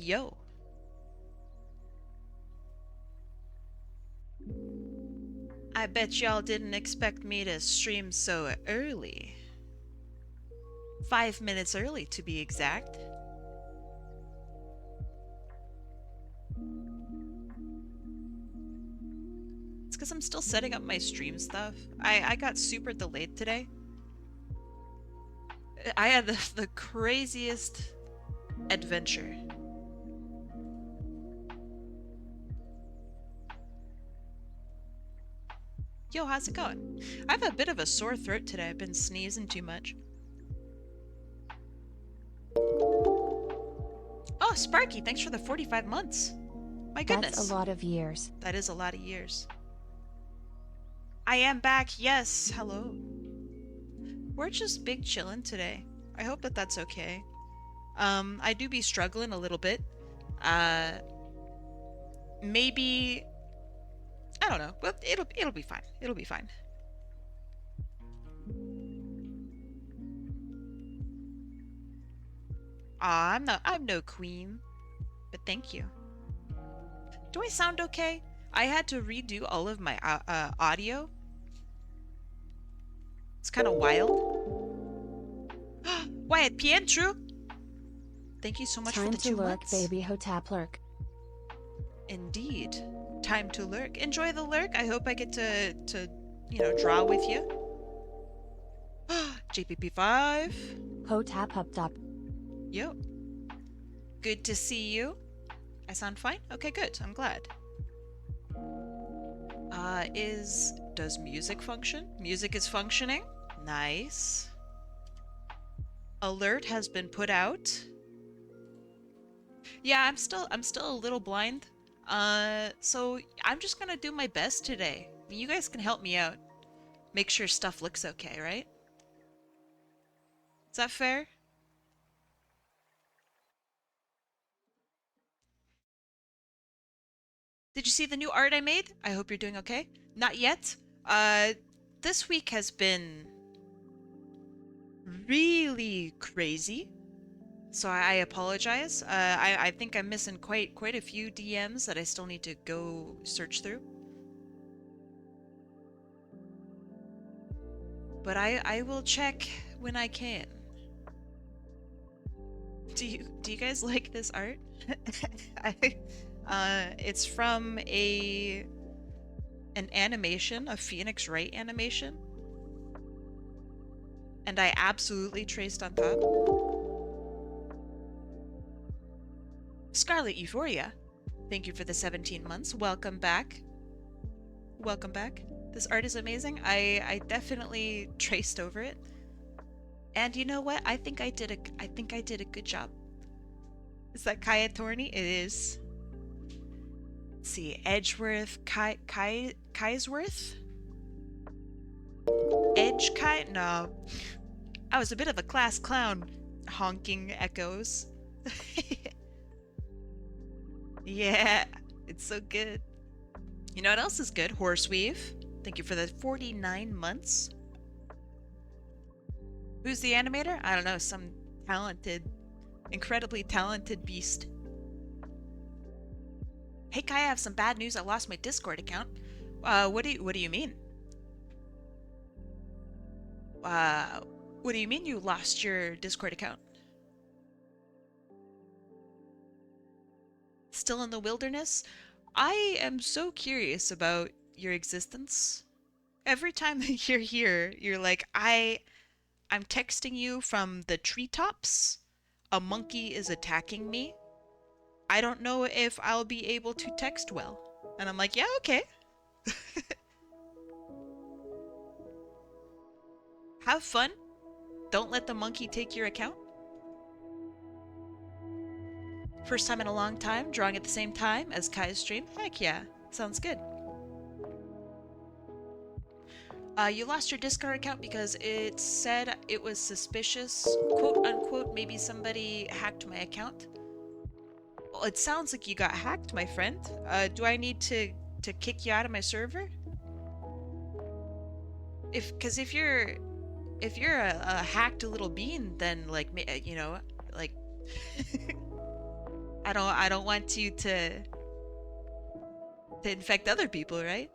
Yo. I bet y'all didn't expect me to stream so early. 5 minutes early, to be exact. It's because I'm still setting up my stream stuff. I got super delayed today. I had the craziest adventure. Yo, how's it going? I have a bit of a sore throat today. I've been sneezing too much. Oh, Sparky, thanks for the 45 months. My goodness. That's a lot of years. That is a lot of years. I am back, yes. Hello. We're just big chillin' today. I hope that that's okay. I do be struggling a little bit. Maybe I don't know, but it'll be fine. It'll be fine. Aw, I'm no queen, but thank you. Do I sound okay? I had to redo all of my audio. It's kind of wild. Wyatt Pietru! Thank you so much for the 2 months. Time to lurk, baby HotAppleKai. Indeed. Time to lurk. Enjoy the lurk. I hope I get to draw with you. JPP5. HotAppleKai. Yo. Good to see you. I sound fine? Okay, good. I'm glad. Does music function? Music is functioning. Nice. Alert has been put out. Yeah, I'm still a little blind. So I'm just gonna do my best today. You guys can help me out. Make sure stuff looks okay, right? Is that fair? Did you see the new art I made? I hope you're doing okay. Not yet. This week has been really crazy. So I apologize. I think I'm missing quite a few DMs that I still need to go search through. But I will check when I can. Do you guys like this art? It's from an animation, a Phoenix Wright animation. And I absolutely traced on top. Scarlet Euphoria, thank you for the 17 months. Welcome back. Welcome back. This art is amazing. I definitely traced over it. And you know what? I think I did a good job. Is that Kaya Torney? It is. Let's see, Edgeworth, Kaisworth? Edge Kai? No. I was a bit of a class clown. Honking echoes. Yeah, it's so good. You know what else is good? Horseweave. Thank you for the 49 months. Who's the animator? I don't know, some talented, incredibly talented beast. Hey Kai, I have some bad news. I lost my Discord account. What do you mean? What do you mean you lost your Discord account? Still in the wilderness? I am so curious about your existence. Every time you're here, you're like, I'm texting you from the treetops. A monkey is attacking me. I don't know if I'll be able to text well. And I'm like, yeah, okay. Have fun. Don't let the monkey take your account. First time in a long time, drawing at the same time as Kai's stream. Heck yeah, sounds good. You lost your Discord account because it said it was suspicious, quote unquote, maybe somebody hacked my account. Well, it sounds like you got hacked, my friend. Do I need to kick you out of my server? Because if you're a hacked little bean, then like, you know, like I don't want you to infect other people, right?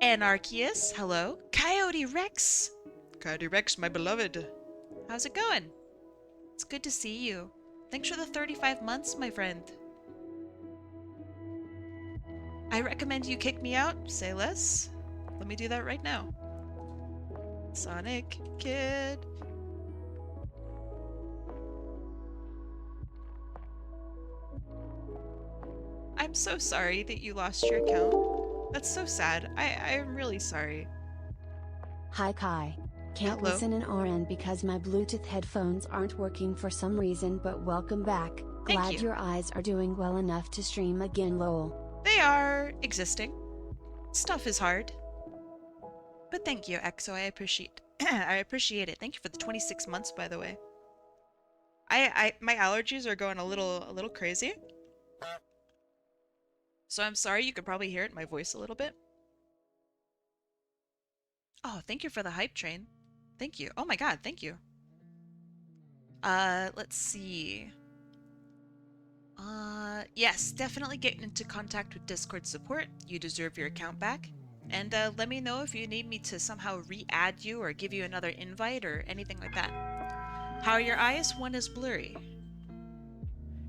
Anarchius, hello. Coyote Rex. Coyote Rex, my beloved. How's it going? It's good to see you. Thanks for the 35 months, my friend. I recommend you kick me out. Say less. Let me do that right now. Sonic Kid. I'm so sorry that you lost your account. That's so sad. I'm really sorry. Hi Kai. Can't Hello. listen in RN because my Bluetooth headphones aren't working for some reason, but welcome back. Glad you. your eyes are doing well enough to stream again, lol. They are existing. Stuff is hard. But thank you, EXO. I appreciate I appreciate it. Thank you for the 26 months, by the way. My allergies are going a little crazy. So I'm sorry, you could probably hear it in my voice a little bit. Oh, thank you for the hype train. Thank you. Oh my god, thank you. Let's see. Yes, definitely get into contact with Discord support. You deserve your account back. And let me know if you need me to somehow re-add you or give you another invite or anything like that. How are your eyes? One is blurry.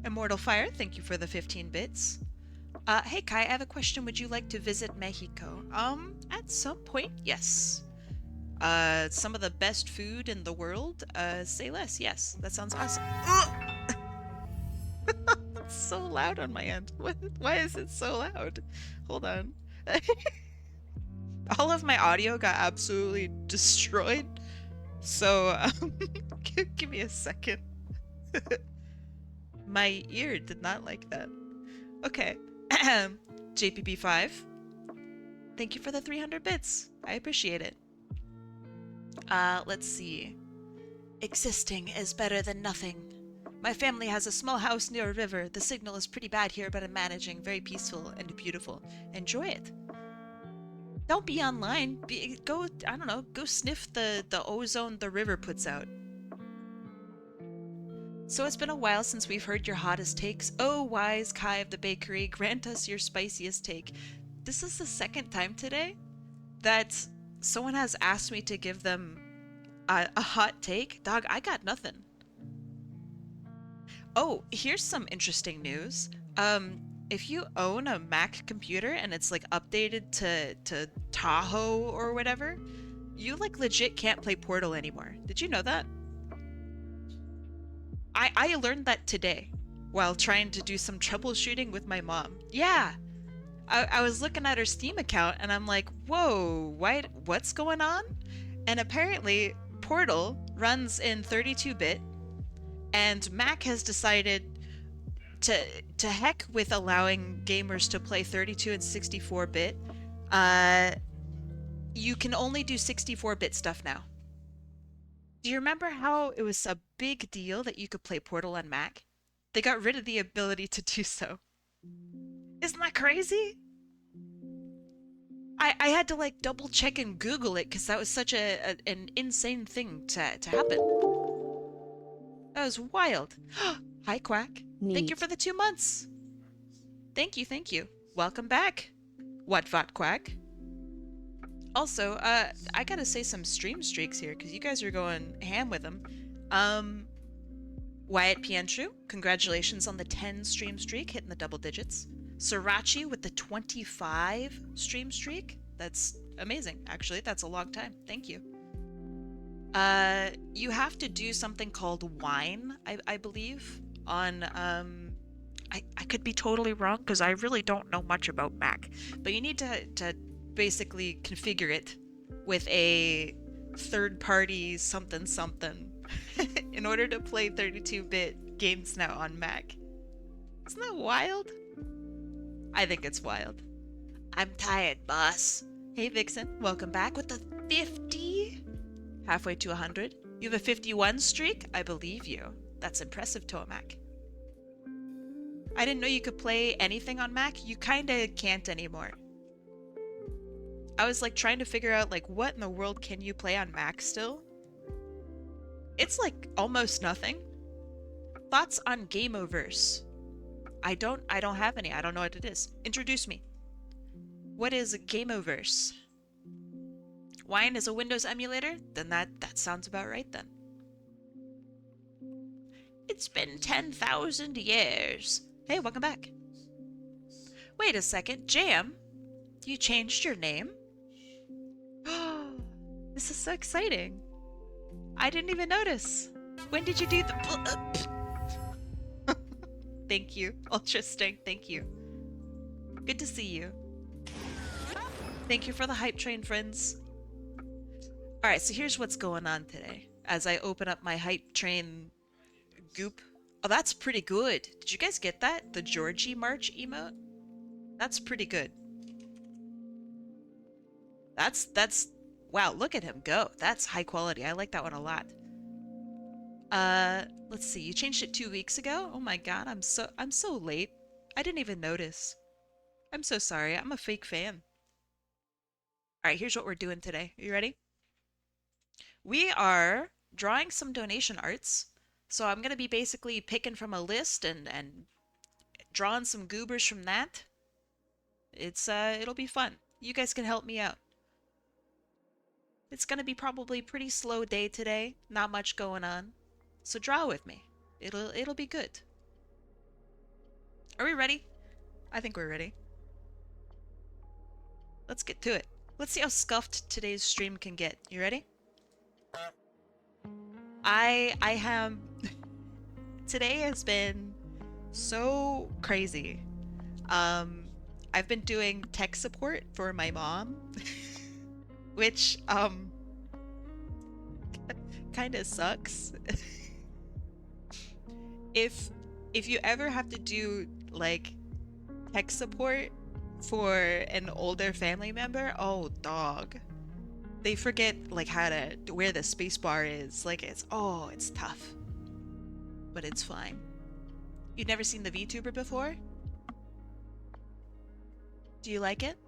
Immortal Fire, thank you for the 15 bits. Hey Kai, I have a question. Would you like to visit Mexico? At some point, yes. Some of the best food in the world? Say less, yes. That sounds awesome. It's so loud on my end. Why is it so loud? Hold on. All of my audio got absolutely destroyed. So, give me a second. My ear did not like that. Okay. JPP5. Thank you for the 300 bits. I appreciate it. Let's see. Existing is better than nothing. My family has a small house near a river. The signal is pretty bad here, but I'm managing. Very peaceful and beautiful. Enjoy it. Don't be online. Go, I don't know, go sniff the ozone the river puts out. So it's been a while since we've heard your hottest takes. Oh, wise Kai of the bakery, grant us your spiciest take. This is the second time today that someone has asked me to give them a hot take. Dog, I got nothing. Oh, here's some interesting news. If you own a Mac computer and it's like updated to Tahoe or whatever, you like legit can't play Portal anymore. Did you know that? I learned that today while trying to do some troubleshooting with my mom. Yeah. I was looking at her Steam account and I'm like, whoa, what's going on? And apparently Portal runs in 32-bit and Mac has decided to heck with allowing gamers to play 32 and 64-bit. You can only do 64-bit stuff now. Do you remember how it was a big deal that you could play Portal on Mac? They got rid of the ability to do so. Isn't that crazy? I had to like double check and Google it because that was such an insane thing to happen. That was wild. Hi, Quack. Neat. Thank you for the 2 months. Thank you. Welcome back. What Quack? Also, I gotta say some stream streaks here because you guys are going ham with them. Wyatt Pientru, congratulations on the 10 stream streak, hitting the double digits. Srirachi with the 25 stream streak. That's amazing. Actually, that's a long time. Thank you. You have to do something called wine, I believe, on, I could be totally wrong because I really don't know much about Mac, but you need to basically configure it with a third-party something in order to play 32-bit games now on Mac. Isn't that wild? I think it's wild. I'm tired, boss. Hey, Vixen. Welcome back with the 50. Halfway to 100. You have a 51 streak? I believe you. That's impressive, Tomac. I didn't know you could play anything on Mac. You kinda can't anymore. I was like trying to figure out like what in the world can you play on Mac still? It's like almost nothing. Thoughts on Gameoverse? I don't have any. I don't know what it is. Introduce me. What is Gameoverse? Wine is a Windows emulator? Then that sounds about right then. It's been 10,000 years. Hey, welcome back. Wait a second, Jam? You changed your name? This is so exciting. I didn't even notice. When did you do the... Thank you. Ultra Strength, thank you. Good to see you. Thank you for the hype train, friends. Alright, so here's what's going on today. As I open up my hype train goop. Oh, that's pretty good. Did you guys get that? The Georgie March emote? That's pretty good. That's wow, look at him go. That's high quality. I like that one a lot. Let's see. You changed it 2 weeks ago? Oh my god, I'm so late. I didn't even notice. I'm so sorry. I'm a fake fan. All right, here's what we're doing today. Are you ready? We are drawing some donation arts. So I'm going to be basically picking from a list and drawing some goobers from that. It'll be fun. You guys can help me out. It's going to be probably a pretty slow day today. Not much going on. So draw with me. It'll be good. Are we ready? I think we're ready. Let's get to it. Let's see how scuffed today's stream can get. You ready? I have today has been so crazy. I've been doing tech support for my mom, which kind of sucks. If you ever have to do like tech support for an older family member, oh dog. They forget like how to where the space bar is. Like it's tough. But it's fine. You've never seen the VTuber before? Do you like it?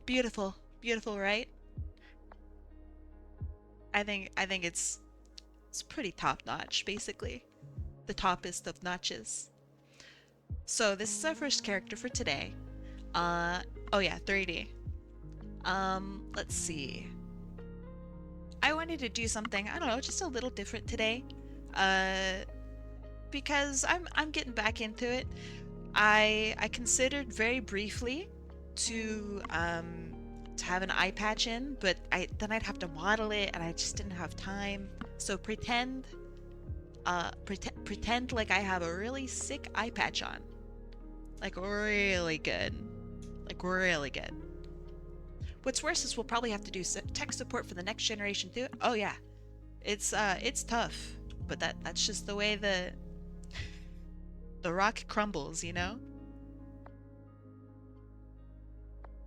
Beautiful. Beautiful, right? I think it's pretty top notch, basically. The toppest of notches. So this is our first character for today. Oh yeah, 3D. Let's see. I wanted to do something, I don't know, just a little different today. Because I'm getting back into it. I considered very briefly to have an eye patch in, but then I'd have to model it and I just didn't have time. So pretend like I have a really sick eye patch on. Like really good. Like really good. What's worse is we'll probably have to do tech support for the next generation too. Oh yeah. It's tough, but that's just the way the rock crumbles, you know?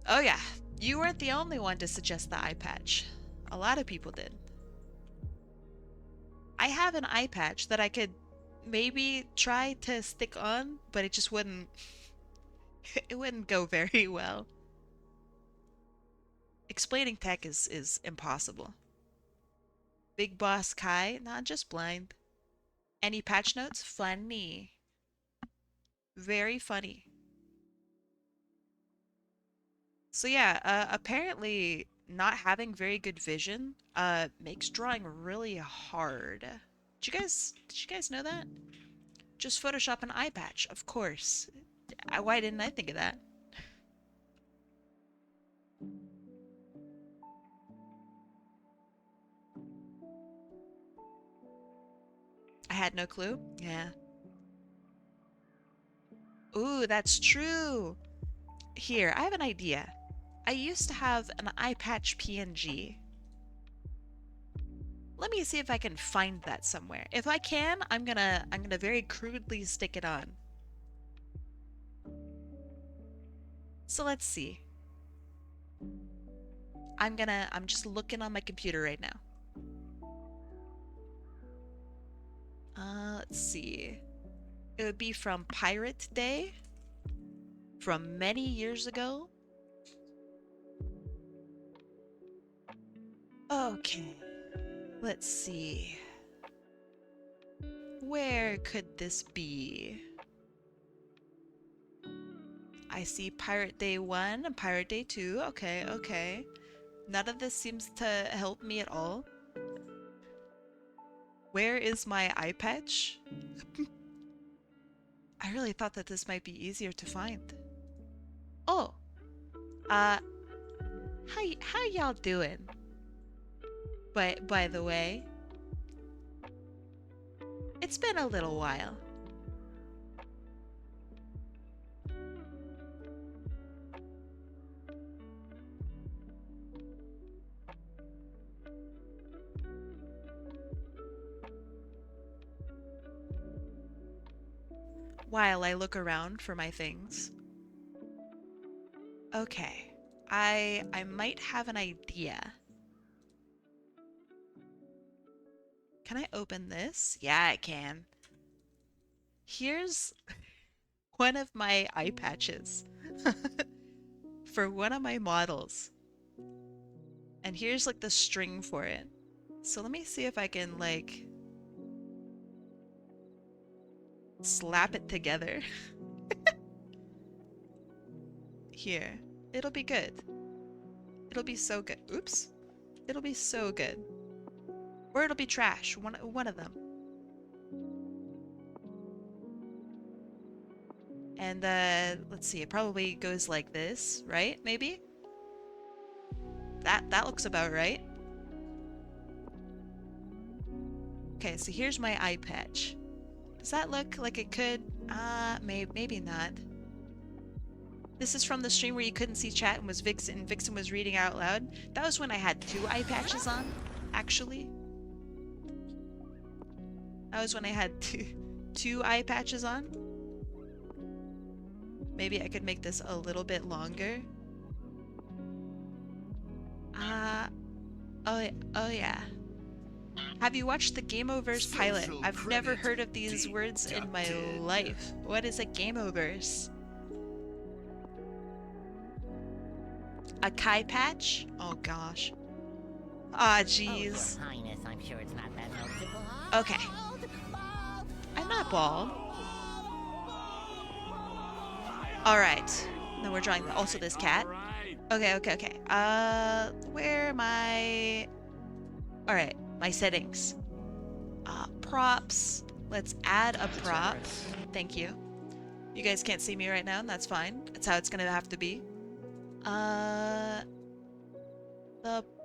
Oh yeah, you weren't the only one to suggest the eye patch. A lot of people did. I have an eye patch that I could maybe try to stick on, but it just wouldn't it wouldn't go very well. Explaining tech is impossible. Big Boss Kai, not just blind. Any patch notes? Funny. Very funny. So yeah, apparently not having very good vision makes drawing really hard. Did you guys know that? Just Photoshop an eye patch, of course. Why didn't I think of that? I had no clue. Yeah. Ooh, that's true. Here, I have an idea. I used to have an eye patch PNG. Let me see if I can find that somewhere. If I can, I'm gonna very crudely stick it on. So let's see. I'm just looking on my computer right now. Let's see. It would be from Pirate Day from many years ago. Okay. Let's see. Where could this be? I see Pirate Day 1 and Pirate Day 2. Okay, okay. None of this seems to help me at all. Where is my eye patch? I really thought that this might be easier to find. Oh, uh, how y'all doing? By the way, it's been a little while. While I look around for my things. Okay, I might have an idea. Can I open this? Yeah, I can. Here's one of my eye patches for one of my models. And here's like the string for it. So let me see if I can like slap it together. Here. It'll be good. It'll be so good. Oops. It'll be so good. Or it'll be trash. One of them. And let's see, it probably goes like this, right? Maybe? That looks about right. Okay, so here's my eye patch. Does that look like it could? Maybe not. This is from the stream where you couldn't see chat and Vixen was reading out loud. That was when I had 2 eye patches on, actually. That was when I had two eye patches on. Maybe I could make this a little bit longer. Oh yeah. Have you watched the Game Over's pilot? I've never heard of these words in my life. What is a Game Over's? A Kai patch? Oh gosh. Ah, jeez. Oh, Your Highness, I'm sure it's not that noticeable. Okay. I'm not bald. Alright. Then we're drawing also this cat. Okay, okay, okay. Where am I? Alright, my settings. Props. Let's add a prop. Thank you. You guys can't see me right now, and that's fine. That's how it's gonna have to be.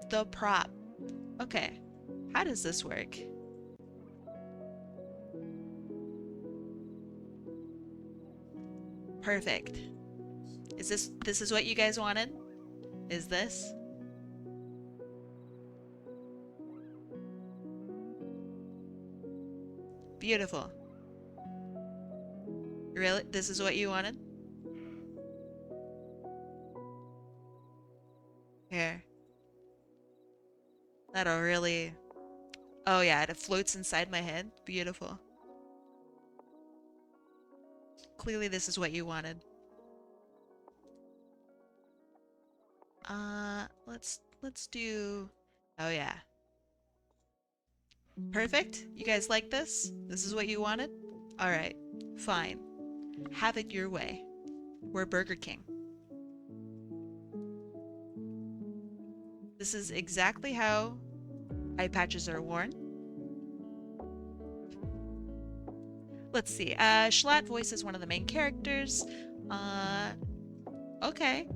The prop. Okay. How does this work? Perfect. Is this is what you guys wanted? Is this? Beautiful. Really? This is what you wanted? Here. That'll really... Oh yeah, it floats inside my head. Beautiful. Clearly this is what you wanted. Let's do... Oh yeah. Perfect? You guys like this? This is what you wanted? Alright, fine. Have it your way. We're Burger King. This is exactly how eye patches are worn. Let's see. Schlatt voices one of the main characters. Okay.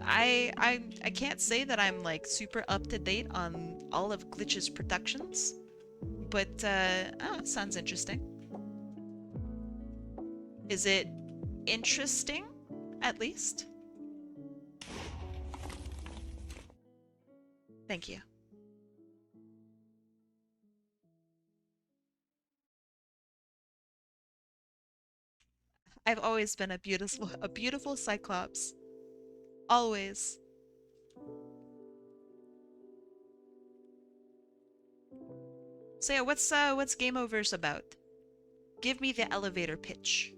I can't say that I'm like super up to date on all of Glitch's productions, but oh, it sounds interesting. Is it interesting, at least? Thank you. I've always been a beautiful Cyclops. Always. So yeah, what's Game Over's about? Give me the elevator pitch.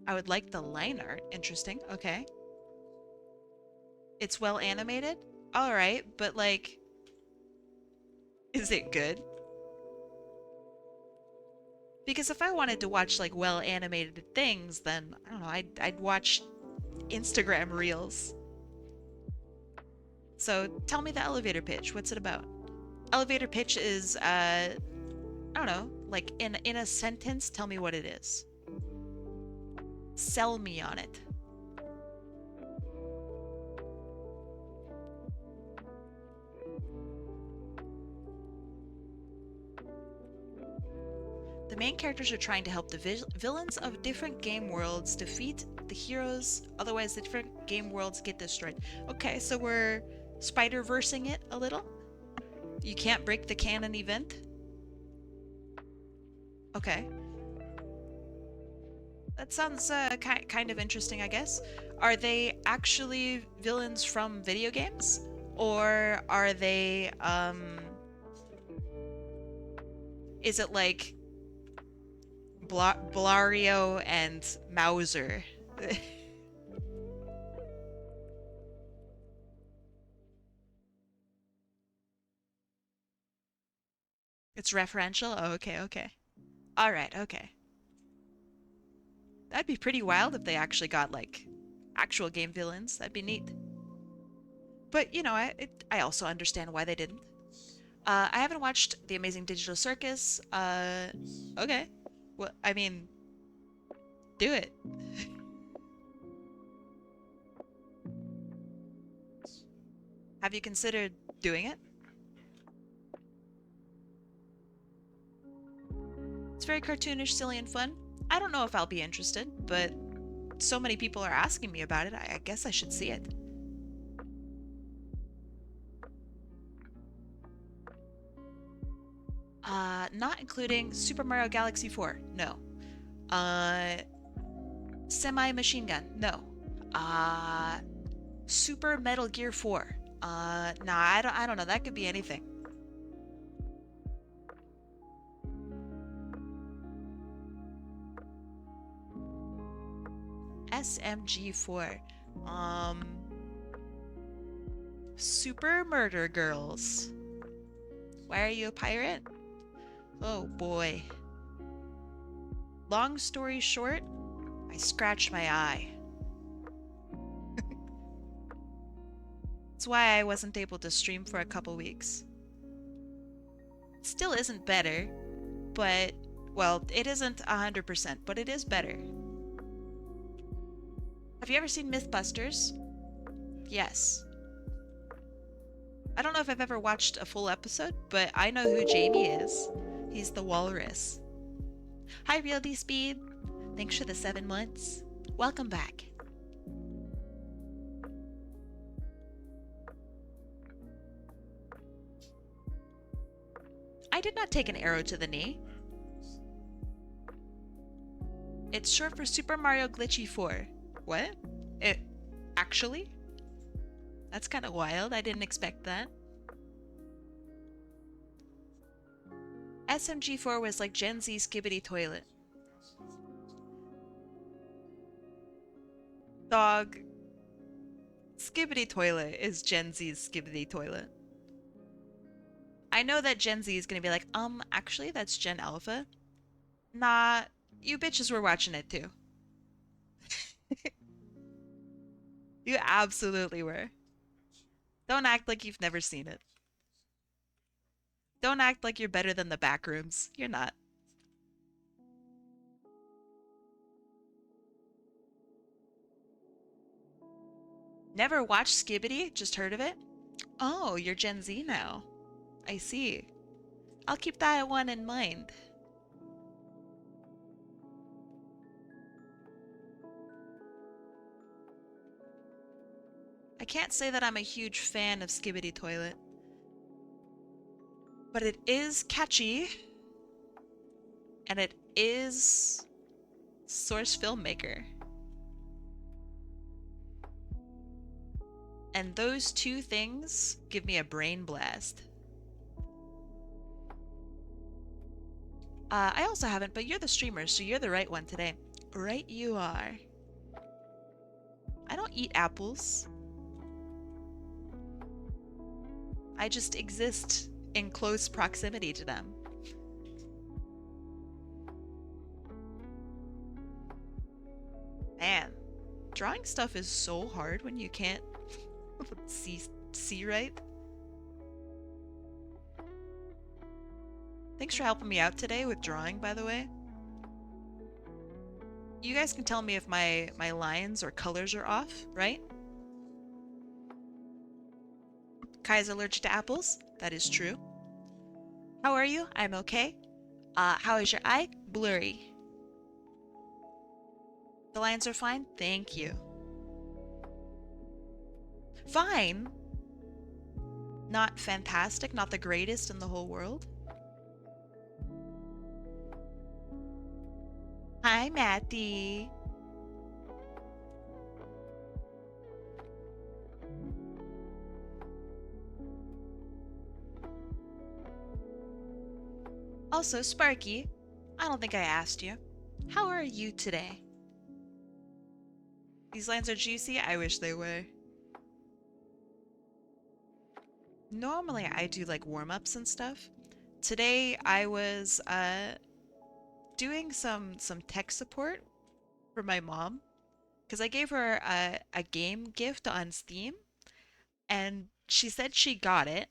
I would like the line art. Interesting. Okay. It's well animated? Alright, but like... Is it good? Because if I wanted to watch like well animated things, then I don't know, I'd watch Instagram reels. So tell me the elevator pitch. What's it about? Elevator pitch is I don't know, like in a sentence, tell me what it is. Sell me on it. The main characters are trying to help the villains of different game worlds defeat the heroes, otherwise the different game worlds get destroyed. Okay, so we're Spider-Versing it a little. You can't break the canon event. Okay. That sounds kind of interesting, I guess. Are they actually villains from video games? Or are they, is it like Blario and Mauser? It's referential? Oh, okay, okay. Alright, okay. That'd be pretty wild if they actually got, like, actual game villains. That'd be neat. But, you know, I also understand why they didn't. I haven't watched The Amazing Digital Circus. Okay. Well, I mean, do it. Have you considered doing it? It's very cartoonish, silly, and fun. I don't know if I'll be interested, but so many people are asking me about it, I guess I should see it. Not including Super Mario Galaxy 4, no. Semi-machine gun, no. Super Metal Gear 4. Nah, I don't know, that could be anything. SMG4. Super Murder Girls. Why are you a pirate? Oh boy. Long story short, I scratched my eye. That's why I wasn't able to stream for a couple weeks. Still isn't better, but, well, it isn't 100%, but it is better. Have you ever seen Mythbusters? Yes. I don't know if I've ever watched a full episode, but I know who Jamie is. He's the walrus. Hi, Real D Speed. Thanks for the 7 months. Welcome back. I did not take an arrow to the knee. It's short for Super Mario Glitchy 4. What? It actually? That's kind of wild. I didn't expect that. SMG4 was like Gen Z Skibbity Toilet. Dog. Skibbity Toilet is Gen Z's Skibbity Toilet. I know that Gen Z is gonna be like, actually that's Gen Alpha. Nah, you bitches were watching it too. You absolutely were. Don't act like you've never seen it. Don't act like you're better than the Backrooms. You're not. Never watched Skibbity? Just heard of it? Oh, you're Gen Z now. I see. I'll keep that one in mind. I can't say that I'm a huge fan of Skibbity Toilet. But it is catchy. And it is Source Filmmaker. And those two things give me a brain blast. I also haven't, but you're the streamer, so you're the right one today. Right you are. I don't eat apples. I just exist in close proximity to them. Drawing stuff is so hard when you can't see right. Thanks for helping me out today with drawing, by the way. You guys can tell me if my lines or colors are off, right? Kai is allergic to apples. That is true. How are you? I'm okay. How is your eye? Blurry. The lines are fine? Thank you. Fine. Not fantastic, not the greatest in the whole world. Hi, Matty. Also, Sparky, I don't think I asked you. How are you today? These lines are juicy? I wish they were. Normally I do like warm-ups and stuff. Today I was doing some tech support for my mom because I gave her a game gift on Steam and she said she got it,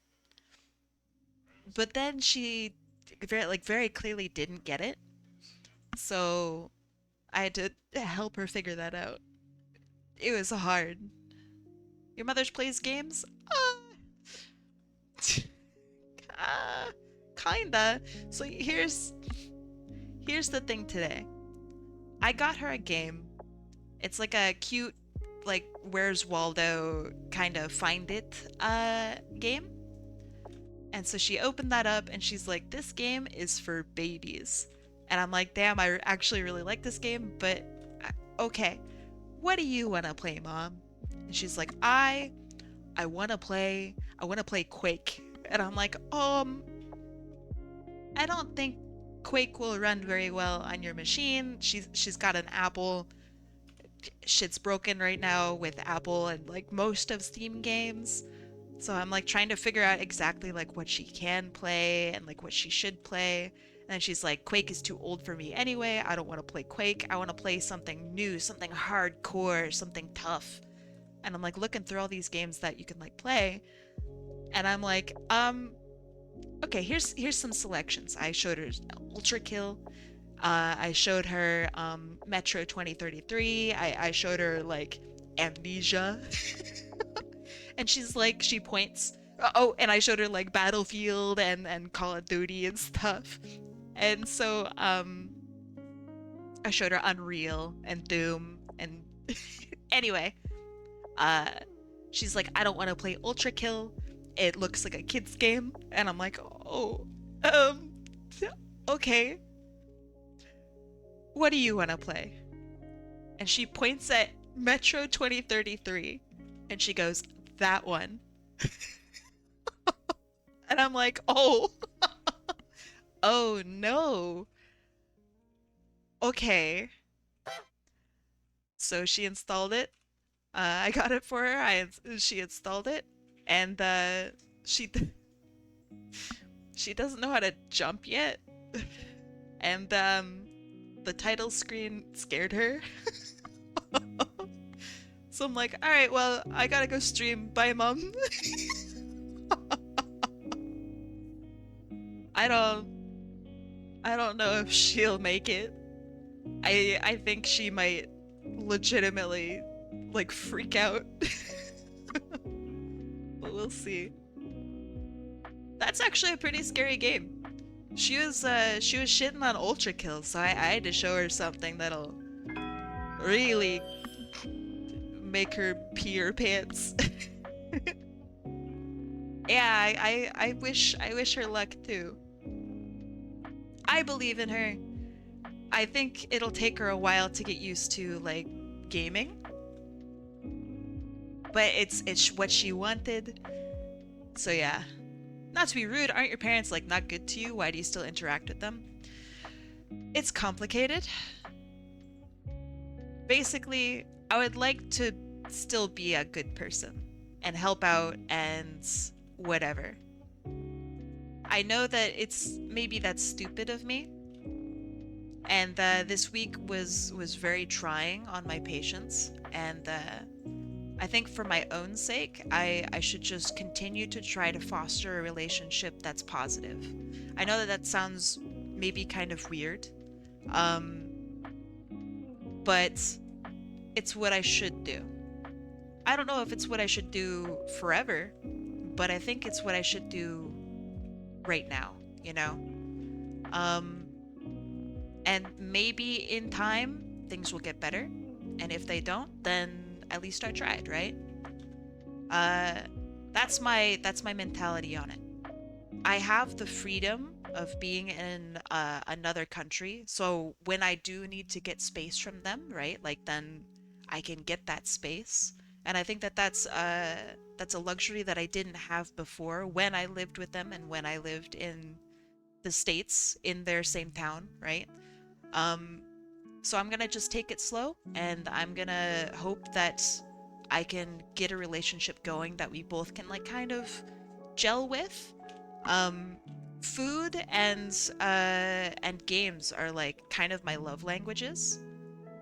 but then she very clearly didn't get it. So I had to help her figure that out. It was hard. Your mother plays games? Kinda. So here's the thing today. I got her a game. It's like a cute, like, Where's Waldo kind of find it game. And so she opened that up and she's like, this game is for babies. And I'm like, damn, I actually really like this game, but okay. What do you want to play, Mom? And she's like, I want to play Quake. And I'm like, I don't think Quake will run very well on your machine. She's got an Apple. Shit's broken right now with Apple and like most of Steam games. So I'm like trying to figure out exactly like what she can play and like what she should play. And she's like, Quake is too old for me anyway. I don't want to play Quake. I want to play something new, something hardcore, something tough. And I'm like looking through all these games that you can like play. And I'm like, okay, here's some selections. I showed her Ultra Kill. I showed her Metro 2033. I showed her like Amnesia. And she's like, she points. Oh, and I showed her like Battlefield and Call of Duty and stuff. And so I showed her Unreal and Doom and anyway, she's like, I don't want to play Ultra Kill. It looks like a kid's game. And I'm like, oh, okay. What do you want to play? And she points at Metro 2033 and she goes, that one. And I'm like, oh. Oh no. Okay. So she installed it. I got it for her. She installed it, and she doesn't know how to jump yet, and the title screen scared her. So I'm like, all right, well, I gotta go stream. Bye, Mom. I don't know if she'll make it. I think she might legitimately like freak out. But we'll see. That's actually a pretty scary game. She was shitting on Ultra Kill, so I had to show her something that'll really make her pee her pants. Yeah, I wish her luck too. I believe in her. I think it'll take her a while to get used to like gaming. But it's what she wanted. So yeah. Not to be rude, aren't your parents like not good to you? Why do you still interact with them? It's complicated. Basically, I would like to still be a good person and help out and whatever. I know that maybe that's stupid of me. And this week was very trying on my patience, and I think for my own sake, I should just continue to try to foster a relationship that's positive. I know that that sounds maybe kind of weird, um, but it's what I should do. I don't know if it's what I should do forever, but I think it's what I should do right now, you know? Um, and maybe in time things will get better, and if they don't, then at least I tried, right? Uh, that's my mentality on it. I have the freedom of being in another country, so when I do need to get space from them, right? Like then I can get that space, and I think that that's a luxury that I didn't have before when I lived with them and when I lived in the States in their same town, right? Um, so I'm gonna just take it slow, and I'm gonna hope that I can get a relationship going that we both can like kind of gel with. Um, food and games are like kind of my love languages,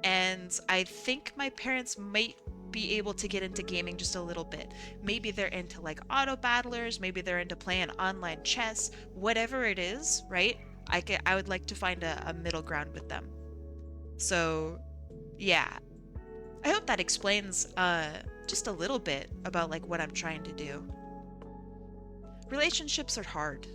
and I think my parents might be able to get into gaming just a little bit. Maybe they're into like auto battlers, maybe they're into playing online chess, whatever it is, right? I would like to find a middle ground with them. So, yeah, I hope that explains just a little bit about like what I'm trying to do. Relationships are hard.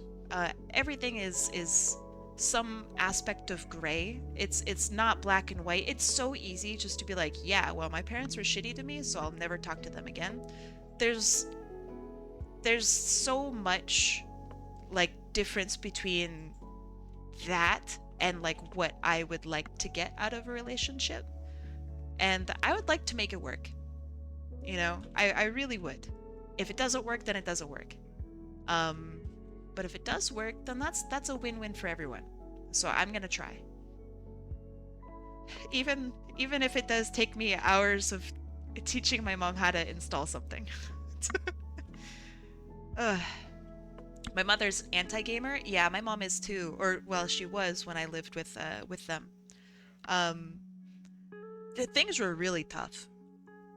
Everything is some aspect of gray. It's not black and white. It's so easy just to be like, yeah, well, my parents were shitty to me, so I'll never talk to them again. There's there's so much like difference between that and like what I would like to get out of a relationship. And I would like to make it work. You know, I really would. If it doesn't work, then it doesn't work. Um, but if it does work, then that's a win-win for everyone. So I'm gonna try. Even if it does take me hours of teaching my mom how to install something. Ugh. My mother's anti-gamer. Yeah, my mom is too. Or well, she was when I lived with them. Um, the things were really tough.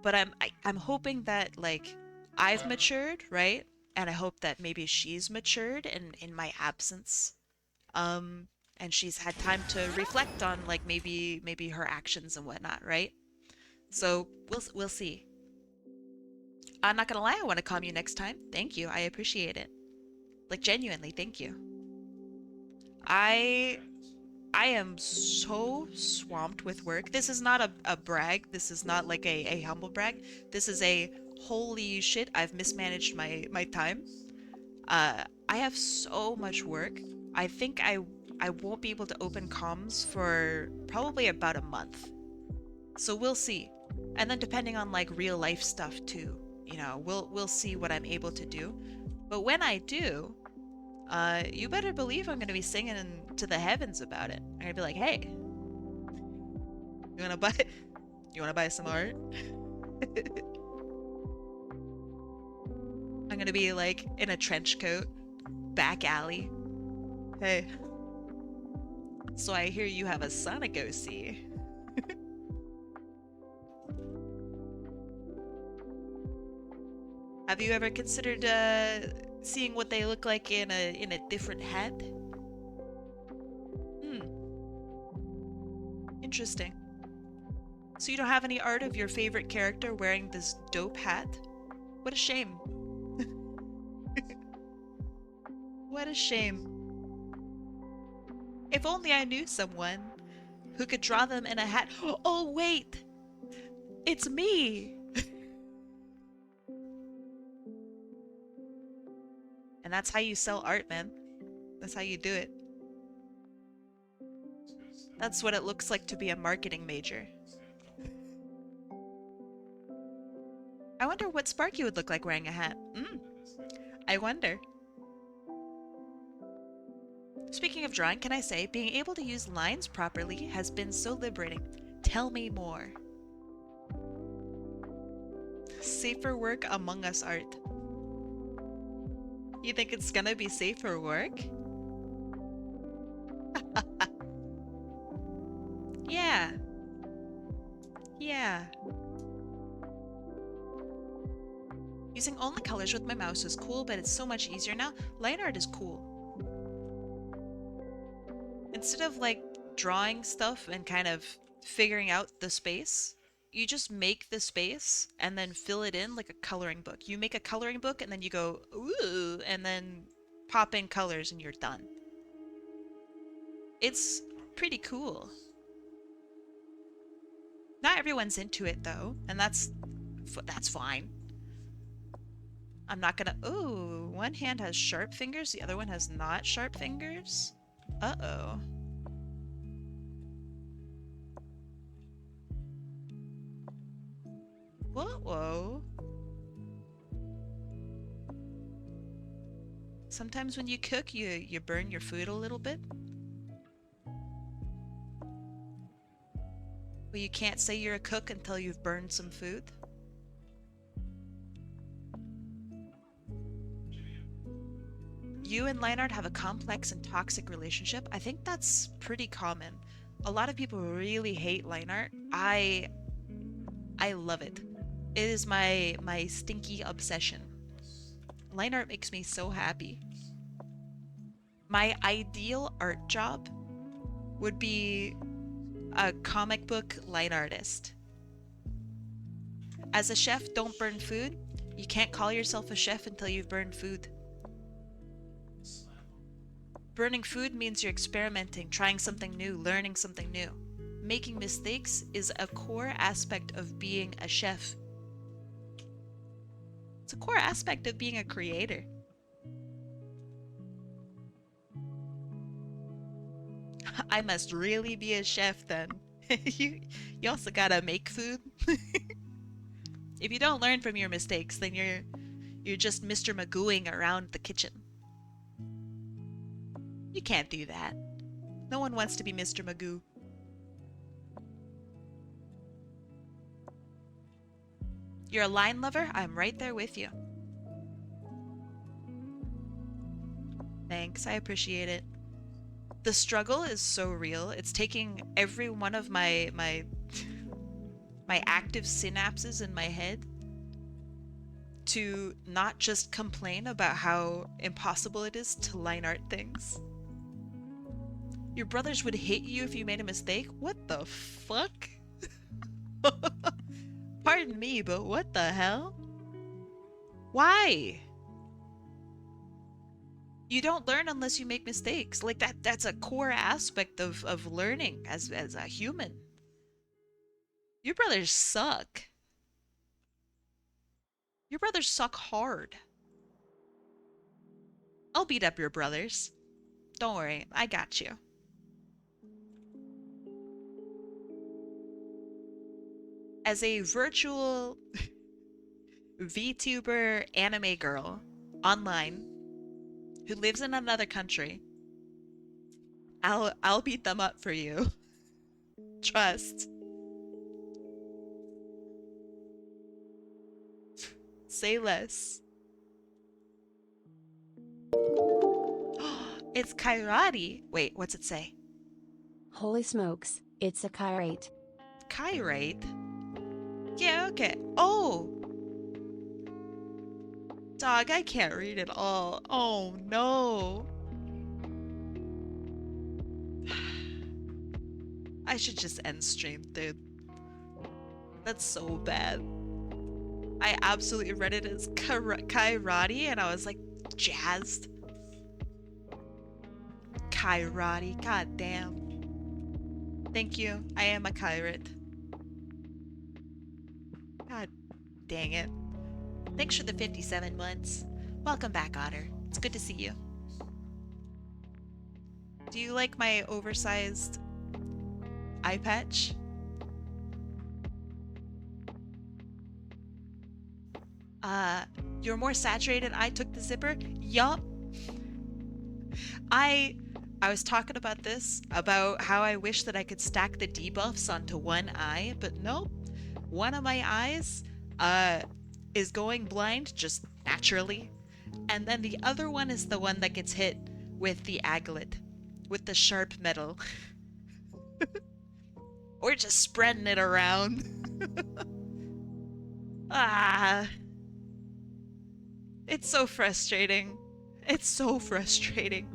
But I'm hoping that like I've matured, right? And I hope that maybe she's matured in my absence. Um, and she's had time to reflect on like maybe her actions and whatnot, right? So we'll see. I'm not gonna lie, I want to calm you next time. Thank you. I appreciate it. Like genuinely, thank you. I I am so swamped with work. This is not a brag. This is not like a humble brag. This is a holy shit, I've mismanaged my time. I have so much work. I think I won't be able to open comms for probably about a month. So we'll see. And then depending on like real life stuff too, you know, we'll see what I'm able to do. But when I do, you better believe I'm gonna be singing to the heavens about it. I'm gonna be like, hey, you wanna buy you wanna buy some art? I'm gonna be like in a trench coat, back alley. Hey, so I hear you have a son to go see. Have you ever considered seeing what they look like in a different hat? Hmm, interesting. So you don't have any art of your favorite character wearing this dope hat? What a shame. What a shame. If only I knew someone who could draw them in a hat. Oh, wait! It's me! And that's how you sell art, man. That's how you do it. That's what it looks like to be a marketing major. I wonder what Sparky would look like wearing a hat. I wonder. Speaking of drawing, can I say, being able to use lines properly has been so liberating. Tell me more. Safer work Among Us art. You think it's gonna be safe for work? Using only colors with my mouse is cool, but it's so much easier now. Line art is cool. Instead of like drawing stuff and kind of figuring out the space, you just make the space and then fill it in like a coloring book. You make a coloring book and then you go, ooh, and then pop in colors and you're done. It's pretty cool. Not everyone's into it though, and that's fine. I'm not gonna... Ooh, one hand has sharp fingers, the other one has not sharp fingers. Uh-oh. Whoa. Sometimes when you cook, you burn your food a little bit. Well, you can't say you're a cook until you've burned some food. You and Leinart have a complex and toxic relationship. I think that's pretty common. A lot of people really hate Leinart. I love it. It is my stinky obsession. Line art makes me so happy. My ideal art job would be a comic book line artist. As a chef, don't burn food. You can't call yourself a chef until you've burned food. Burning food means you're experimenting, trying something new, learning something new. Making mistakes is a core aspect of being a chef. It's a core aspect of being a creator. I must really be a chef then. you also gotta make food. If you don't learn from your mistakes, then you're just Mr. Magooing around the kitchen. You can't do that. No one wants to be Mr. Magoo. You're a line lover? I'm right there with you. Thanks, I appreciate it. The struggle is so real. It's taking every one of my active synapses in my head to not just complain about how impossible it is to line art things. Your brothers would hit you if you made a mistake? What the fuck? Pardon me, but what the hell? Why? You don't learn unless you make mistakes. Like that's a core aspect of learning as a human. Your brothers suck. Your brothers suck hard. I'll beat up your brothers. Don't worry, I got you. As a virtual VTuber anime girl online who lives in another country, I'll beat them up for you. Trust. Say less. It's Kairati. Wait, what's it say? Holy smokes, it's a Kairate. Kairate? Yeah, okay. Oh! Dog, I can't read it all. Oh no. I should just end stream, dude. That's so bad. I absolutely read it as Kairati and I was like jazzed. Kairati, god damn. Thank you. I am a Kairate. God dang it. Thanks for the 57 months. Welcome back, Otter. It's good to see you. Do you like my oversized eye patch? You're more saturated. I took the zipper. Yup. I was talking about this, about how I wish that I could stack the debuffs onto one eye, but nope. One of my eyes is going blind just naturally, and then the other one is the one that gets hit with the aglet, with the sharp metal. Or just spreading it around. Ah. It's so frustrating. It's so frustrating.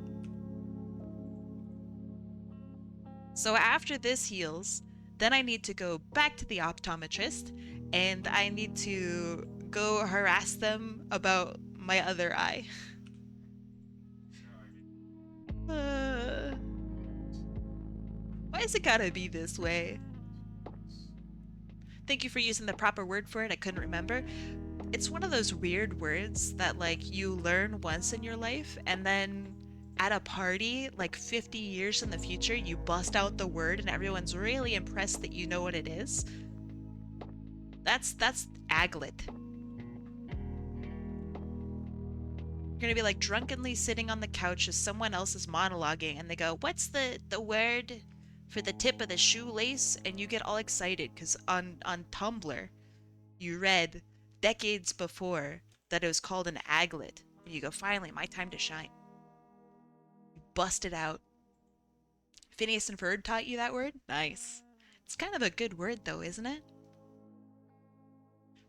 So after this heals, then I need to go back to the optometrist and I need to go harass them about my other eye. Uh, why is it gotta be this way? Thank you for using the proper word for it. I couldn't remember. It's one of those weird words that like you learn once in your life and then at a party like 50 years in the future you bust out the word and everyone's really impressed that you know what it is. That's aglet. You're gonna be like drunkenly sitting on the couch as someone else is monologuing and they go, "What's the word for the tip of the shoelace?" And you get all excited because on Tumblr you read decades before that it was called an aglet. And you go, "Finally, my time to shine." You bust it out. Phineas and Ferb taught you that word? Nice. It's kind of a good word though, isn't it?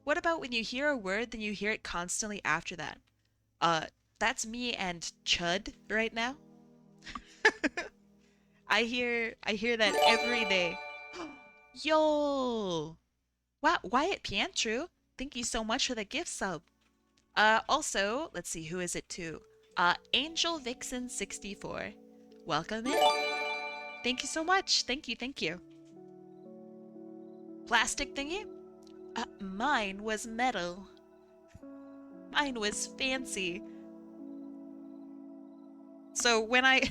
What about when you hear a word, then you hear it constantly after that? That's me and chud right now. I hear that every day. Yo! Wow, Wyatt Piantru, thank you so much for the gift sub. Also, let's see, who is it to? Angel Vixen 64. Welcome in. Thank you so much. Thank you, thank you. Plastic thingy? Mine was metal. Mine was fancy. So when I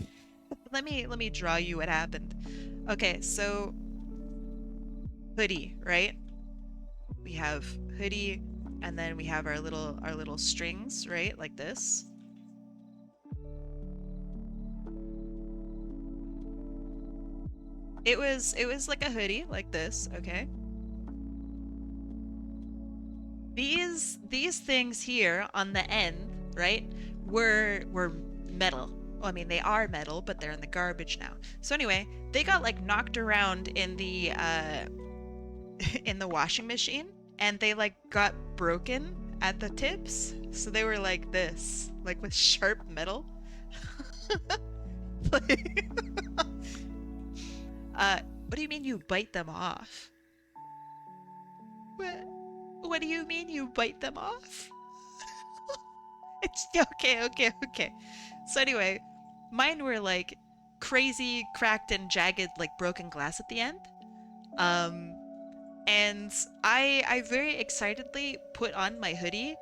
let me draw you what happened. Okay, so hoodie, right? We have hoodie and then we have our little strings, right? Like this. It was like a hoodie like this, okay? These things here on the end, right? Were metal. Well, I mean, they are metal, but they're in the garbage now. So anyway, they got like knocked around in the in the washing machine and they like got broken at the tips. So they were like this, like with sharp metal. Like, what do you mean you bite them off? What do you mean you bite them off? It's okay. So anyway, mine were like crazy cracked and jagged like broken glass at the end. And I very excitedly put on my hoodie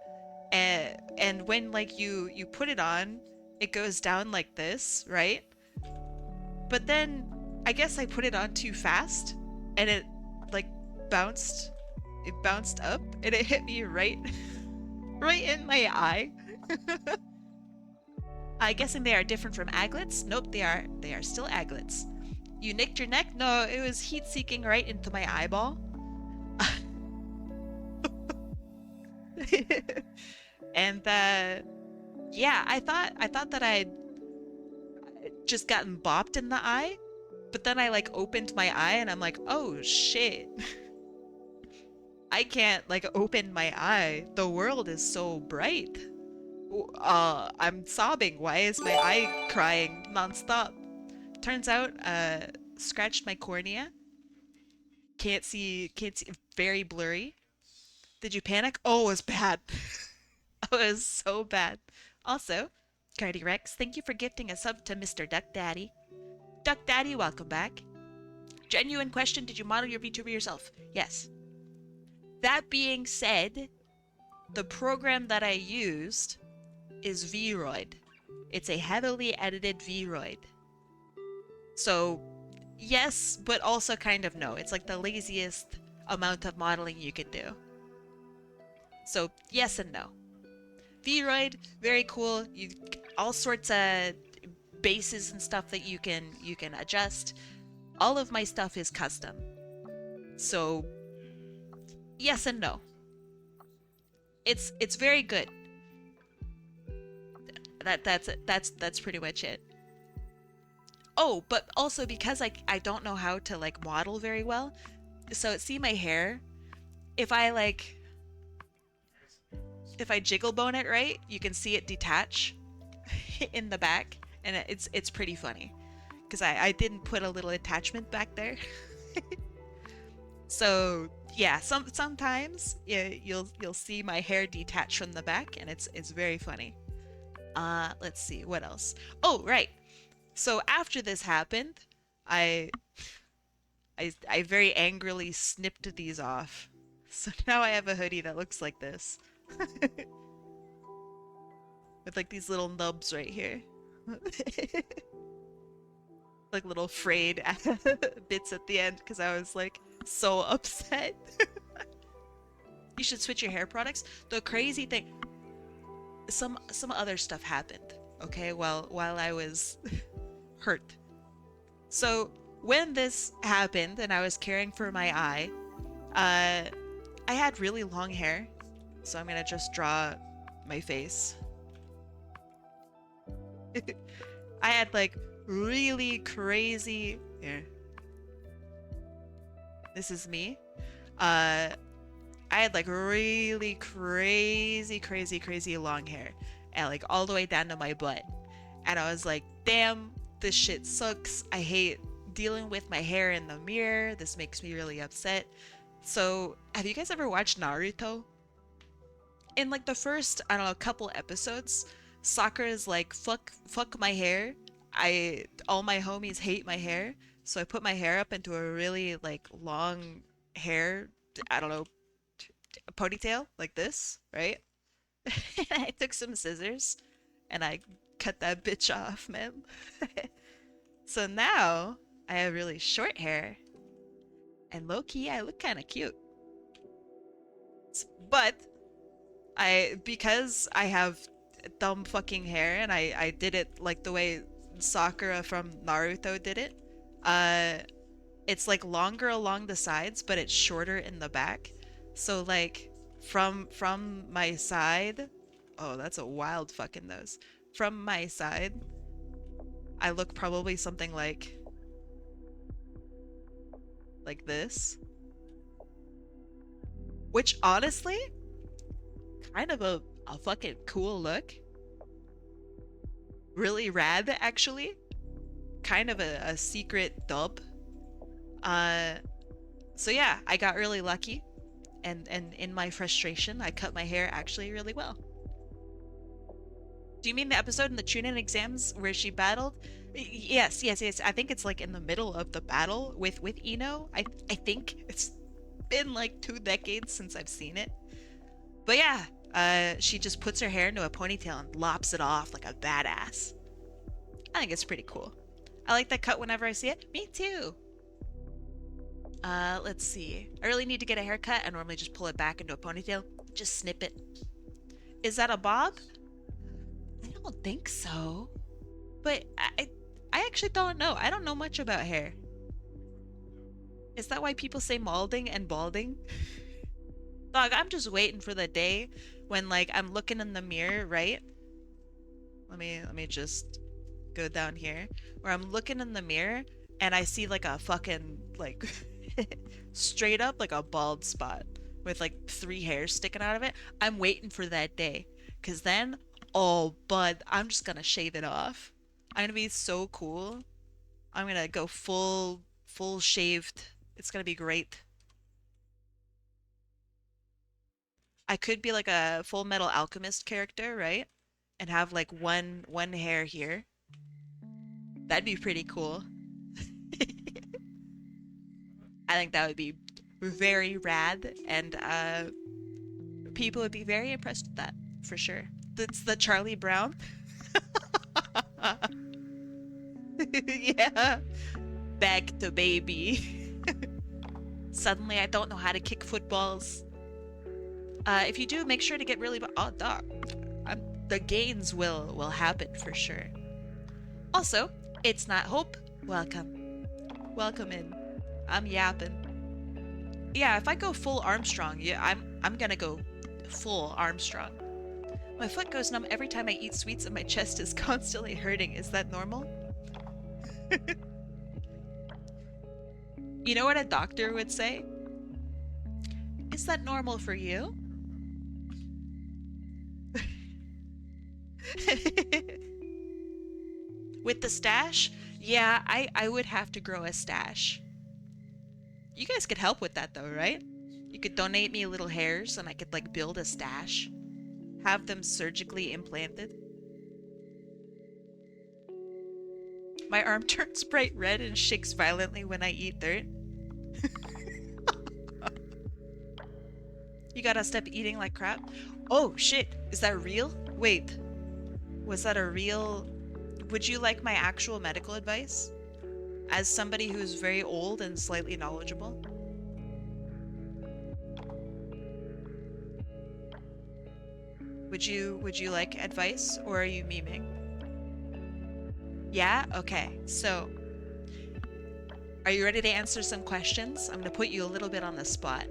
and when like you put it on, it goes down like this, right? But then I guess I put it on too fast and it like bounced up and it hit me right right in my eye. I'm guessing they are different from aglets? Nope, they are still aglets. You nicked your neck? No, it was heat seeking right into my eyeball. And yeah, I thought that I'd just gotten bopped in the eye, but then I like opened my eye and I'm like, oh shit. I can't like open my eye. The world is so bright. I'm sobbing. Why is my eye crying nonstop? Turns out, scratched my cornea. Can't see, very blurry. Did you panic? Oh, it was bad. It was so bad. Also, Cardi Rex, thank you for gifting a sub to Mr. Duck Daddy. Duck Daddy, welcome back. Genuine question, did you model your VTuber yourself? Yes. That being said, the program that I used is Vroid. It's a heavily edited Vroid. So, yes, but also kind of no. It's like the laziest amount of modeling you can do. So, yes and no. Vroid, very cool. You all sorts of bases and stuff that you can adjust. All of my stuff is custom. So, yes and no. It's very good. That's pretty much it. Oh, but also because I don't know how to like model very well. So see my hair? If I like if I jiggle bone it right, you can see it detach in the back, and it's pretty funny because I didn't put a little attachment back there. So yeah, sometimes yeah, you'll see my hair detach from the back, and it's very funny. Let's see what else. Oh, right. So after this happened, I I very angrily snipped these off. So now I have a hoodie that looks like this. With like these little nubs right here. Like little frayed bits at the end because I was like so upset. You should switch your hair products. The crazy thing, some other stuff happened, okay, while I was hurt. So when this happened and I was caring for my eye, I had really long hair. So I'm gonna just draw my face. I had like really crazy here. This is me. I had like really crazy long hair, and like all the way down to my butt. And I was like, damn, this shit sucks. I hate dealing with my hair in the mirror. This makes me really upset. So, have you guys ever watched Naruto? In like the first, I don't know, couple episodes, Sakura is like, fuck my hair. All my homies hate my hair. So I put my hair up into a really like long hair, I don't know, a ponytail like this, right? And I took some scissors and I cut that bitch off, man. So now I have really short hair, and low key I look kind of cute. But because I have dumb fucking hair and I did it like the way Sakura from Naruto did it, uh, it's like longer along the sides, but it's shorter in the back. So like from my side, oh, that's a wild fucking nose. From my side, I look probably something like this, which honestly, kind of a fucking cool look. Really rad, actually. Kind of a secret dub. Uh, so yeah, I got really lucky, and in my frustration, I cut my hair actually really well. Do you mean the episode in the Chunin exams where she battled? Yes. I think it's like in the middle of the battle with Ino. I think it's been like 2 decades since I've seen it. But yeah, she just puts her hair into a ponytail and lops it off like a badass. I think it's pretty cool. I like that cut whenever I see it. Me too. Let's see. I really need to get a haircut. I normally just pull it back into a ponytail. Just snip it. Is that a bob? I don't think so. But I actually don't know. I don't know much about hair. Is that why people say malding and balding? Dog, I'm just waiting for the day when like I'm looking in the mirror, right? Let me just go down here. Where I'm looking in the mirror and I see like a fucking like straight up like a bald spot with like 3 hairs sticking out of it. I'm waiting for that day. Cause then, oh bud, I'm just gonna shave it off. I'm gonna be so cool. I'm gonna go full shaved. It's gonna be great. I could be like a Full Metal Alchemist character, right? And have like one hair here. That'd be pretty cool. I think that would be very rad, and people would be very impressed with that for sure. That's the Charlie Brown. Yeah. Back to baby. Suddenly I don't know how to kick footballs. If you do, make sure to get really... Oh, dog. The gains will happen for sure. Also, it's not Hope. Welcome. Welcome in. I'm yapping. Yeah, if I go full Armstrong, yeah, I'm gonna go full Armstrong. My foot goes numb every time I eat sweets and my chest is constantly hurting. Is that normal? You know what a doctor would say? Is that normal for you? With the stash, yeah, I would have to grow a stash. You guys could help with that though, right? You could donate me little hairs and I could like build a stash. Have them surgically implanted. My arm turns bright red and shakes violently when I eat dirt. You gotta stop eating like crap. Oh shit, is that real? Wait, was that a real... Would you like my actual medical advice? As somebody who's very old and slightly knowledgeable? Would you like advice, or are you memeing? Yeah? Okay. So, are you ready to answer some questions? I'm gonna put you a little bit on the spot.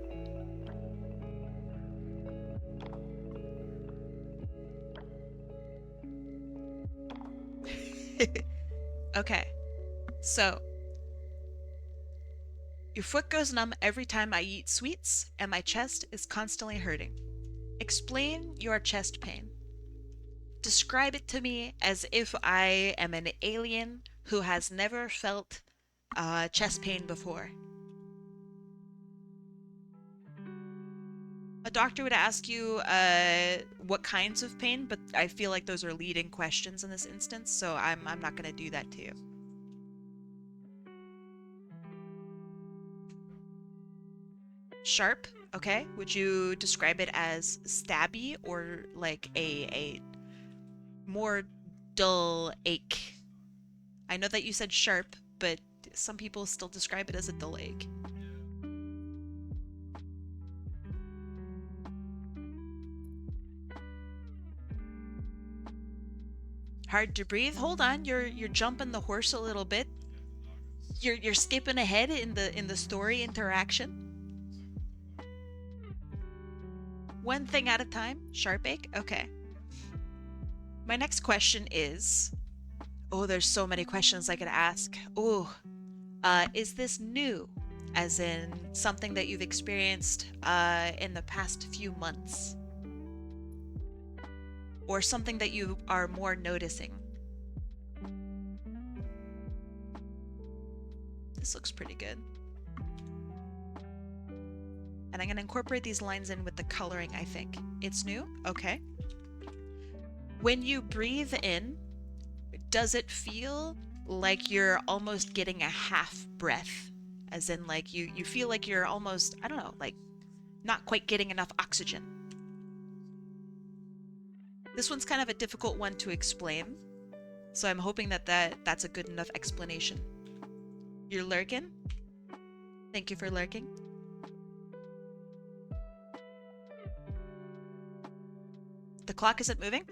Okay. So, your foot goes numb every time I eat sweets, and my chest is constantly hurting. Explain your chest pain. Describe it to me as if I am an alien who has never felt chest pain before. A doctor would ask you what kinds of pain, but I feel like those are leading questions in this instance, so I'm not going to do that to you. Sharp, okay. Would you describe it as stabby or like a more dull ache? I know that you said sharp, but some people still describe it as a dull ache. Hard to breathe? Hold on, you're jumping the horse a little bit. You're skipping ahead in the story interaction. One thing at a time. Sharp ache? Okay. My next question is... Oh, there's so many questions I could ask. Oh, is this new? As in something that you've experienced in the past few months? Or something that you are more noticing? This looks pretty good. And I'm going to incorporate these lines in with the coloring, I think. It's new? Okay. When you breathe in, does it feel like you're almost getting a half breath? As in, like, you feel like you're almost, I don't know, like, not quite getting enough oxygen. This one's kind of a difficult one to explain, so I'm hoping that's a good enough explanation. You're lurking? Thank you for lurking. The clock isn't moving?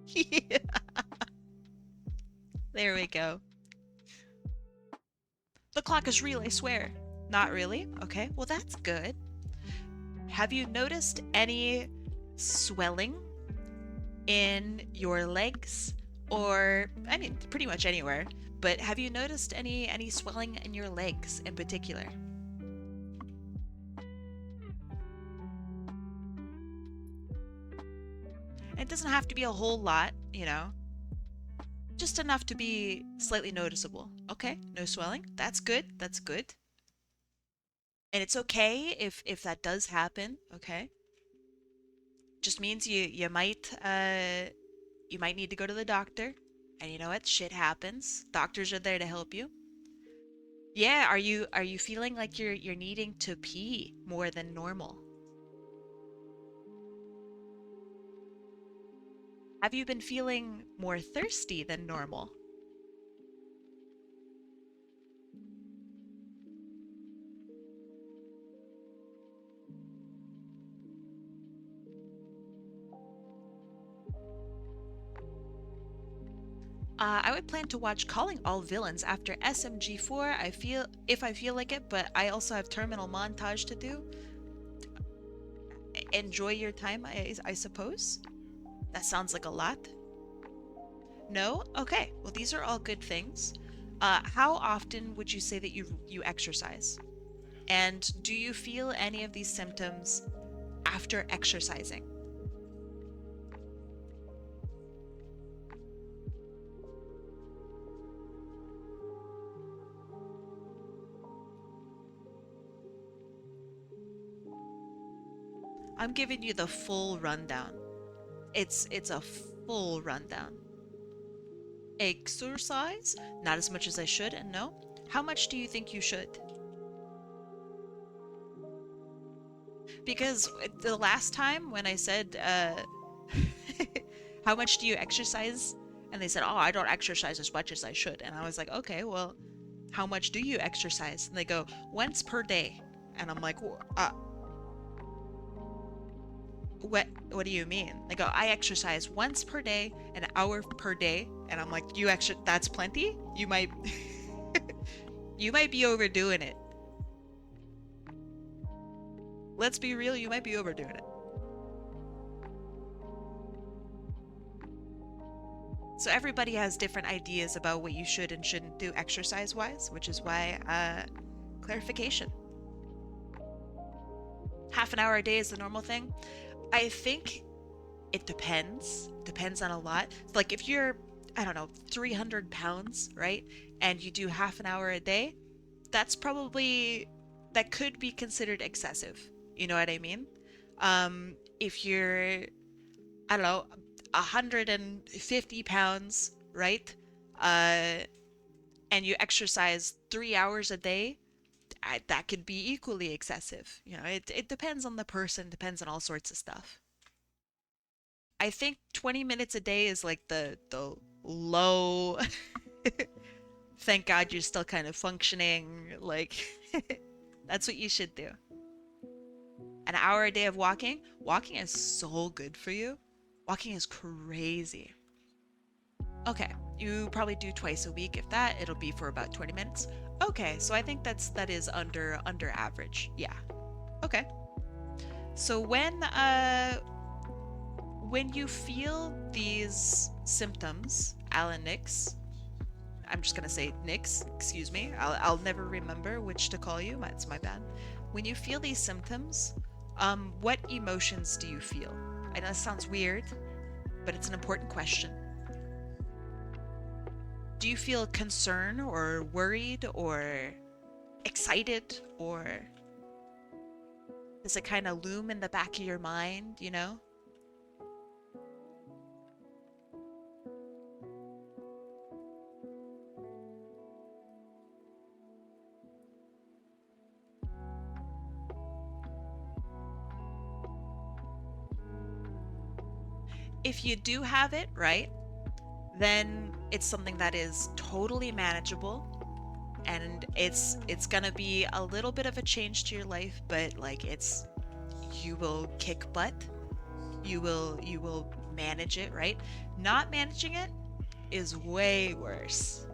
Yeah. There we go. The clock is real, I swear. Not really? Okay, well that's good. Have you noticed any swelling in your legs? Or, I mean, pretty much anywhere. But have you noticed any swelling in your legs in particular? It doesn't have to be a whole lot, you know. Just enough to be slightly noticeable. Okay, no swelling. That's good. That's good. And it's okay if that does happen, okay? Just means you might need to go to the doctor. And you know what? Shit happens. Doctors are there to help you. Yeah, are you feeling like you're needing to pee more than normal? Have you been feeling more thirsty than normal? I would plan to watch Calling All Villains after SMG4. If I feel like it, but I also have terminal montage to do. Enjoy your time, I suppose. That sounds like a lot. No? Okay. Well, these are all good things. How often would you say that you exercise? And do you feel any of these symptoms after exercising? I'm giving you the full rundown. It's a full rundown. Exercise? Not as much as I should, and no. How much do you think you should? Because the last time when I said, how much do you exercise? And they said, oh, I don't exercise as much as I should. And I was like, okay, well, how much do you exercise? And they go, once per day. And I'm like, what do you mean? They go, I exercise once per day, an hour per day. And I'm like, that's plenty? You might you might be overdoing it. Let's be real, you might be overdoing it. So everybody has different ideas about what you should and shouldn't do exercise-wise, which is why, clarification. Half an hour a day is the normal thing. I think it depends. Depends on a lot. Like if you're, I don't know, 300 pounds, right? And you do half an hour a day, that could be considered excessive. You know what I mean? If you're, I don't know, 150 pounds, right? And you exercise 3 hours a day, that could be equally excessive. You know, it depends on the person, depends on all sorts of stuff. I think 20 minutes a day is like the low. Thank God you're still kind of functioning. Like, that's what you should do. An hour a day of walking. Walking is so good for you. Walking is crazy. Okay, you probably do twice a week. If that, it'll be for about 20 minutes. Okay, so I think that is under average. Yeah. Okay. So when you feel these symptoms, Alan Nix, I'm just gonna say Nix, excuse me. I'll never remember which to call you. It's my bad. When you feel these symptoms, what emotions do you feel? I know this sounds weird, but it's an important question. Do you feel concern or worried or excited, or does it kind of loom in the back of your mind, you know? If you do have it, right, then it's something that is totally manageable, and it's gonna be a little bit of a change to your life, but like you will kick butt. You will manage it, right? Not managing it is way worse.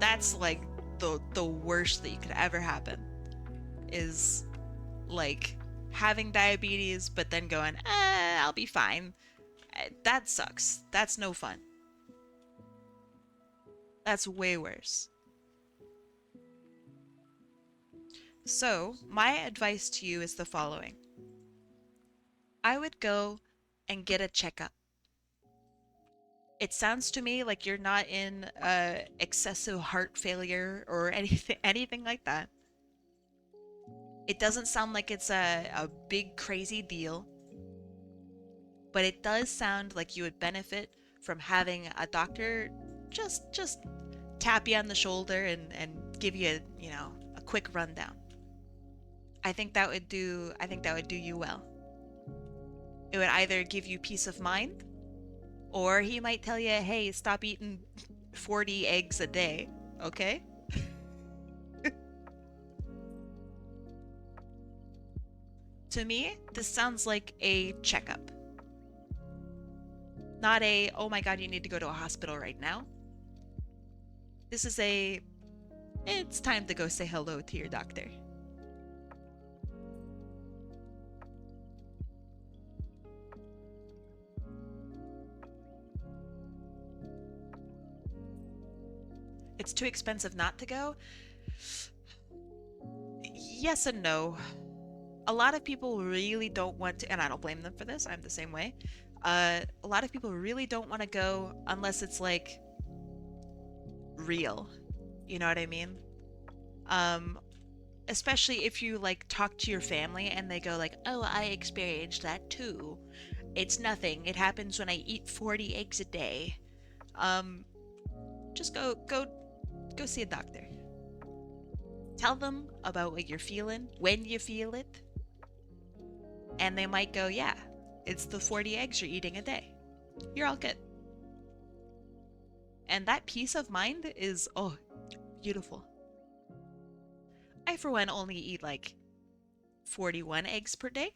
That's like the worst that you could ever happen, is like having diabetes but then going, I'll be fine. That sucks. That's no fun. That's way worse. So, my advice to you is the following. I would go and get a checkup. It sounds to me like you're not in excessive heart failure or anything like that. It doesn't sound like it's a big crazy deal, but it does sound like you would benefit from having a doctor just tap you on the shoulder and give you a quick rundown. I think that would do you well. It would either give you peace of mind, or he might tell you, hey, stop eating 40 eggs a day, okay? To me, this sounds like a checkup. Not a, oh my God, you need to go to a hospital right now. This is it's time to go say hello to your doctor. It's too expensive not to go? Yes and no. A lot of people really don't want to, and I don't blame them for this, I'm the same way. A lot of people really don't want to go unless it's like real. You know what I mean? especially if you like talk to your family and they go like, "Oh, I experienced that too. It's nothing. It happens when I eat 40 eggs a day." Um, just go see a doctor. Tell them about what you're feeling, when you feel it, and they might go, "Yeah, it's the 40 eggs you're eating a day. You're all good." And that peace of mind is, oh, beautiful. I, for one, only eat like 41 eggs per day.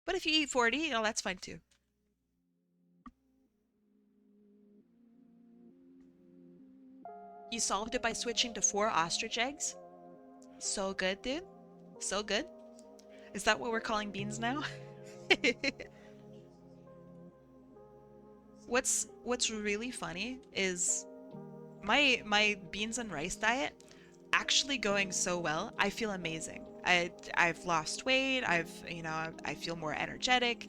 But if you eat 40, oh, that's fine too. You solved it by switching to 4 ostrich eggs? So good, dude. So good. Is that what we're calling beans now? What's really funny is my beans and rice diet actually going so well. I feel amazing. I've lost weight. I feel more energetic.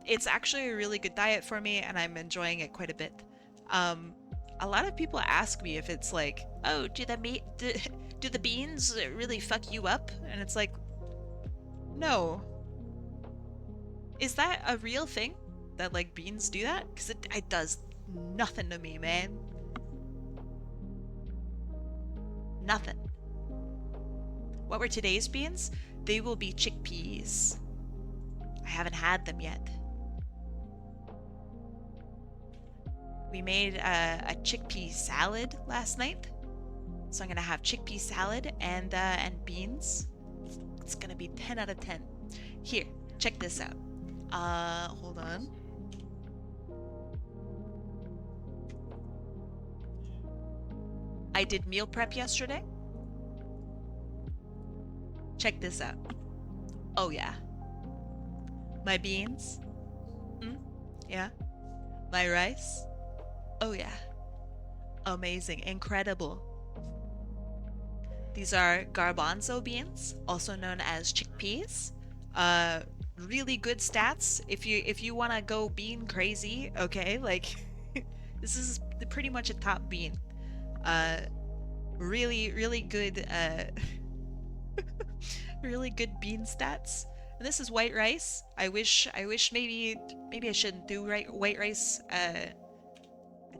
It's actually a really good diet for me, and I'm enjoying it quite a bit. Um, a lot of people ask me if it's like, oh, do the beans really fuck you up? And it's like, no. Is that a real thing? That like beans do that? Because it does nothing to me, man. Nothing. What were today's beans? They will be chickpeas. I haven't had them yet. We made a chickpea salad last night. So I'm gonna have chickpea salad and beans. It's gonna be 10 out of 10. Here, check this out. Hold on. I did meal prep yesterday. Check this out. Oh yeah. My beans. Yeah. My rice. Oh yeah. Amazing. Incredible. These are garbanzo beans, also known as chickpeas. Really good stats if you want to go bean crazy, okay? Like this is pretty much a top bean. Really good really good bean stats. And this is white rice. I wish maybe I shouldn't do white rice. I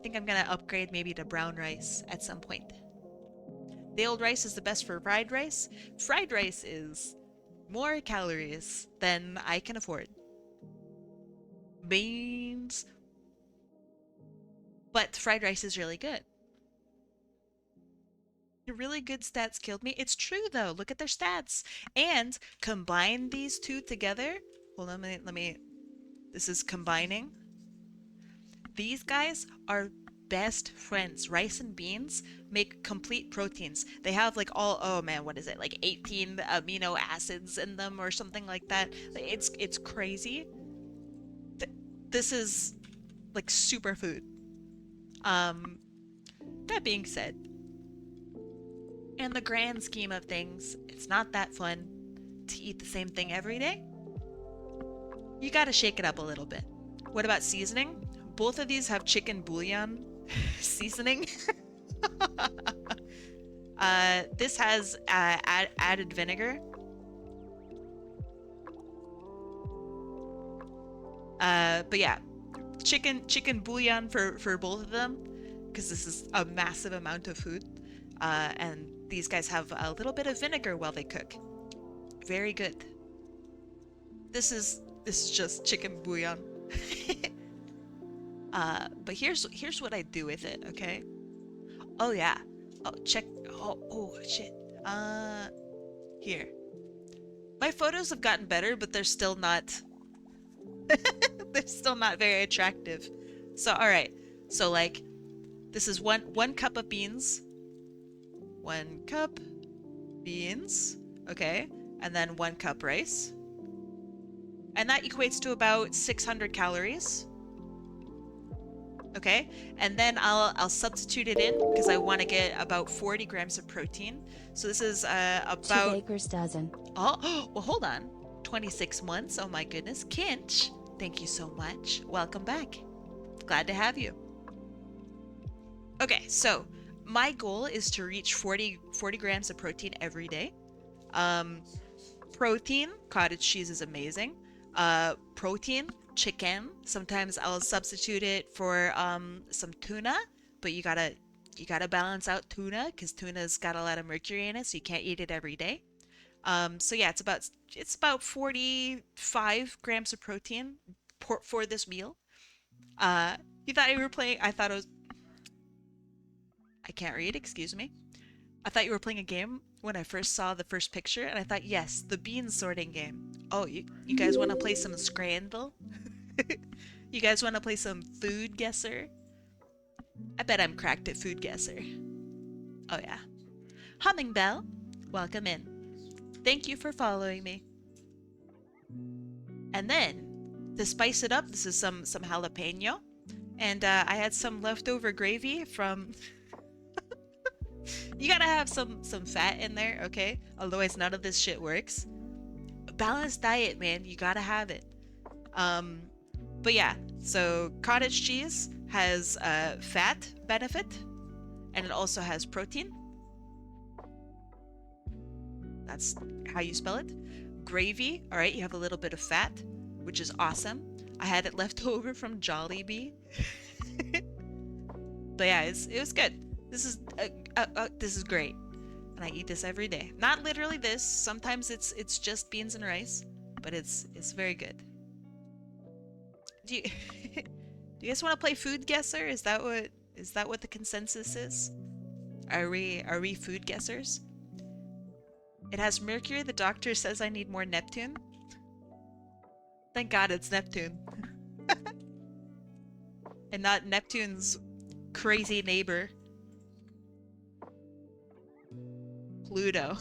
think I'm gonna upgrade maybe to brown rice at some point. The old rice is the best for fried rice. Fried rice is more calories than I can afford. Beans. But fried rice is really good. Really good stats killed me. It's true though. Look at their stats. And combine these two together. Hold on, let me this is combining. These guys are best friends. Rice and beans make complete proteins. They have like oh man, what is it? Like 18 amino acids in them or something like that. It's crazy. This is like superfood. That being said, in the grand scheme of things, it's not that fun to eat the same thing every day. You gotta shake it up a little bit. What about seasoning? Both of these have chicken bouillon seasoning. This has added vinegar. But yeah, chicken bouillon for both of them, because this is a massive amount of food. And these guys have a little bit of vinegar while they cook. Very good. This is just chicken bouillon. But here's what I do with it, okay? Oh yeah. Oh, check. Oh shit. Here. My photos have gotten better, but they're still not they're still not very attractive. So all right. So like this is one cup of beans. 1 cup beans, okay? And then 1 cup rice. And that equates to about 600 calories. Okay? And then I'll substitute it in because I want to get about 40 grams of protein. So this is about 2 baker's dozen. Oh, well hold on. 26 months. Oh my goodness. Kinch, thank you so much. Welcome back. Glad to have you. Okay, so my goal is to reach 40 grams of protein every day. Um, Protein, cottage cheese is amazing. Protein, chicken. Sometimes I'll substitute it for some tuna, but you gotta balance out tuna because tuna's got a lot of mercury in it, so you can't eat it every day. So yeah, it's about 45 grams of protein for this meal. Uh, you thought you were playing? I thought it was. I can't read. Excuse me. I thought you were playing a game when I first saw the first picture, and I thought, yes, the bean sorting game. Oh, you guys want to play some Scrandle? You guys want to play some Food Guesser? I bet I'm cracked at Food Guesser. Oh yeah. Humming Bell, welcome in. Thank you for following me. And then, to spice it up, this is some jalapeno. And I had some leftover gravy from... You gotta have some fat in there, okay? Otherwise none of this shit works. Balanced diet, man. You gotta have it. But yeah, so cottage cheese has fat benefit, and it also has protein. That's how you spell it. Gravy, all right, you have a little bit of fat, which is awesome. I had it left over from Jollibee. But yeah, it was good. This is great, and I eat this every day. Not literally this. Sometimes it's just beans and rice, but it's very good. Do you do you guys want to play Food Guesser? Is that what the consensus is? Are we food guessers? It has mercury. The doctor says I need more Neptune. Thank God it's Neptune. And not Neptune's crazy neighbor, Pluto.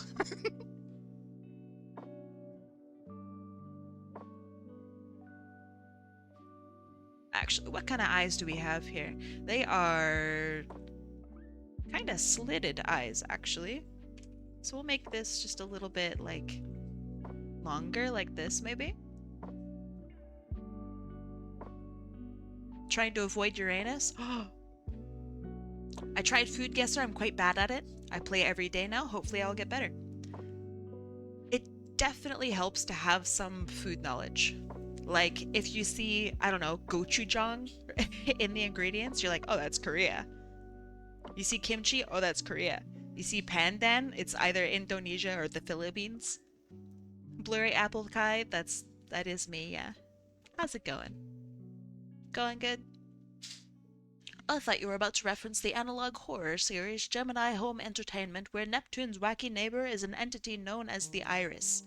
Actually, what kind of eyes do we have here? They are kind of slitted eyes, actually. So we'll make this just a little bit, like, longer, like this, maybe? Trying to avoid Uranus? I tried Food Guesser. I'm quite bad at it. I play every day now. Hopefully I'll get better. It definitely helps to have some food knowledge. Like, if you see, I don't know, gochujang in the ingredients, you're like, oh, that's Korea. You see kimchi, oh, that's Korea. You see pandan, it's either Indonesia or the Philippines. Blurry apple kai, that is me, yeah. How's it going? Going good? I thought you were about to reference the analog horror series Gemini Home Entertainment, where Neptune's wacky neighbor is an entity known as the Iris.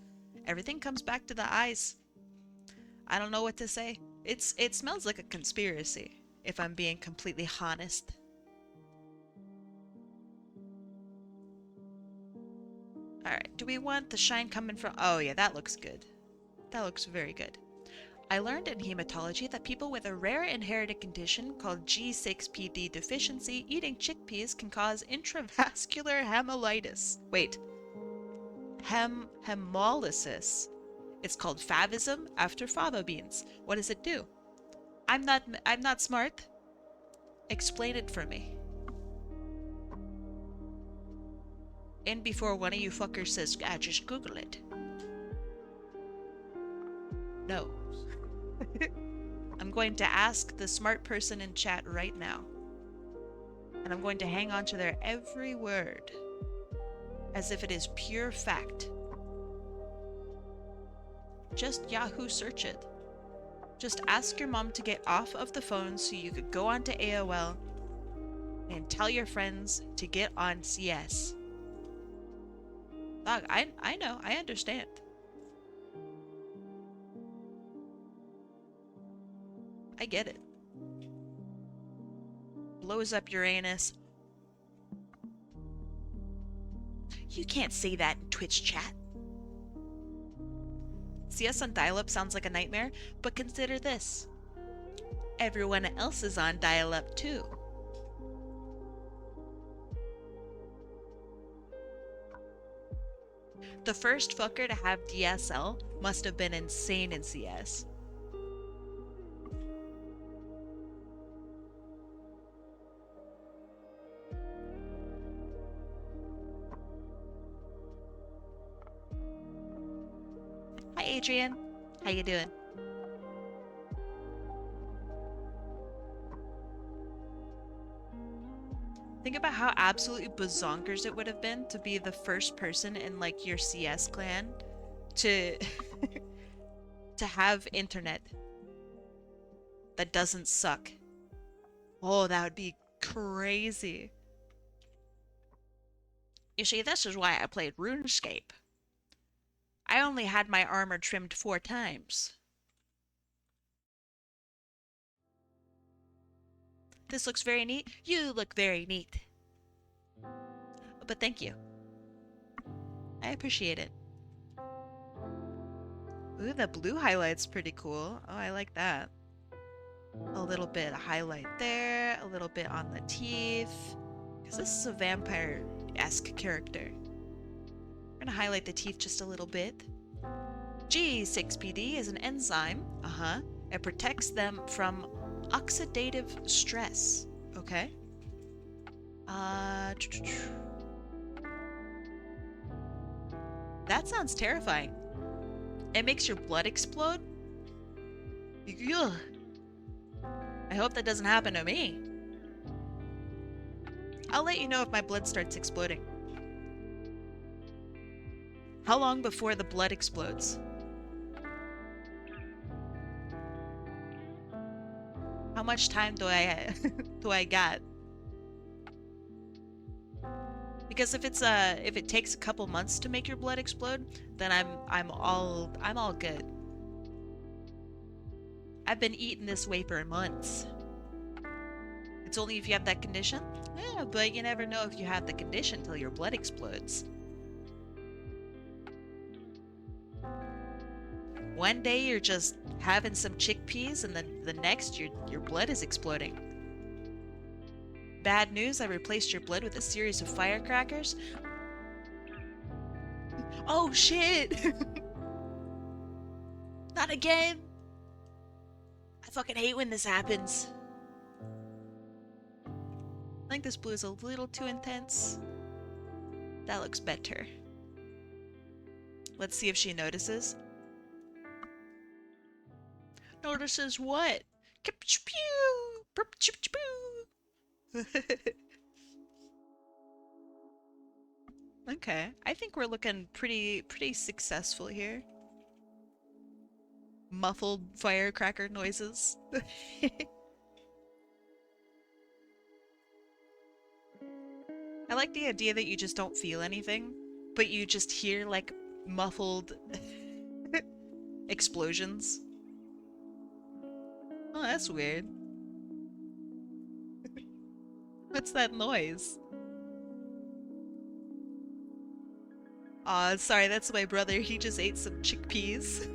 Everything comes back to the eyes. I don't know what to say. It smells like a conspiracy, if I'm being completely honest. Alright, do we want the shine coming from... Oh yeah, that looks good. That looks very good. I learned in hematology that people with a rare inherited condition called G6PD deficiency eating chickpeas can cause intravascular hemolysis. Wait. Hemolysis. It's called favism after fava beans. What does it do? I'm not smart. Explain it for me. And before one of you fuckers says, ah, just Google it. No. I'm going to ask the smart person in chat right now. And I'm going to hang on to their every word as if it is pure fact. Just Yahoo search it. Just ask your mom to get off of the phone so you could go onto AOL and tell your friends to get on CS. Dog, I know, I understand. I get it. Blows up Uranus. You can't say that in Twitch chat. CS on dial-up sounds like a nightmare, but consider this. Everyone else is on dial-up too. The first fucker to have DSL must have been insane in CS. Adrian. How you doing? Think about how absolutely bazonkers it would have been to be the first person in like your CS clan to to have internet that doesn't suck. Oh, that would be crazy. You see, this is why I played RuneScape. I only had my armor trimmed 4 times. This looks very neat. You look very neat. But thank you. I appreciate it. Ooh, the blue highlight's pretty cool. Oh, I like that. A little bit of highlight there, a little bit on the teeth. Because this is a vampire-esque character. I'm gonna highlight the teeth just a little bit. G6PD is an enzyme. It protects them from oxidative stress. Okay. That sounds terrifying. It makes your blood explode? Ugh. I hope that doesn't happen to me. I'll let you know if my blood starts exploding. How long before the blood explodes? How much time do I do I got? Because if it takes a couple months to make your blood explode, then I'm all good. I've been eating this way for months. It's only if you have that condition? Yeah, but you never know if you have the condition till your blood explodes. One day you're just having some chickpeas and then the next your blood is exploding. Bad news, I replaced your blood with a series of firecrackers. Oh shit! Not again! I fucking hate when this happens. I think this blue is a little too intense. That looks better. Let's see if she notices. Notices what? Okay, I think we're looking pretty successful here. Muffled firecracker noises. I like the idea that you just don't feel anything, but you just hear like muffled explosions. Oh, that's weird. What's that noise? Aw, sorry, that's my brother. He just ate some chickpeas.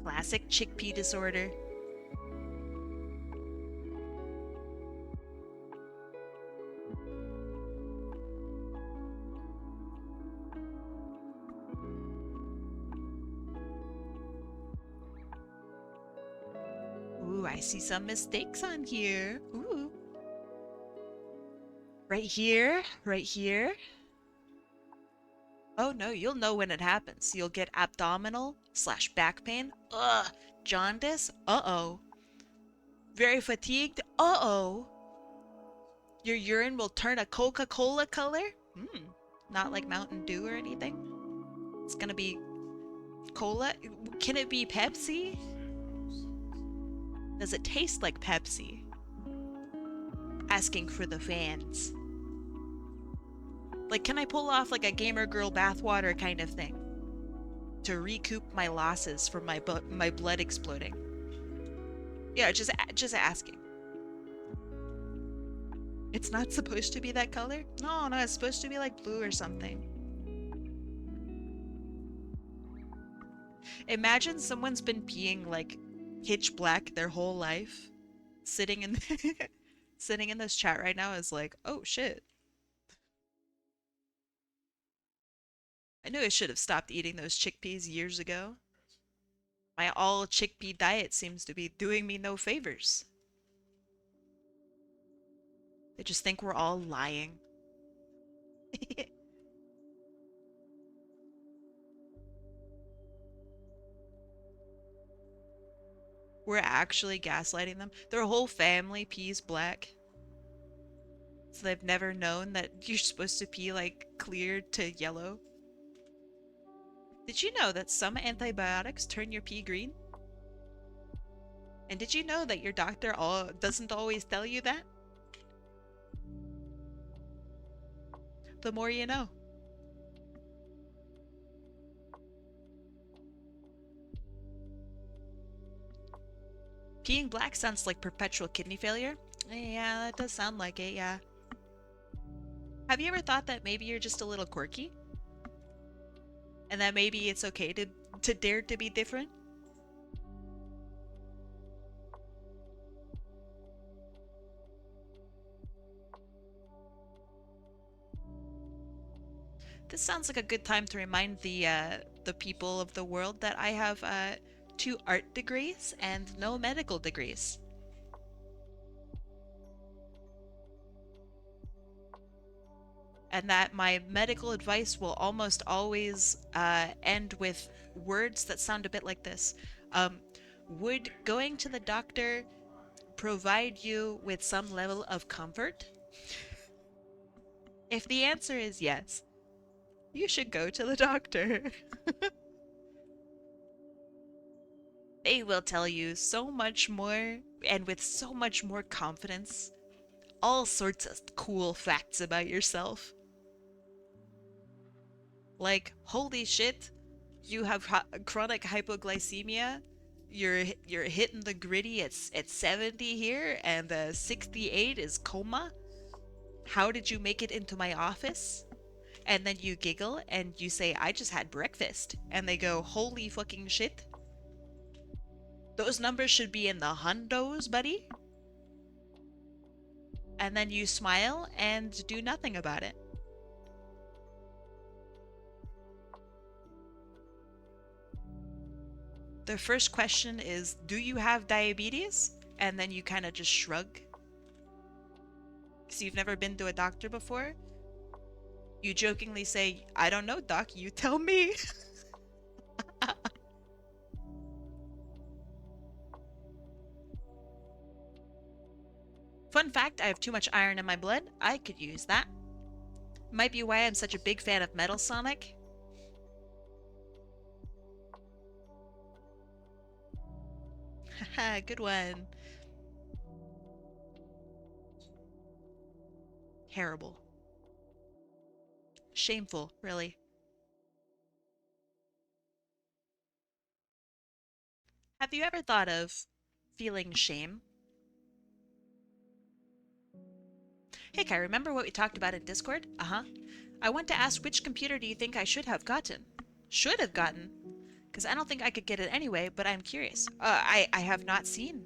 Classic chickpea disorder. Ooh, I see some mistakes on here. Ooh. Right here, right here. Oh no, you'll know when it happens. You'll get abdominal/back pain. Ugh. Jaundice? Uh-oh. Very fatigued? Uh-oh. Your urine will turn a Coca-Cola color? Not like Mountain Dew or anything? It's gonna be cola? Can it be Pepsi? Does it taste like Pepsi? Asking for the fans. Like, can I pull off like a gamer girl bathwater kind of thing? To recoup my losses from my blood exploding. Yeah, just asking. It's not supposed to be that color? No, it's supposed to be like blue or something. Imagine someone's been peeing like pitch black their whole life. Sitting in sitting in this chat right now is like, oh shit. I knew I should have stopped eating those chickpeas years ago. My all chickpea diet seems to be doing me no favors. They just think we're all lying. We're actually gaslighting them. Their whole family pees black. So they've never known that you're supposed to pee like clear to yellow. Did you know that some antibiotics turn your pee green? And did you know that your doctor doesn't always tell you that? The more you know. Peeing black sounds like perpetual kidney failure. Yeah, that does sound like it, yeah. Have you ever thought that maybe you're just a little quirky? And that maybe it's okay to dare to be different? This sounds like a good time to remind the people of the world that I have 2 art degrees and no medical degrees. And that my medical advice will almost always end with words that sound a bit like this. Would going to the doctor provide you with some level of comfort? If the answer is yes, you should go to the doctor. They will tell you so much more and with so much more confidence. All sorts of cool facts about yourself. Like, holy shit, you have chronic hypoglycemia. You're hitting the gritty at 70 here, and 68 is coma. How did you make it into my office? And then you giggle and you say, I just had breakfast. And they go, holy fucking shit. Those numbers should be in the hundos, buddy. And then you smile and do nothing about it. The first question is, do you have diabetes? And then you kind of just shrug. Because you've never been to a doctor before. You jokingly say, I don't know, doc, you tell me. Fun fact, I have too much iron in my blood. I could use that. Might be why I'm such a big fan of Metal Sonic. Haha, good one. Terrible. Shameful, really. Have you ever thought of feeling shame? Hey Kai, remember what we talked about in Discord? Uh-huh. I want to ask, which computer do you think I should have gotten? Should have gotten? Because I don't think I could get it anyway, but I'm curious. I have not seen.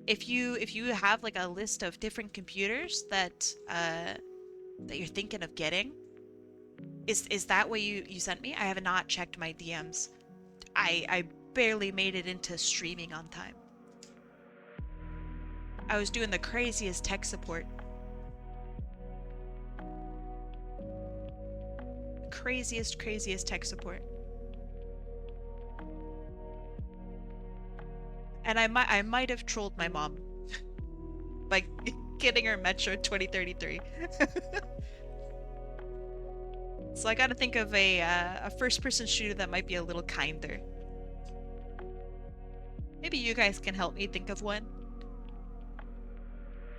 If you have like a list of different computers that you're thinking of getting, is that what you sent me? I have not checked my DMs. I barely made it into streaming on time. I was doing the craziest tech support. Craziest tech support. And I might have trolled my mom by getting her Metro 2033. So I gotta think of a first-person shooter that might be a little kinder. Maybe you guys can help me think of one.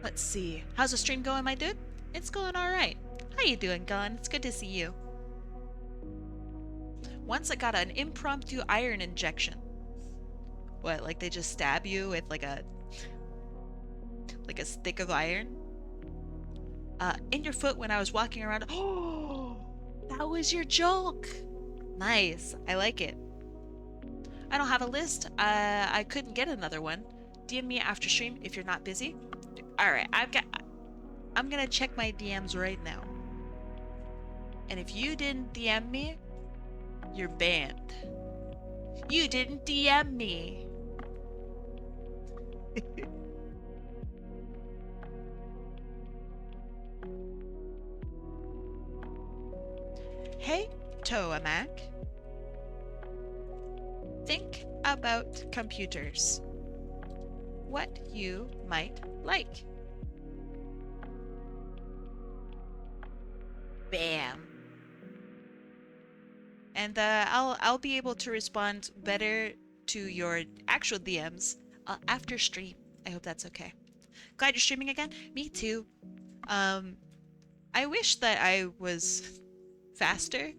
Let's see. How's the stream going, my dude? It's going alright. How you doing, Gun? It's good to see you. Once I got an impromptu iron injection. What, like they just stab you with like a stick of iron? In your foot when I was walking around. Oh, that was your joke. Nice. I like it. I don't have a list. I couldn't get another one. DM me after stream if you're not busy. Alright, I'm gonna check my DMs right now. And if you didn't DM me, you're banned. You didn't DM me. Hey, Toamak. Think about computers. What you might like. Bam. And I'll be able to respond better to your actual DMs after stream. I hope that's okay. Glad you're streaming again. Me too. Um, I wish that I was faster,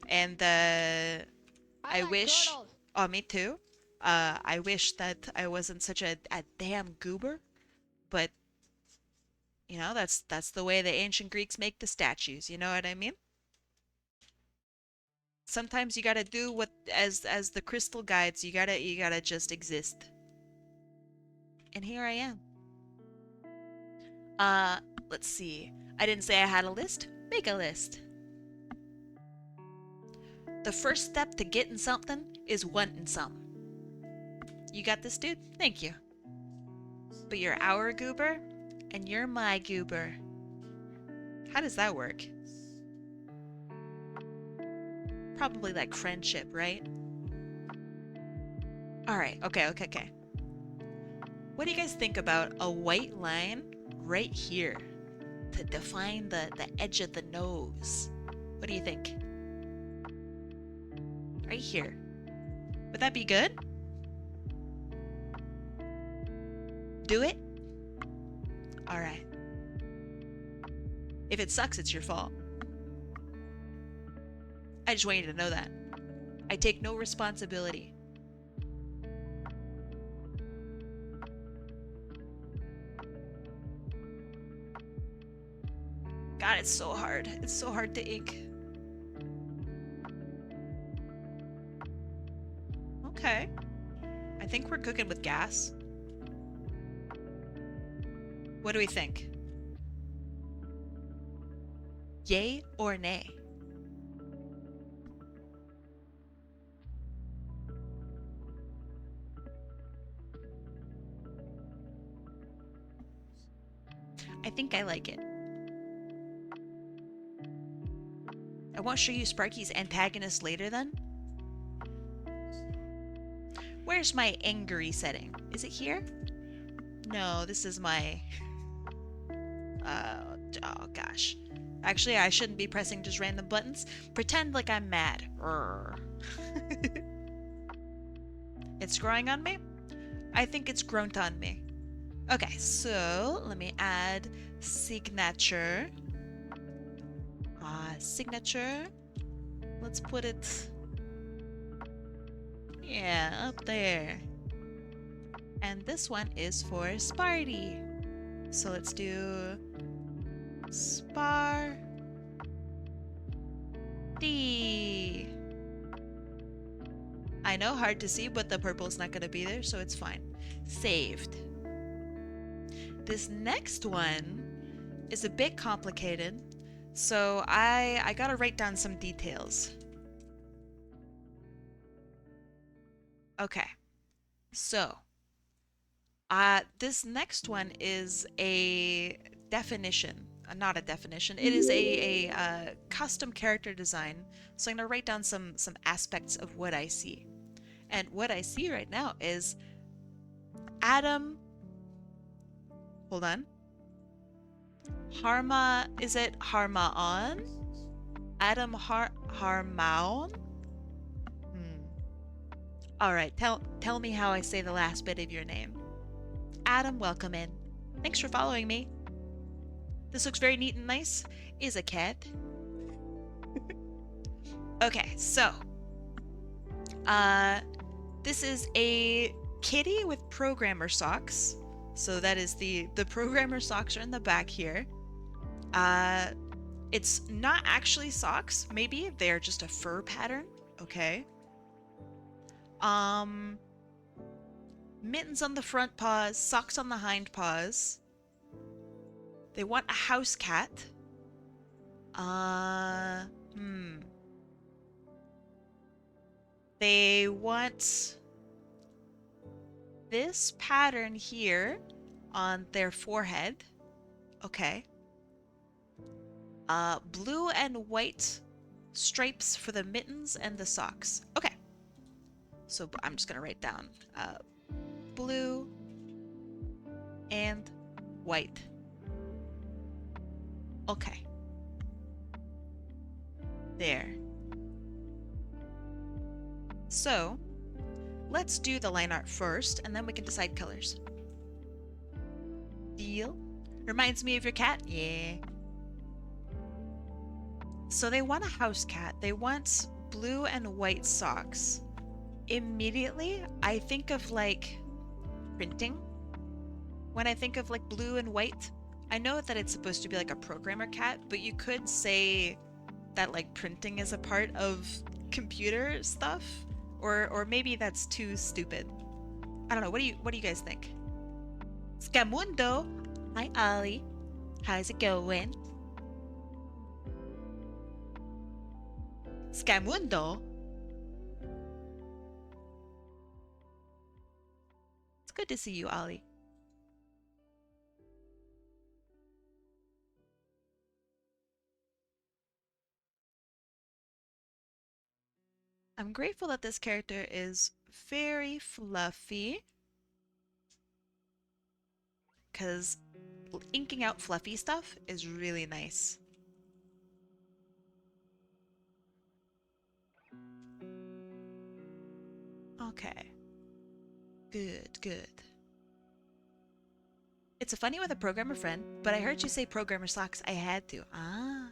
and I like wish. turtles. Oh, me too. I wish that I wasn't such a damn goober, but you know that's the way the ancient Greeks make the statues. You know what I mean? Sometimes you gotta do what as the crystal guides. You gotta just exist. And here I am. Uh, let's see. I didn't say I had a list. Make a list. The first step to getting something is wanting something. You got this, dude? Thank you. But you're our goober, and you're my goober. How does that work? Probably like friendship, right? Alright, okay. What do you guys think about a white line right here to define the edge of the nose? What do you think? Right here. Would that be good? Do it? Alright. If it sucks, it's your fault. I just want you to know that. I take no responsibility. God, it's so hard. It's so hard to ink. Okay. I think we're cooking with gas. What do we think? Yay or nay? I think I like it. I won't show you Sparky's antagonist later then. Where's my angry setting? Is it here? No, this is my... oh gosh. Actually, I shouldn't be pressing just random buttons. Pretend like I'm mad. It's growing on me? I think it's grown on me. Okay, so let me add signature. Signature. Let's put it... yeah, up there. And this one is for Spardie. So let's do Spardie. I know, hard to see, but the purple's not gonna be there, so it's fine. Saved. This next one is a bit complicated, so I gotta write down some details. Okay, so this next one is a definition, not a definition. It is a custom character design. So I'm gonna write down some aspects of what I see, and what I see right now is Adam. Hold on. Harma, is it Harmaon? Adam Harmaon? All right, tell me how I say the last bit of your name. Adam, welcome in. Thanks for following me. This looks very neat and nice. Is a cat. Okay, so this is a kitty with programmer socks. So that is the programmer socks are in the back here. It's not actually socks. Maybe they're just a fur pattern. Okay. Mittens on the front paws, socks on the hind paws. They want a house cat. They They want this pattern here on their forehead. Okay. Blue and white stripes for the mittens and the socks. Okay. So I'm just gonna write down blue and white. Okay. There. So let's do the line art first, and then we can decide colors. Deal? Reminds me of your cat? Yeah. So they want a house cat. They want blue and white socks. Immediately, I think of like printing. When I think of like blue and white, I know that it's supposed to be like a programmer cat, but you could say that like printing is a part of computer stuff, or maybe that's too stupid. I don't know. What do you guys think? Scamundo. Hi, Ollie. How's it going? Scamundo. It's good to see you, Ollie. I'm grateful that this character is very fluffy, because inking out fluffy stuff is really nice. Okay. Good, good. It's a funny with a programmer friend, but I heard you say programmer socks. I had to. Ah.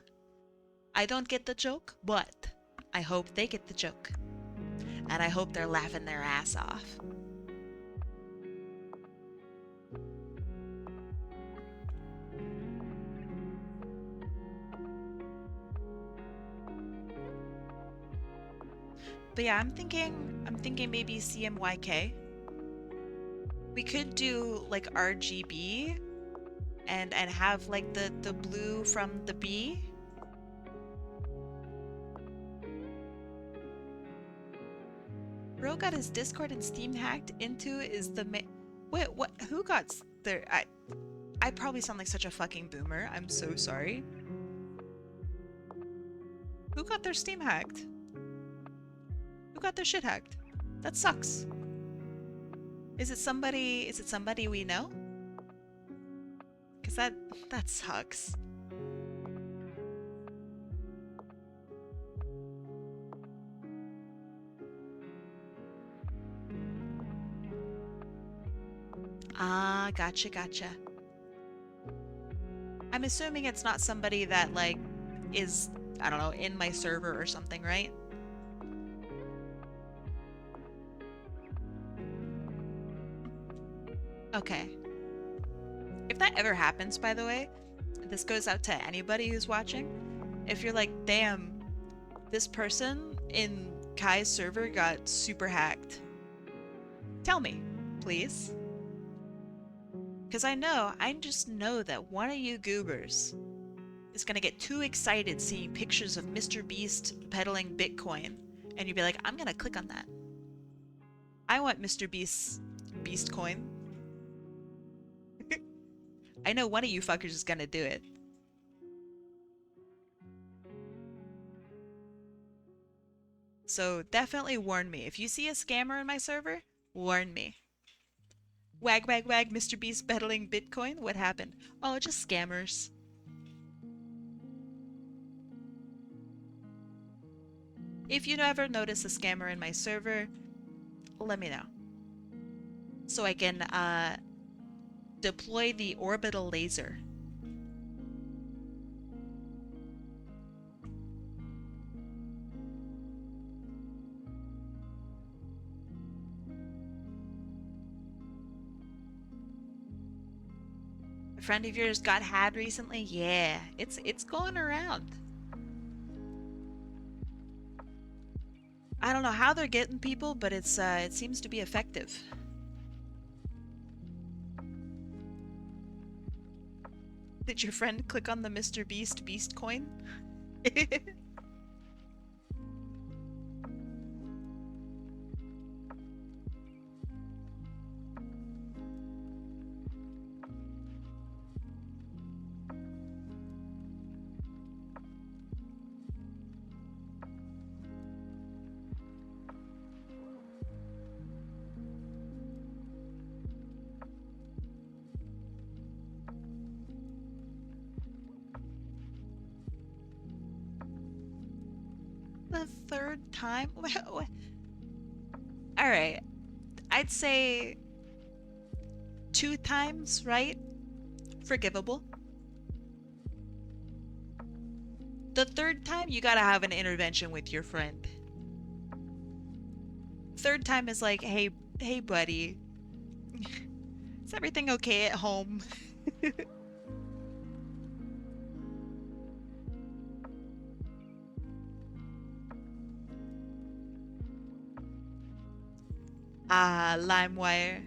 I don't get the joke, but I hope they get the joke. And I hope they're laughing their ass off. But yeah, I'm thinking maybe CMYK. We could do like RGB and have like the blue from the bee. Bro got his Discord and Steam hacked into is the wait, what? Who got their? I probably sound like such a fucking boomer. I'm so sorry. Who got their Steam hacked? Who got their shit hacked? That sucks. Is it somebody we know? Cause that sucks. Ah, gotcha, gotcha. I'm assuming it's not somebody that like is, I don't know, in my server or something, right? Okay. If that ever happens, by the way, this goes out to anybody who's watching. If you're like, damn, this person in Kai's server got super hacked, tell me, please. Because I just know that one of you goobers is gonna get too excited seeing pictures of Mr. Beast peddling Bitcoin, and you'll be like, I'm gonna click on that. I want Mr. Beast's Beast coin. I know one of you fuckers is gonna do it. So definitely warn me. If you see a scammer in my server, warn me. Wag, wag, wag, Mr. Beast peddling Bitcoin? What happened? Oh, just scammers. If you ever notice a scammer in my server, let me know. So I can deploy the orbital laser. A friend of yours got had recently? Yeah, it's going around. I don't know how they're getting people, but it seems to be effective. Did your friend click on the Mr. Beast coin? third time? All right, I'd say 2 times, right? Forgivable. The third time, you gotta have an intervention with your friend. Third time is like, hey, buddy, is everything okay at home? Ah, LimeWire.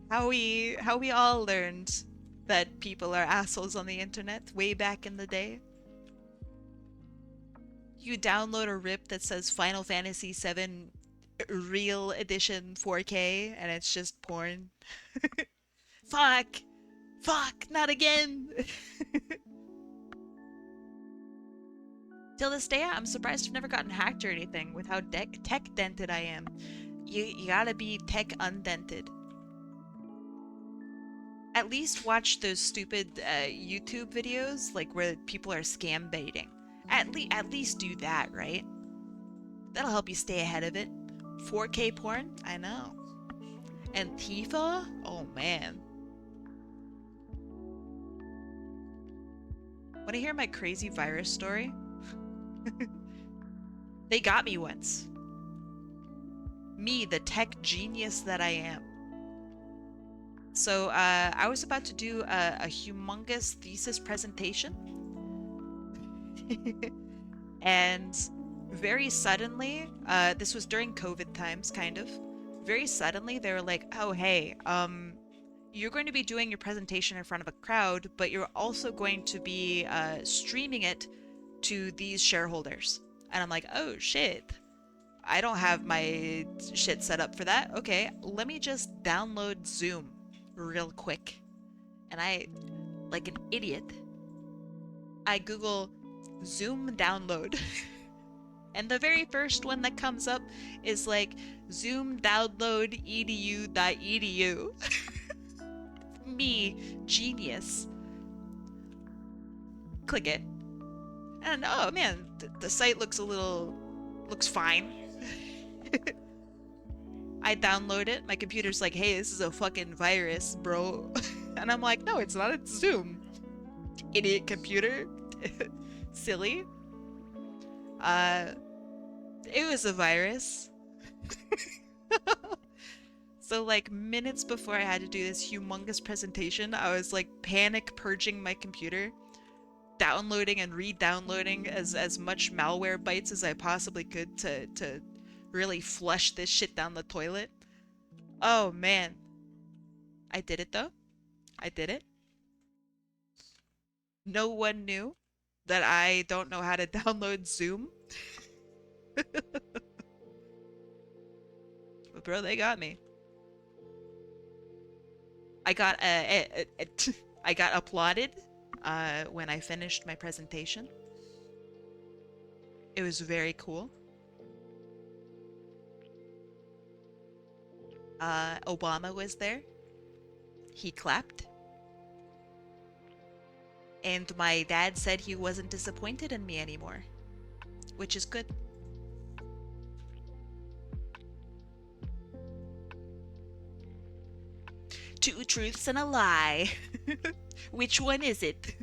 How we all learned that people are assholes on the internet way back in the day. You download a rip that says Final Fantasy VII Real Edition 4K and it's just porn. Fuck! Fuck! Not again! Till this day, I'm surprised I've never gotten hacked or anything with how tech dented I am. You gotta be tech undented. At least watch those stupid YouTube videos, like where people are scam baiting. At least do that, right? That'll help you stay ahead of it. 4K porn? I know. And Tifa? Oh man. Want to hear my crazy virus story? They got me once. Me, the tech genius that I am. So I was about to do a humongous thesis presentation. And very suddenly, this was during COVID times, kind of. Very suddenly, they were like, oh, hey, you're going to be doing your presentation in front of a crowd, but you're also going to be streaming it to these shareholders. And I'm like, oh, shit. I don't have my shit set up for that. Okay, let me just download Zoom real quick. And I, like an idiot, I Google Zoom download. And the very first one that comes up is like Zoom download edu.edu. Me, genius. Click it. And oh man, the site looks fine. I download it. My computer's like, hey, this is a fucking virus, bro. And I'm like, no, it's not. It's Zoom. Idiot computer. Silly. It was a virus. So like minutes before I had to do this humongous presentation, I was like panic purging my computer, downloading and re-downloading as much malware bytes as I possibly could to really flush this shit down the toilet. Oh man. I did it though. I did it. No one knew that I don't know how to download Zoom. But bro, they got me. I got I got applauded when I finished my presentation. It was very cool. Obama was there. He clapped. And my dad said he wasn't disappointed in me anymore, which is good. Two truths and a lie. Which one is it?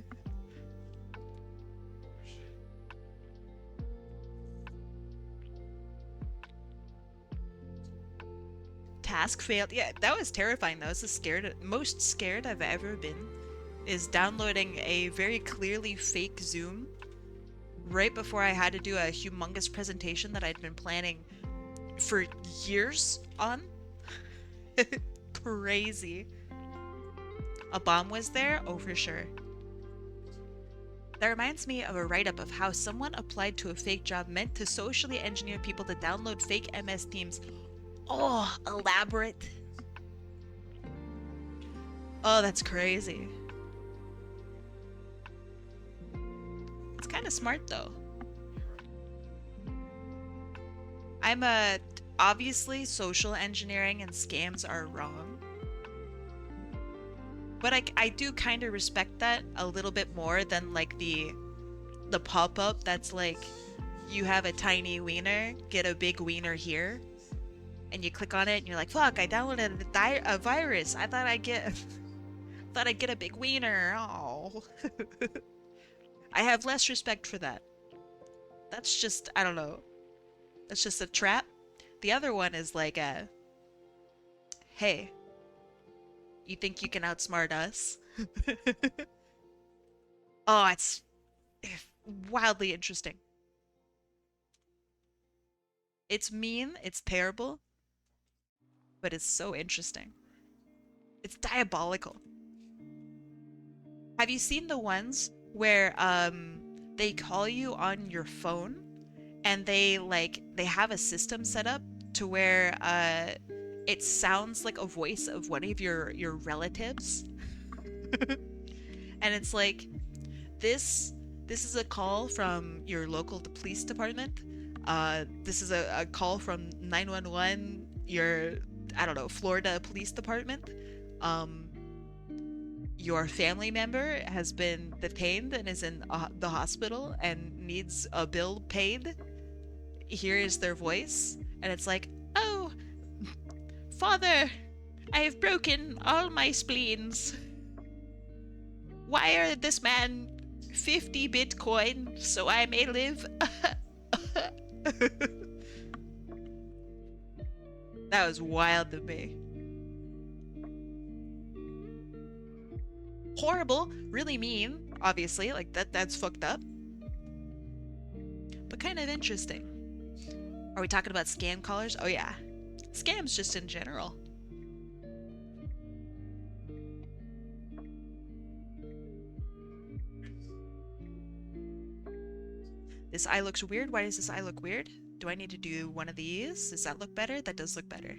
Task failed. Yeah, that was terrifying. That was the most scared I've ever been, is downloading a very clearly fake Zoom right before I had to do a humongous presentation that I'd been planning for years on. Crazy. A bomb was there? Oh, for sure. That reminds me of a write-up of how someone applied to a fake job meant to socially engineer people to download fake MS Teams. Oh, elaborate. Oh, that's crazy. It's kind of smart though. Obviously social engineering and scams are wrong. But I do kind of respect that a little bit more than like the pop-up that's like, you have a tiny wiener, get a big wiener here, and you click on it and you're like, fuck, I downloaded a virus. I thought I'd get thought I'd get a big wiener. Oh. I have less respect for that. That's just, I don't know. That's just a trap. The other one is like a, hey, you think you can outsmart us? Oh, it's wildly interesting. It's mean, it's terrible, but it's so interesting. It's diabolical. Have you seen the ones where they call you on your phone and they have a system set up to where it sounds like a voice of one of your relatives? And it's like, this is a call from your local police department. This is a call from 911, your, I don't know, Florida Police Department. Your family member has been detained and is in the hospital and needs a bill paid. Here is their voice, and it's like, oh, Father, I have broken all my spleens. Wire this man 50 Bitcoin so I may live. That was wild to me. Horrible, really mean, obviously, like that's fucked up. But kind of interesting. Are we talking about scam callers? Oh yeah. Scams just in general. This eye looks weird. Why does this eye look weird? Do I need to do one of these? Does that look better? That does look better.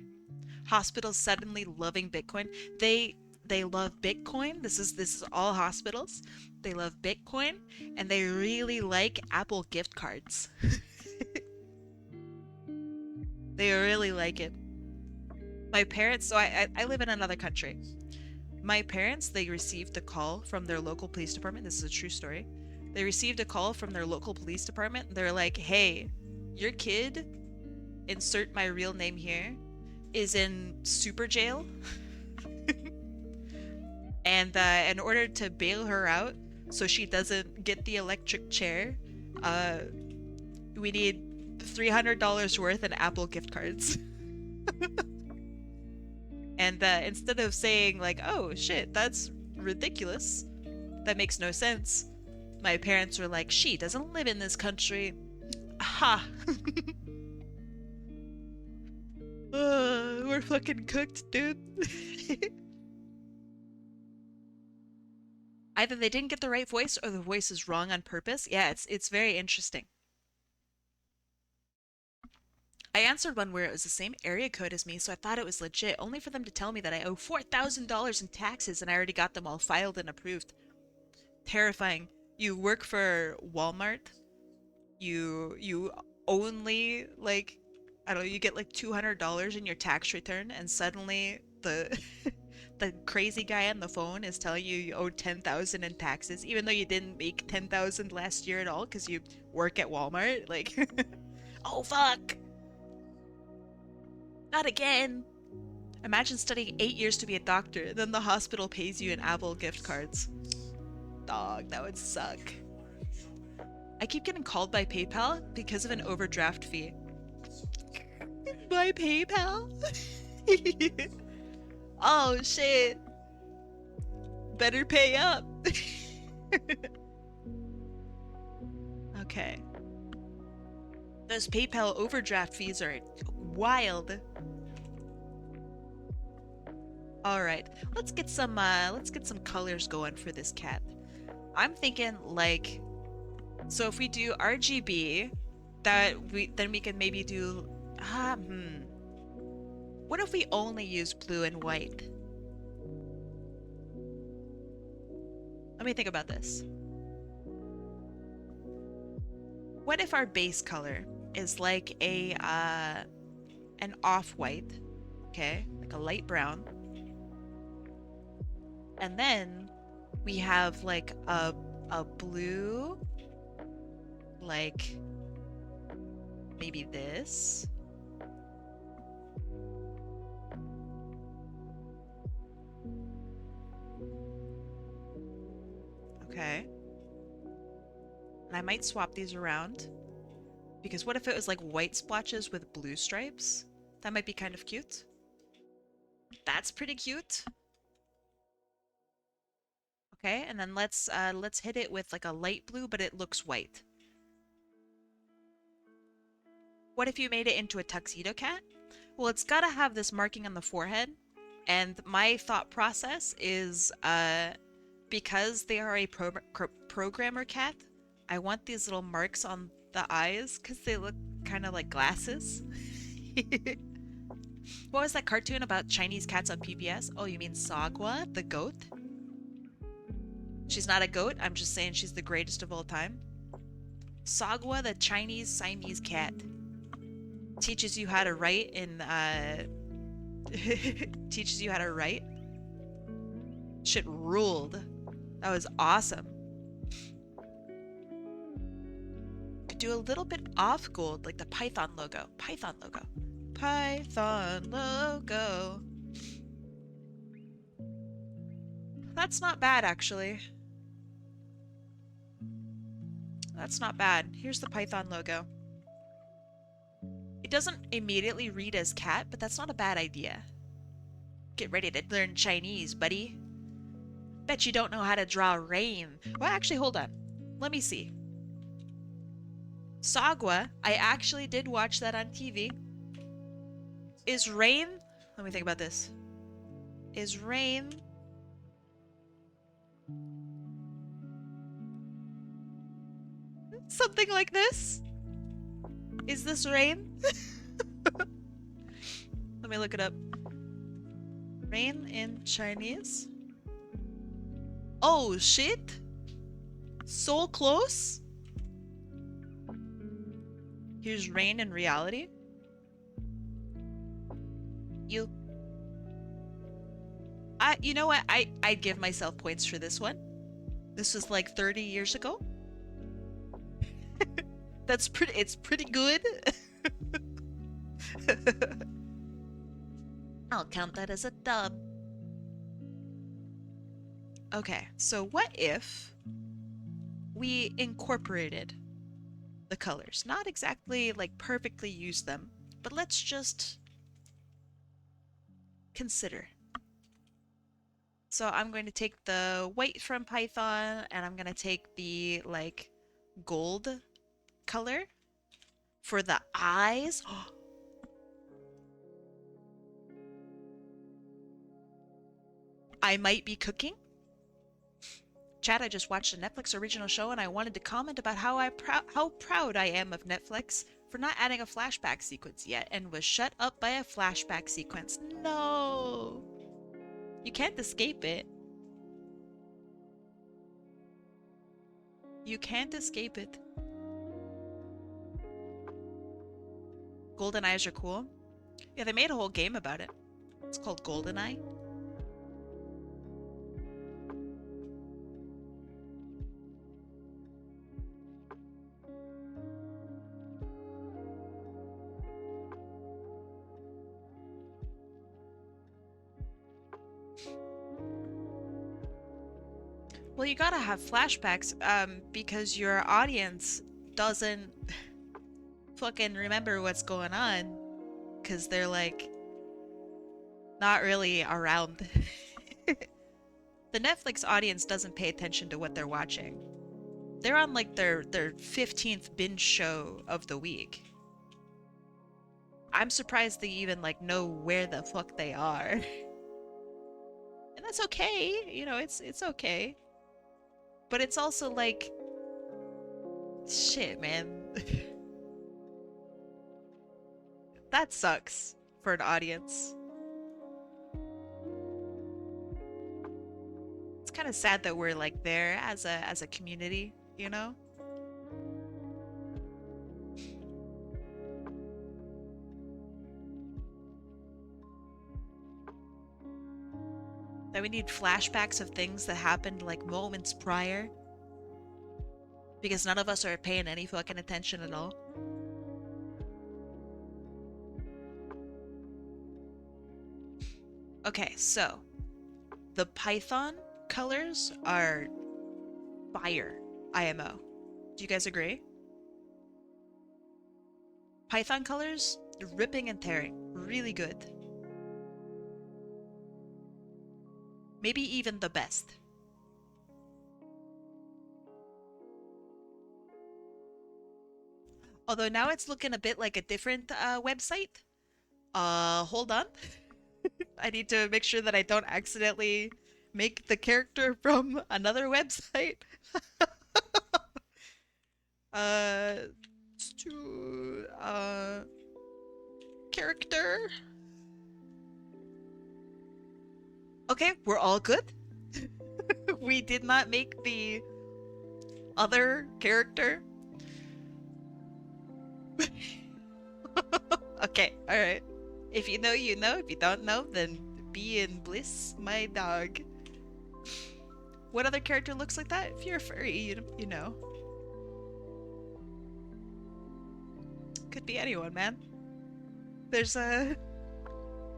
Hospitals suddenly loving Bitcoin. They love Bitcoin. This is all hospitals. They love Bitcoin and they really like Apple gift cards. They really like it. My parents, so I live in another country. My parents, they received a call from their local police department. This is a true story. They received a call from their local police department. They're like, hey, your kid, insert my real name here, is in super jail. And in order to bail her out so she doesn't get the electric chair, we need $300 worth in Apple gift cards. And instead of saying like, oh shit, that's ridiculous, that makes no sense, my parents were like, she doesn't live in this country. Ha! We're fucking cooked, dude. Either they didn't get the right voice or the voice is wrong on purpose. Yeah, it's very interesting. I answered one where it was the same area code as me, so I thought it was legit, only for them to tell me that I owe $4,000 in taxes and I already got them all filed and approved. Terrifying. You work for Walmart. You only, like, I don't know, you get like $200 in your tax return and suddenly the the crazy guy on the phone is telling you you owe 10,000 in taxes, even though you didn't make 10,000 last year at all because you work at Walmart. Like, oh fuck, not again. Imagine studying 8 years to be a doctor, then the hospital pays you in Apple gift cards. Dog, that would suck. I keep getting called by PayPal because of an overdraft fee. By PayPal? Oh shit. Better pay up. Okay. Those PayPal overdraft fees are wild. All right, let's get some colors going for this cat. I'm thinking like, so if we do RGB, then we can maybe do what if we only use blue and white? Let me think about this. What if our base color is like a an off-white, okay, like a light brown, and then we have like a blue, like Maybe this. Okay. And I might swap these around. Because what if it was like white splotches with blue stripes? That might be kind of cute. That's pretty cute. Okay, and then let's hit it with like a light blue, but it looks white. What if you made it into a tuxedo cat? Well, it's gotta have this marking on the forehead. And my thought process is, because they are a programmer cat, I want these little marks on the eyes because they look kind of like glasses. What was that cartoon about Chinese cats on PBS? Oh, you mean Sagwa, the goat? She's not a goat. I'm just saying she's the greatest of all time. Sagwa, the Chinese Siamese cat. Teaches you how to write in, teaches you how to write. Shit ruled. That was awesome. Could do a little bit off gold, like the Python logo. Python logo. Python logo. That's not bad, actually. That's not bad. Here's the Python logo. It doesn't immediately read as cat, but that's not a bad idea. Get ready to learn Chinese, buddy. Bet you don't know how to draw rain. Well, actually, hold on. Let me see. Sagwa, I actually did watch that on TV. Is rain... Let me think about this. Is rain... something like this? Is this rain? Let me look it up. Rain in Chinese? Oh, shit! So close? Here's rain in reality. You know what? I'd give myself points for this one. This was like 30 years ago. It's pretty good. I'll count that as a dub. Okay, so what if we incorporated the colors? Not exactly like perfectly use them, but let's just consider. So I'm going to take the white from Python and I'm going to take the like gold color for the eyes. I might be cooking. Chat, I just watched a Netflix original show and I wanted to comment about how proud I am of Netflix for not adding a flashback sequence yet and was shut up by a flashback sequence. No! You can't escape it. You can't escape it. Golden eyes are cool. Yeah, they made a whole game about it. It's called GoldenEye. Well, you gotta have flashbacks, because your audience doesn't fucking remember what's going on, because they're like not really around. The Netflix audience doesn't pay attention to what they're watching. They're on like their 15th binge show of the week. I'm surprised they even like know where the fuck they are. And that's okay, you know, it's okay. But it's also like, shit, man. That sucks for an audience. It's kind of sad that we're like there as a community, you know? That we need flashbacks of things that happened like moments prior. Because none of us are paying any fucking attention at all. Okay, so the Python colors are fire, IMO. Do you guys agree? Python colors, ripping and tearing. Really good. Maybe even the best. Although now it's looking a bit like a different website. Hold on. I need to make sure that I don't accidentally make the character from another website. uh, to character. Okay, we're all good. We did not make the other character. Okay, alright. If you know, you know. If you don't know, then be in bliss, my dog. What other character looks like that? If you're a furry, you know. Could be anyone, man. There's a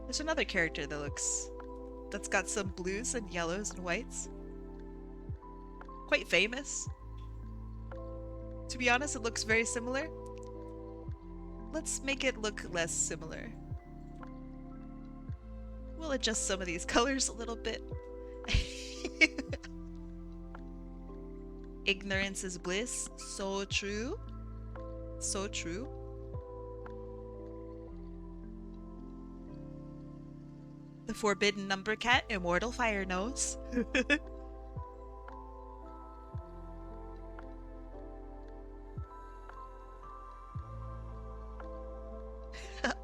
there's another character that's got some blues and yellows and whites. Quite famous. To be honest, it looks very similar. Let's make it look less similar. We'll adjust some of these colors a little bit. Ignorance is bliss. So true. So true. The forbidden number cat, immortal fire nose.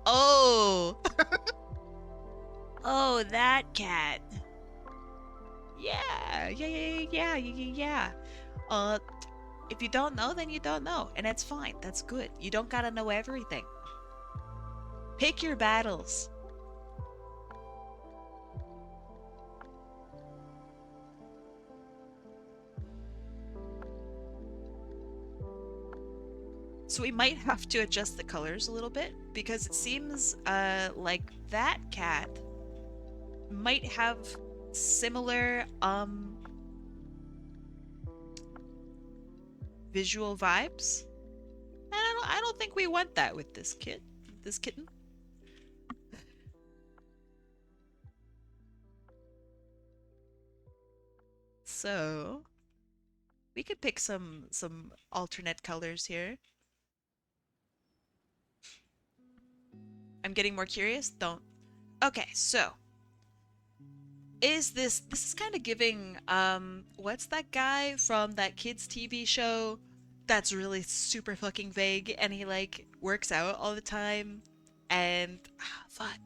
Oh! Oh, that cat. Yeah. Uh, if you don't know, then you don't know. And that's fine. That's good. You don't gotta know everything. Pick your battles. So we might have to adjust the colors a little bit because it seems like that cat might have similar visual vibes. And I don't think we want that with this kitten. So we could pick some alternate colors here. I'm getting more curious. Don't. Okay, so this is kind of giving what's that guy from that kids TV show that's really super fucking vague and he like works out all the time and fuck.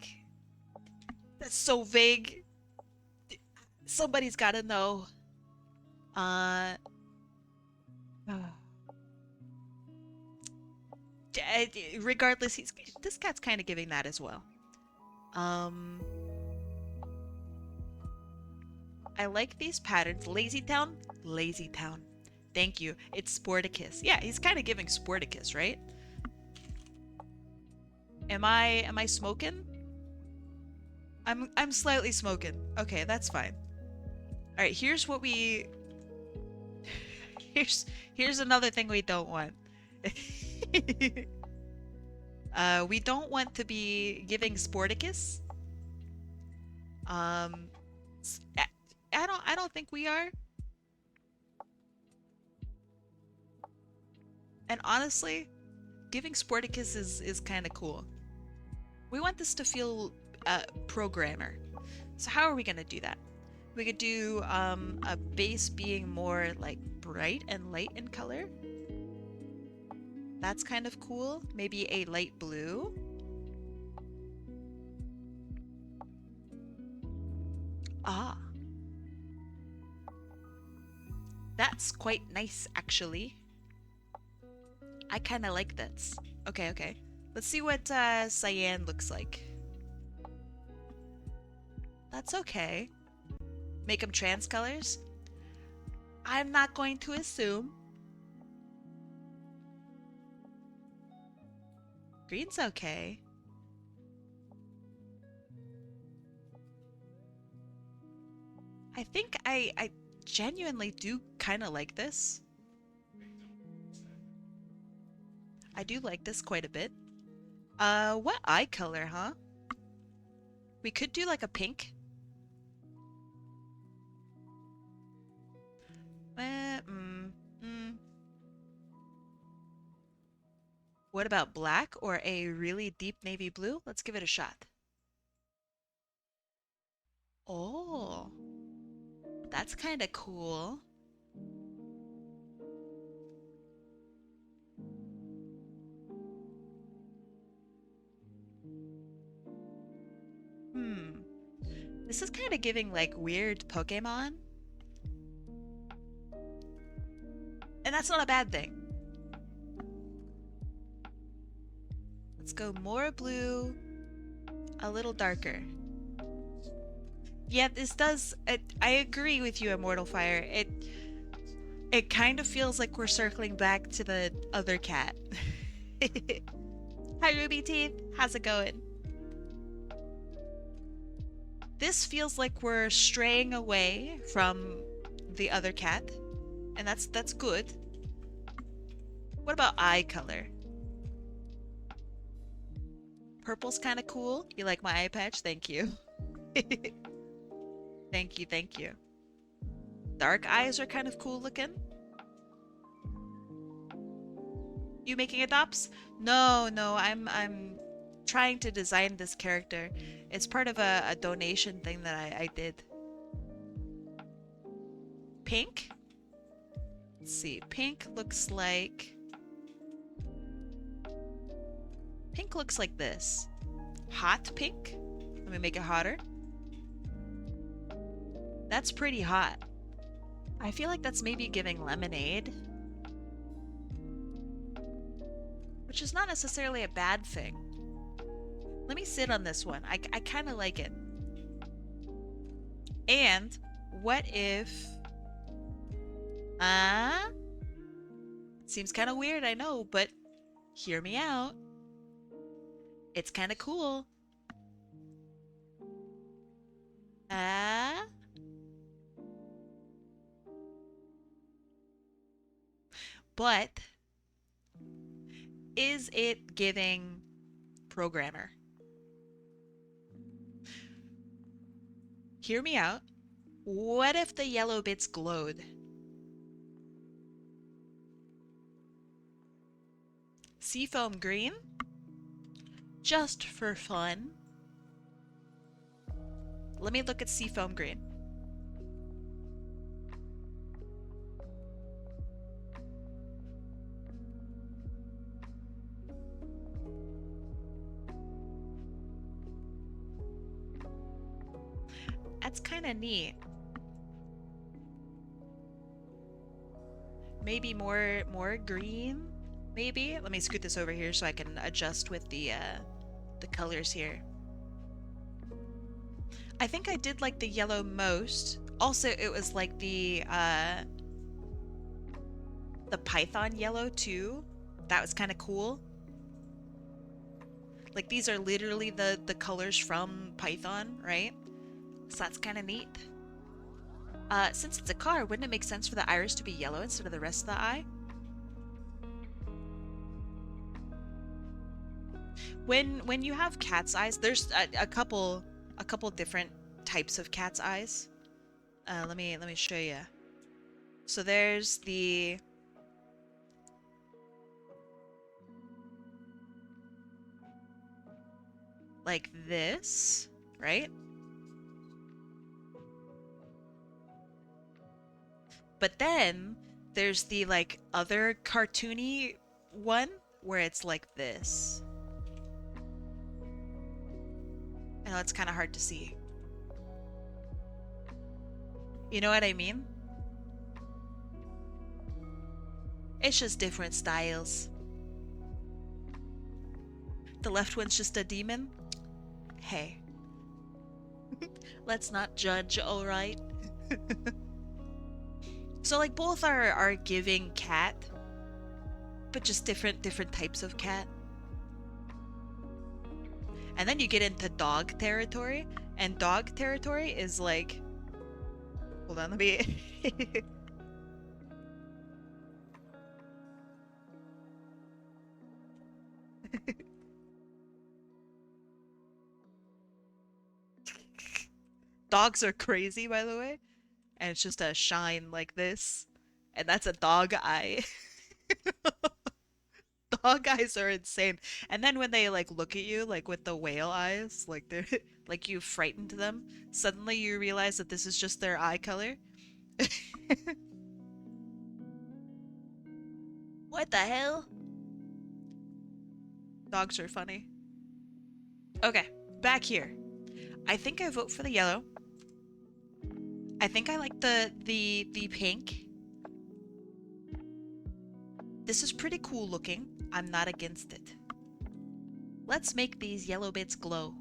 That's so vague. Somebody's got to know. Uh regardless, this cat's kind of giving that as well. I like these patterns. Lazy Town? Lazy Town. Thank you. It's Sporticus. Yeah, he's kind of giving Sporticus, right? Am I smoking? I'm slightly smoking. Okay, that's fine. All right, here's what we here's another thing we don't want. We don't want to be giving Sporticus. I don't think we are. And honestly, giving Sporticus is kind of cool. We want this to feel programmer. So how are we gonna do that? We could do a base being more like bright and light in color. That's kind of cool. Maybe a light blue. Ah. That's quite nice, actually. I kind of like this. Okay. Let's see what cyan looks like. That's okay. Make them trans colors? I'm not going to assume. Green's okay. I think I genuinely do kind of like this. I do like this quite a bit. What eye color, huh? We could do like a pink. Eh, mm, mm. What about black or a really deep navy blue? Let's give it a shot. Oh, that's kind of cool. Hmm. This is kind of giving like weird Pokemon. And that's not a bad thing. Let's go more blue, a little darker. Yeah, this does. I agree with you, Immortal Fire. It kind of feels like we're circling back to the other cat. Hi, Ruby Teeth. How's it going? This feels like we're straying away from the other cat, and that's good. What about eye color? Purple's kind of cool. You like my eye patch? Thank you. Thank you, thank you. Dark eyes are kind of cool looking. You making adopts? No, no, I'm trying to design this character. It's part of a donation thing that I did. Pink? Let's see. Pink looks like this. Hot pink? Let me make it hotter. That's pretty hot. I feel like that's maybe giving lemonade. Which is not necessarily a bad thing. Let me sit on this one. I kind of like it. And what if... Seems kind of weird, I know, but hear me out. It's kind of cool. But is it giving programmer? Hear me out. What if the yellow bits glowed? Seafoam green? Just for fun. Let me look at seafoam green. That's kind of neat. Maybe more green? Maybe? Let me scoot this over here so I can adjust with the colors here. I think I did like the yellow most. Also, it was like the python yellow too. That was kind of cool. Like these are literally the colors from Python, right? So that's kind of neat. Since it's a car, wouldn't it make sense for the iris to be yellow instead of the rest of the eye? When you have cat's eyes, there's a couple different types of cat's eyes. Let me show you. So there's the like this, right? But then there's the like other cartoony one where it's like this. I know it's kind of hard to see. You know what I mean? It's just different styles. The left one's just a demon? Hey. Let's not judge, alright? So like both are giving cat, but just different types of cat. And then you get into dog territory, and dog territory is like Hold on, let me... Dogs are crazy, by the way. And it's just a shine like this. And that's a dog eye. Dog eyes are insane. And then when they like look at you like with the whale eyes, like they're like you frightened them, suddenly you realize that this is just their eye color. What the hell? Dogs are funny. Okay, back here. I think I vote for the yellow. I think I like the pink. This is pretty cool looking. I'm not against it. Let's make these yellow bits glow.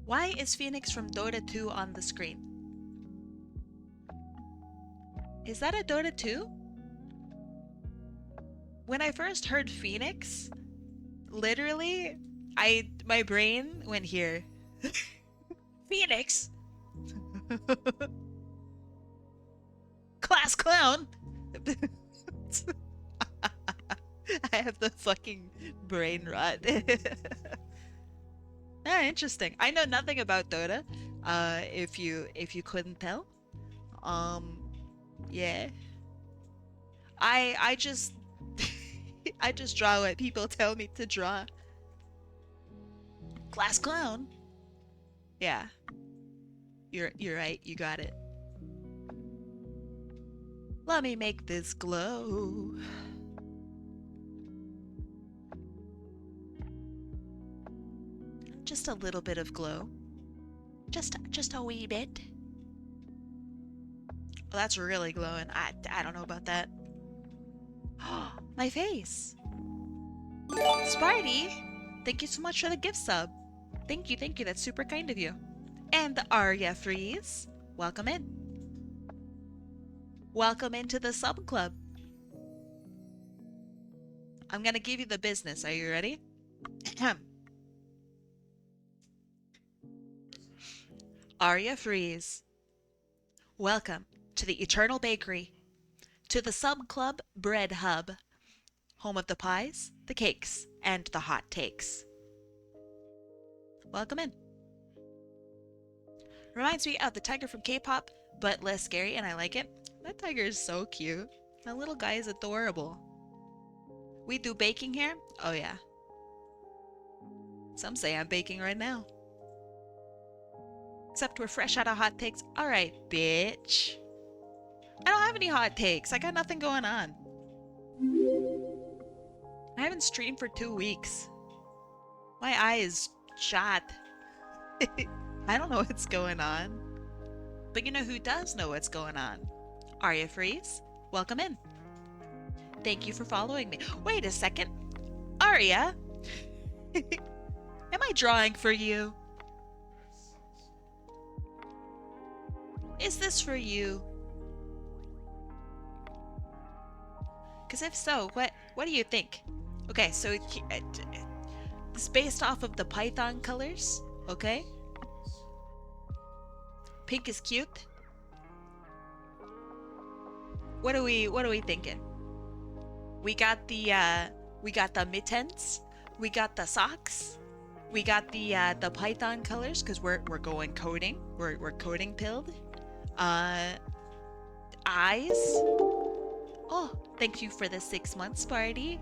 Why is Phoenix from Dota 2 on the screen? Is that a Dota 2? When I first heard Phoenix, literally, my brain went here. Phoenix? Class clown! I have the fucking brain rot. Ah, interesting. I know nothing about Dota. If you couldn't tell. Yeah. I just I just draw what people tell me to draw. Class clown. Yeah. You're right. You got it. Let me make this glow. Just a little bit of glow. Just a wee bit. Well, that's really glowing. I don't know about that. My face. Spardie, thank you so much for the gift sub. Thank you. That's super kind of you. And Arya Freeze, welcome in. Welcome into the sub club. I'm gonna give you the business. Are you ready? Arya Freeze, welcome to the Eternal Bakery, to the Sub Club Bread Hub, home of the pies, the cakes, and the hot takes. Welcome in. Reminds me of the tiger from K-pop, but less scary, and I like it. That tiger is so cute. That little guy is adorable. We do baking here? Oh yeah. Some say I'm baking right now. Except we're fresh out of hot takes. Alright, bitch. I don't have any hot takes. I got nothing going on. I haven't streamed for 2 weeks. My eye is shot. I don't know what's going on. But you know who does know what's going on? Arya Freeze, welcome in. Thank you for following me. Wait a second. Arya? Am I drawing for you? Is this for you? Because if so, what do you think? Okay, so it's based off of the Python colors, okay? Pink is cute. What are we thinking? We got the mittens, we got the socks, we got the Python colors because we're going coding. We're coding pilled. Eyes. Oh, thank you for the 6 months, Spardie.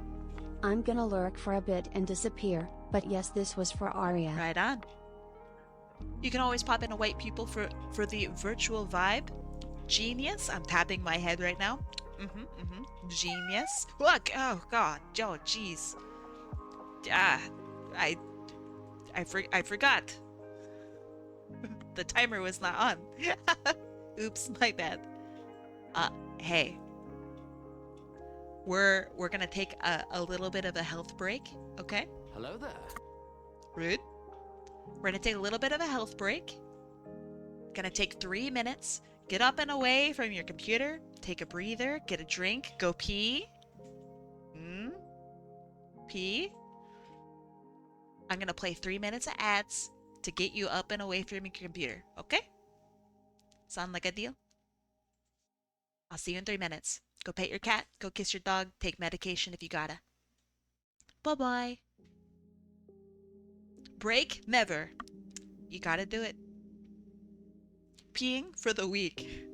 I'm gonna lurk for a bit and disappear, but yes, this was for Arya. Right on. You can always pop in a white pupil for the virtual vibe. Genius. I'm tapping my head right now. Genius. Look. Oh God. Oh jeez. I forgot. The timer was not on. Oops, my bad. Hey. We're gonna take a little bit of a health break, okay? Hello there. Rude. We're gonna take a little bit of a health break. Gonna take 3 minutes. Get up and away from your computer. Take a breather. Get a drink. Go pee. Pee. I'm gonna play 3 minutes of ads. to get you up and away from your computer, okay? Sound like a deal? I'll see you in 3 minutes. Go pet your cat, go kiss your dog, take medication if you gotta. Bye-bye. Break? Never. You gotta do it. Peeing for the week.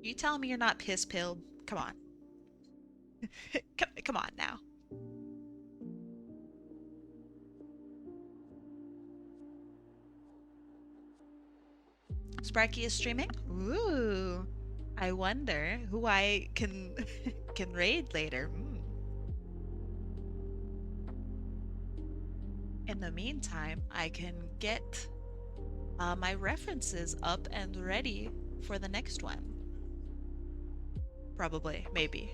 You tell me you're not piss-pilled. Come on. Come on now. Sparky is streaming? Ooh. I wonder who I can can raid later. In the meantime, I can get my references up and ready for the next one. Probably, maybe.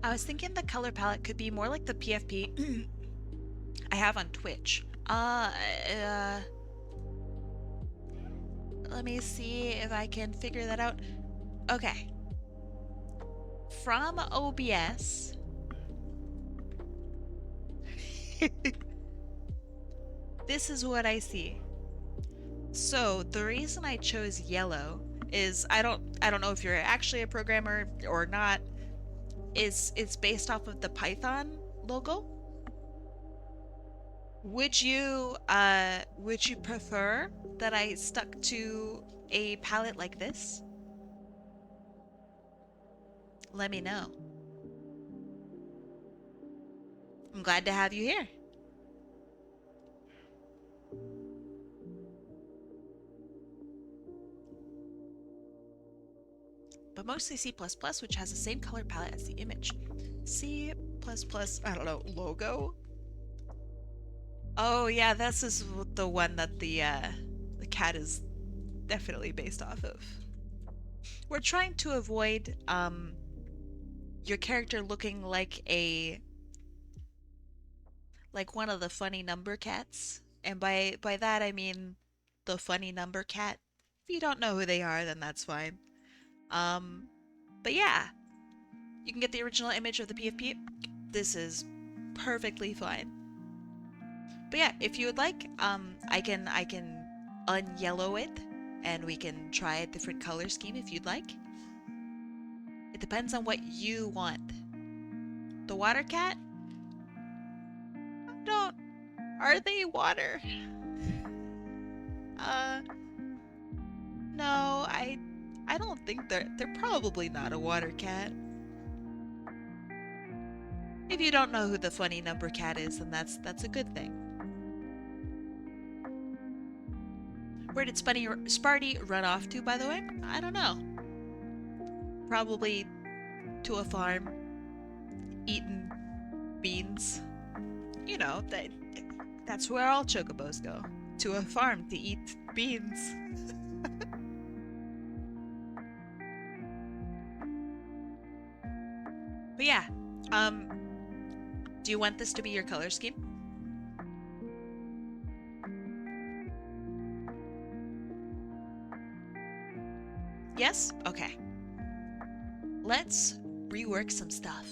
I was thinking the color palette could be more like the PFP I have on Twitch. Let me see if I can figure that out. Okay. From OBS. This is what I see. So the reason I chose yellow is I don't know if you're actually a programmer or not. It's based off of the Python logo. Would you prefer that I stuck to a palette like this? Let me know. I'm glad to have you here. But mostly C++, which has the same color palette as the image. C++, I don't know, logo? Oh yeah, this is the one that the cat is definitely based off of. We're trying to avoid your character looking like one of the funny number cats. And by that I mean the funny number cat. If you don't know who they are, then that's fine. But yeah, you can get the original image of the PFP. This is perfectly fine. But yeah, if you would like, I can unyellow it, and we can try a different color scheme if you'd like. It depends on what you want. The water cat? Are they water? No, I don't think they're probably not a water cat. If you don't know who the funny number cat is, then that's a good thing. Where did Spardie run off to, by the way? I don't know. Probably to a farm, eating beans. You know, that's where all chocobos go. To a farm to eat beans. But yeah, do you want this to be your color scheme? Yes? Okay. Let's rework some stuff.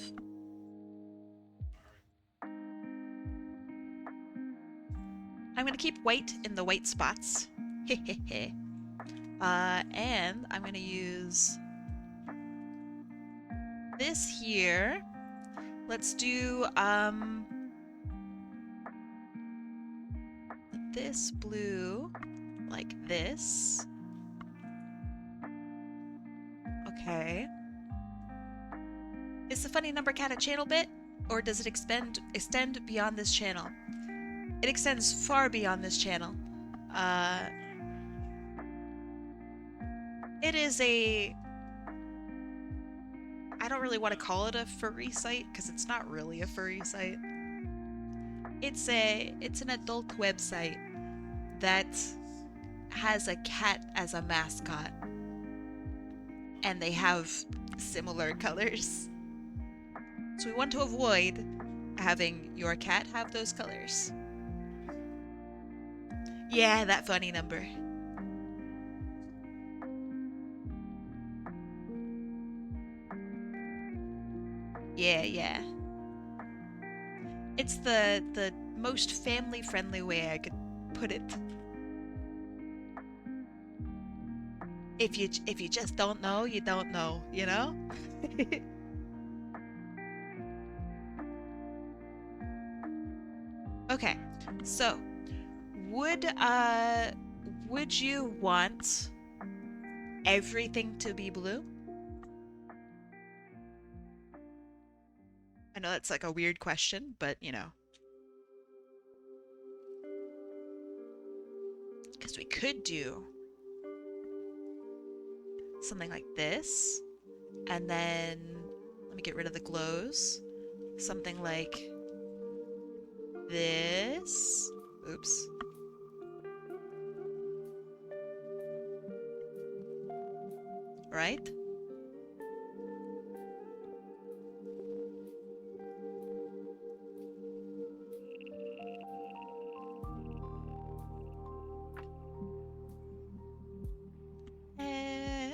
I'm gonna keep white in the white spots. Hehehe. And I'm gonna use this here. Let's do this blue like this. Okay. Is the funny number cat a channel bit, or does it extend beyond this channel? It extends far beyond this channel. It is I don't really want to call it a furry site because it's not really a furry site. It's an adult website that has a cat as a mascot, and they have similar colors. So we want to avoid having your cat have those colors. Yeah, that funny number. Yeah, yeah. It's the most family-friendly way I could put it. If you just don't know, you don't know, you know? Okay. So, would uh would you want everything to be blue? I know that's like a weird question, but you know, because we could do something like this, and then let me get rid of the glows. Something like this. Oops. Right? Eh,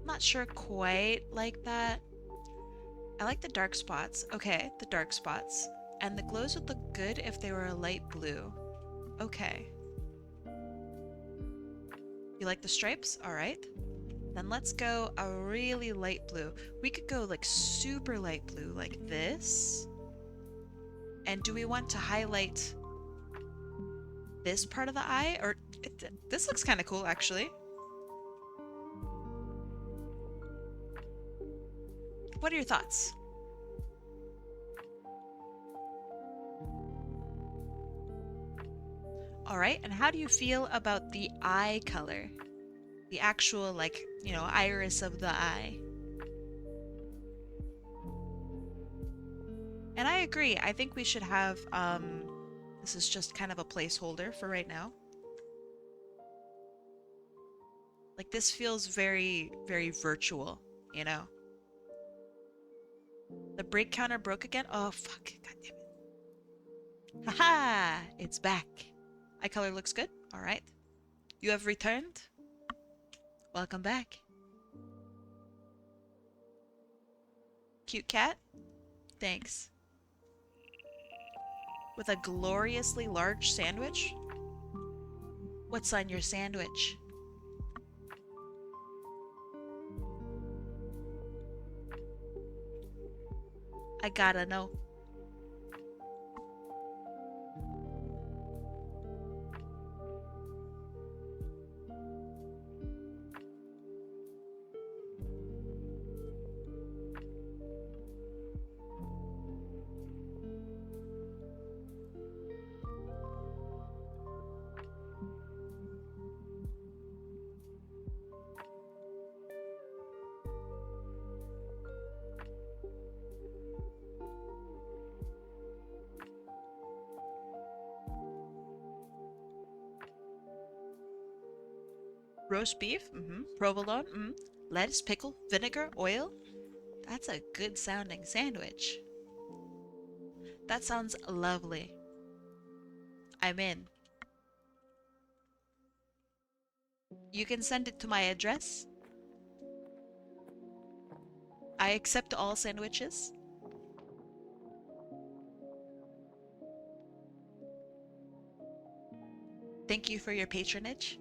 not sure quite like that. I like the dark spots. Okay, the dark spots. And the glows would look good if they were a light blue. Okay. You like the stripes? All right. Then let's go a really light blue. We could go like super light blue, like this. And do we want to highlight this part of the eye? Or this looks kind of cool, actually. What are your thoughts? All right, and how do you feel about the eye color? The actual, like, you know, iris of the eye. And I agree. I think we should have, this is just kind of a placeholder for right now. Like, this feels very, very virtual, you know? The break counter broke again? Oh, fuck. God damn it. Haha! It's back. Eye color looks good. All right. You have returned. Welcome back. Cute cat. Thanks. With a gloriously large sandwich? What's on your sandwich? I gotta know. Roast beef, provolone, lettuce, pickle, vinegar, oil. That's a good sounding sandwich. That sounds lovely. I'm in. You can send it to my address. I accept all sandwiches. Thank you for your patronage.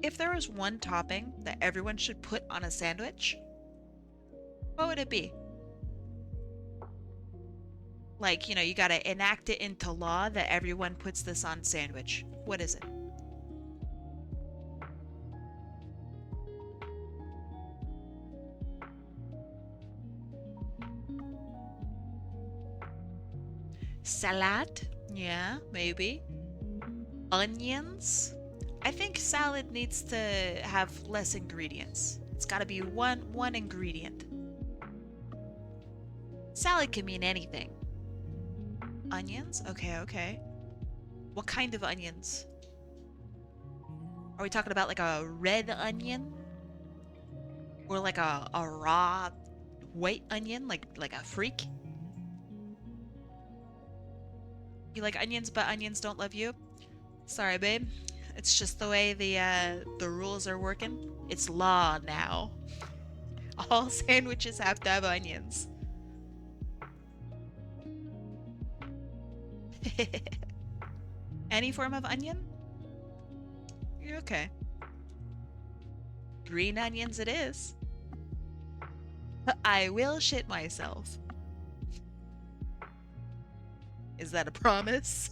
If there was one topping that everyone should put on a sandwich, what would it be? Like, you know, you gotta enact it into law that everyone puts this on sandwich. What is it? Salad? Yeah, maybe. Onions? I think salad needs to have less ingredients. It's gotta be one ingredient. Salad can mean anything. Onions? Okay, okay. What kind of onions? Are we talking about like a red onion? Or like a raw white onion? Like a freak? You like onions, but onions don't love you? Sorry, babe. It's just the way the rules are working. It's law now. All sandwiches have to have onions. Any form of onion? You're okay. Green onions it is. I will shit myself. Is that a promise?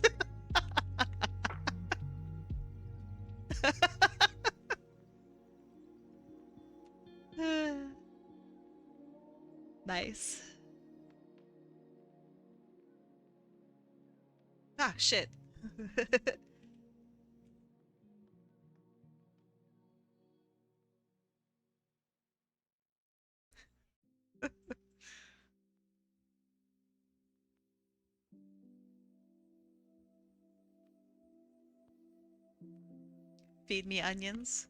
Nice. Ah, shit. Feed me onions.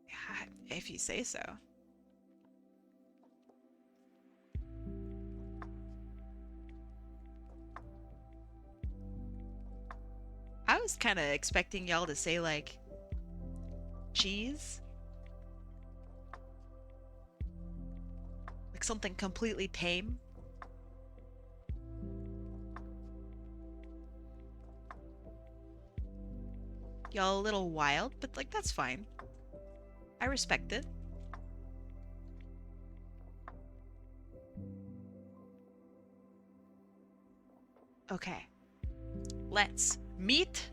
Yeah, if you say so. I was kind of expecting y'all to say like cheese. Like something completely tame. Y'all a little wild, but like that's fine. I respect it. Okay. Let's meat.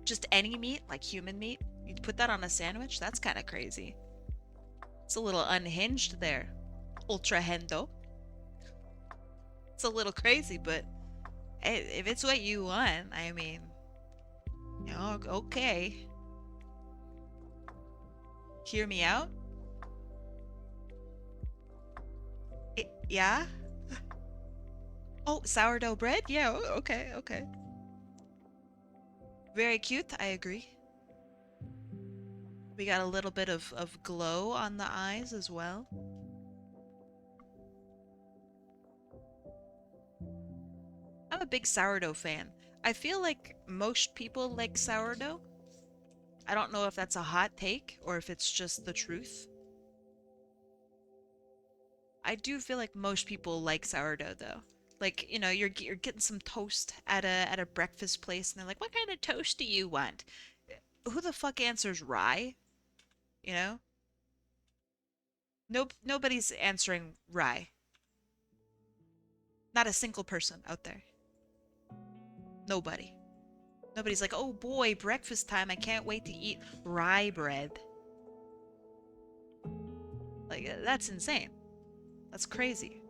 Just any meat, like human meat. You'd put that on a sandwich? That's kind of crazy. It's a little unhinged there. Ultra hendo. It's a little crazy, but hey, if it's what you want, I mean, you know, okay. Hear me out? Yeah? Oh, sourdough bread? Yeah, okay, okay. Very cute, I agree. We got a little bit of glow on the eyes as well. I'm a big sourdough fan. I feel like most people like sourdough. I don't know if that's a hot take or if it's just the truth. I do feel like most people like sourdough though. Like, you know, you're getting some toast at a breakfast place and they're like, "What kind of toast do you want?" Who the fuck answers rye? You know? Nope, nobody's answering rye. Not a single person out there. Nobody. Nobody's like, "Oh boy, breakfast time. I can't wait to eat rye bread." Like, that's insane. That's crazy.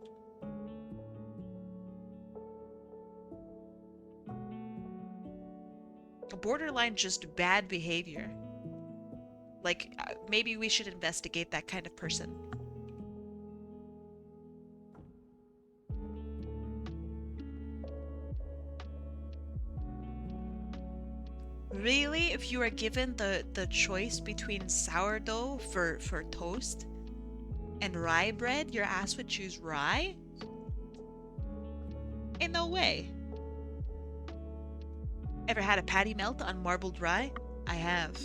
Borderline just bad behavior. Like, maybe we should investigate that kind of person. Really? If you are given the choice between sourdough for toast and rye bread, your ass would choose rye? In no way. Ever had a patty melt on marbled rye? I have.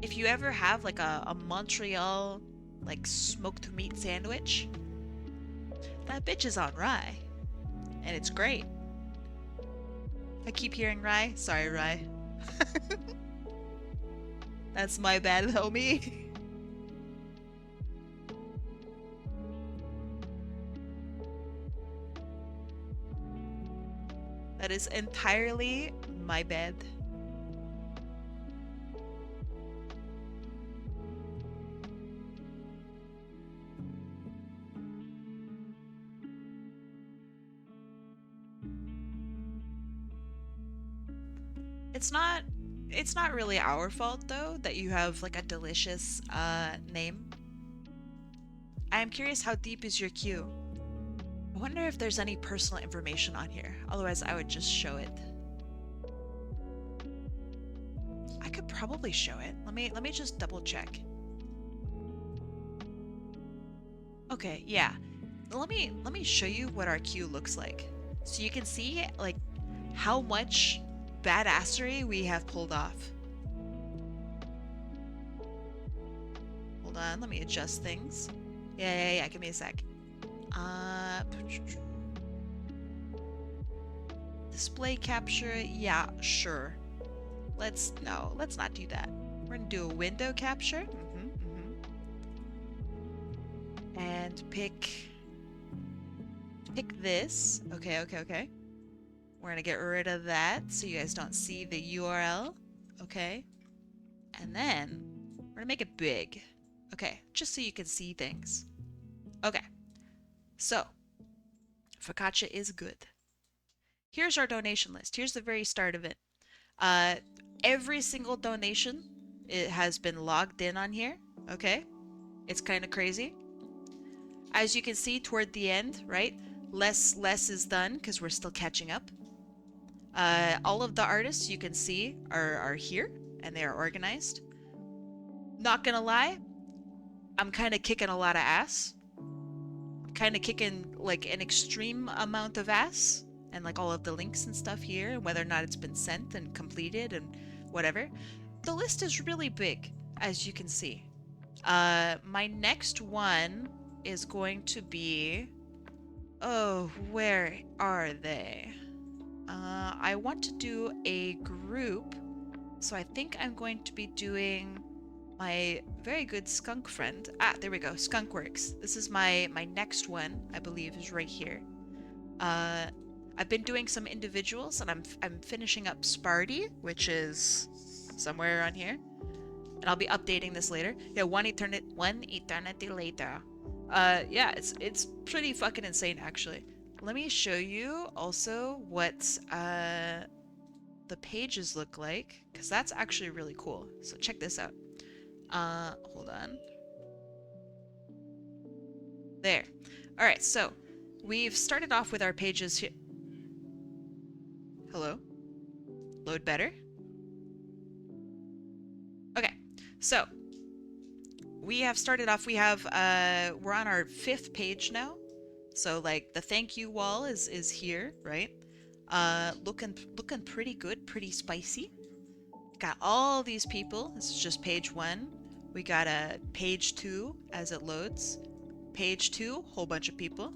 If you ever have like a Montreal like smoked meat sandwich, that bitch is on rye. And it's great. I keep hearing rye. Sorry, rye. That's my bad, homie. That is entirely my bad. It's not it's not really our fault though that you have like a delicious name. I'm curious, how deep is your queue? I wonder if there's any personal information on here. Otherwise, I would just show it. I could probably show it. Let me just double check. Okay, yeah. Let me show you what our queue looks like. So you can see like how much badassery we have pulled off. Hold on, let me adjust things. Yeah, give me a sec. Display capture, yeah, sure. Let's not do that. We're gonna do a window capture. And pick this. Okay. We're gonna get rid of that so you guys don't see the URL. Okay. And then we're gonna make it big. Okay, just so you can see things. Okay. So, focaccia is good. Here's our donation list. Here's the very start of it. Every single donation, it has been logged in on here. Okay. It's kind of crazy. As you can see toward the end, right? Less is done because we're still catching up. All of the artists you can see are here and they are organized. Not gonna lie, I'm kind of kicking a lot of ass. Kind of kicking like an extreme amount of ass, and like all of the links and stuff here, and whether or not it's been sent and completed and whatever. The list is really big, as you can see. My next one is going to be... Oh, where are they? I want to do a group, so I think I'm going to be doing my very good skunk friend. Ah, there we go, skunkworks. This is my next one, I believe, is right here. I've been doing some individuals, and I'm finishing up Spardie, which is somewhere around here. And I'll be updating this later. Yeah, one eternity later. Yeah, it's pretty fucking insane, actually. Let me show you also what the pages look like, because that's actually really cool. So check this out. Hold on. There. All right, so we've started off with our pages here. Hello? Load better? Okay, so we have started off, we're on our 5th page now. So like the thank you wall is here, right? Looking pretty good, pretty spicy. Got all these people. This is just page 1. We got a page 2 as it loads. Page 2, whole bunch of people.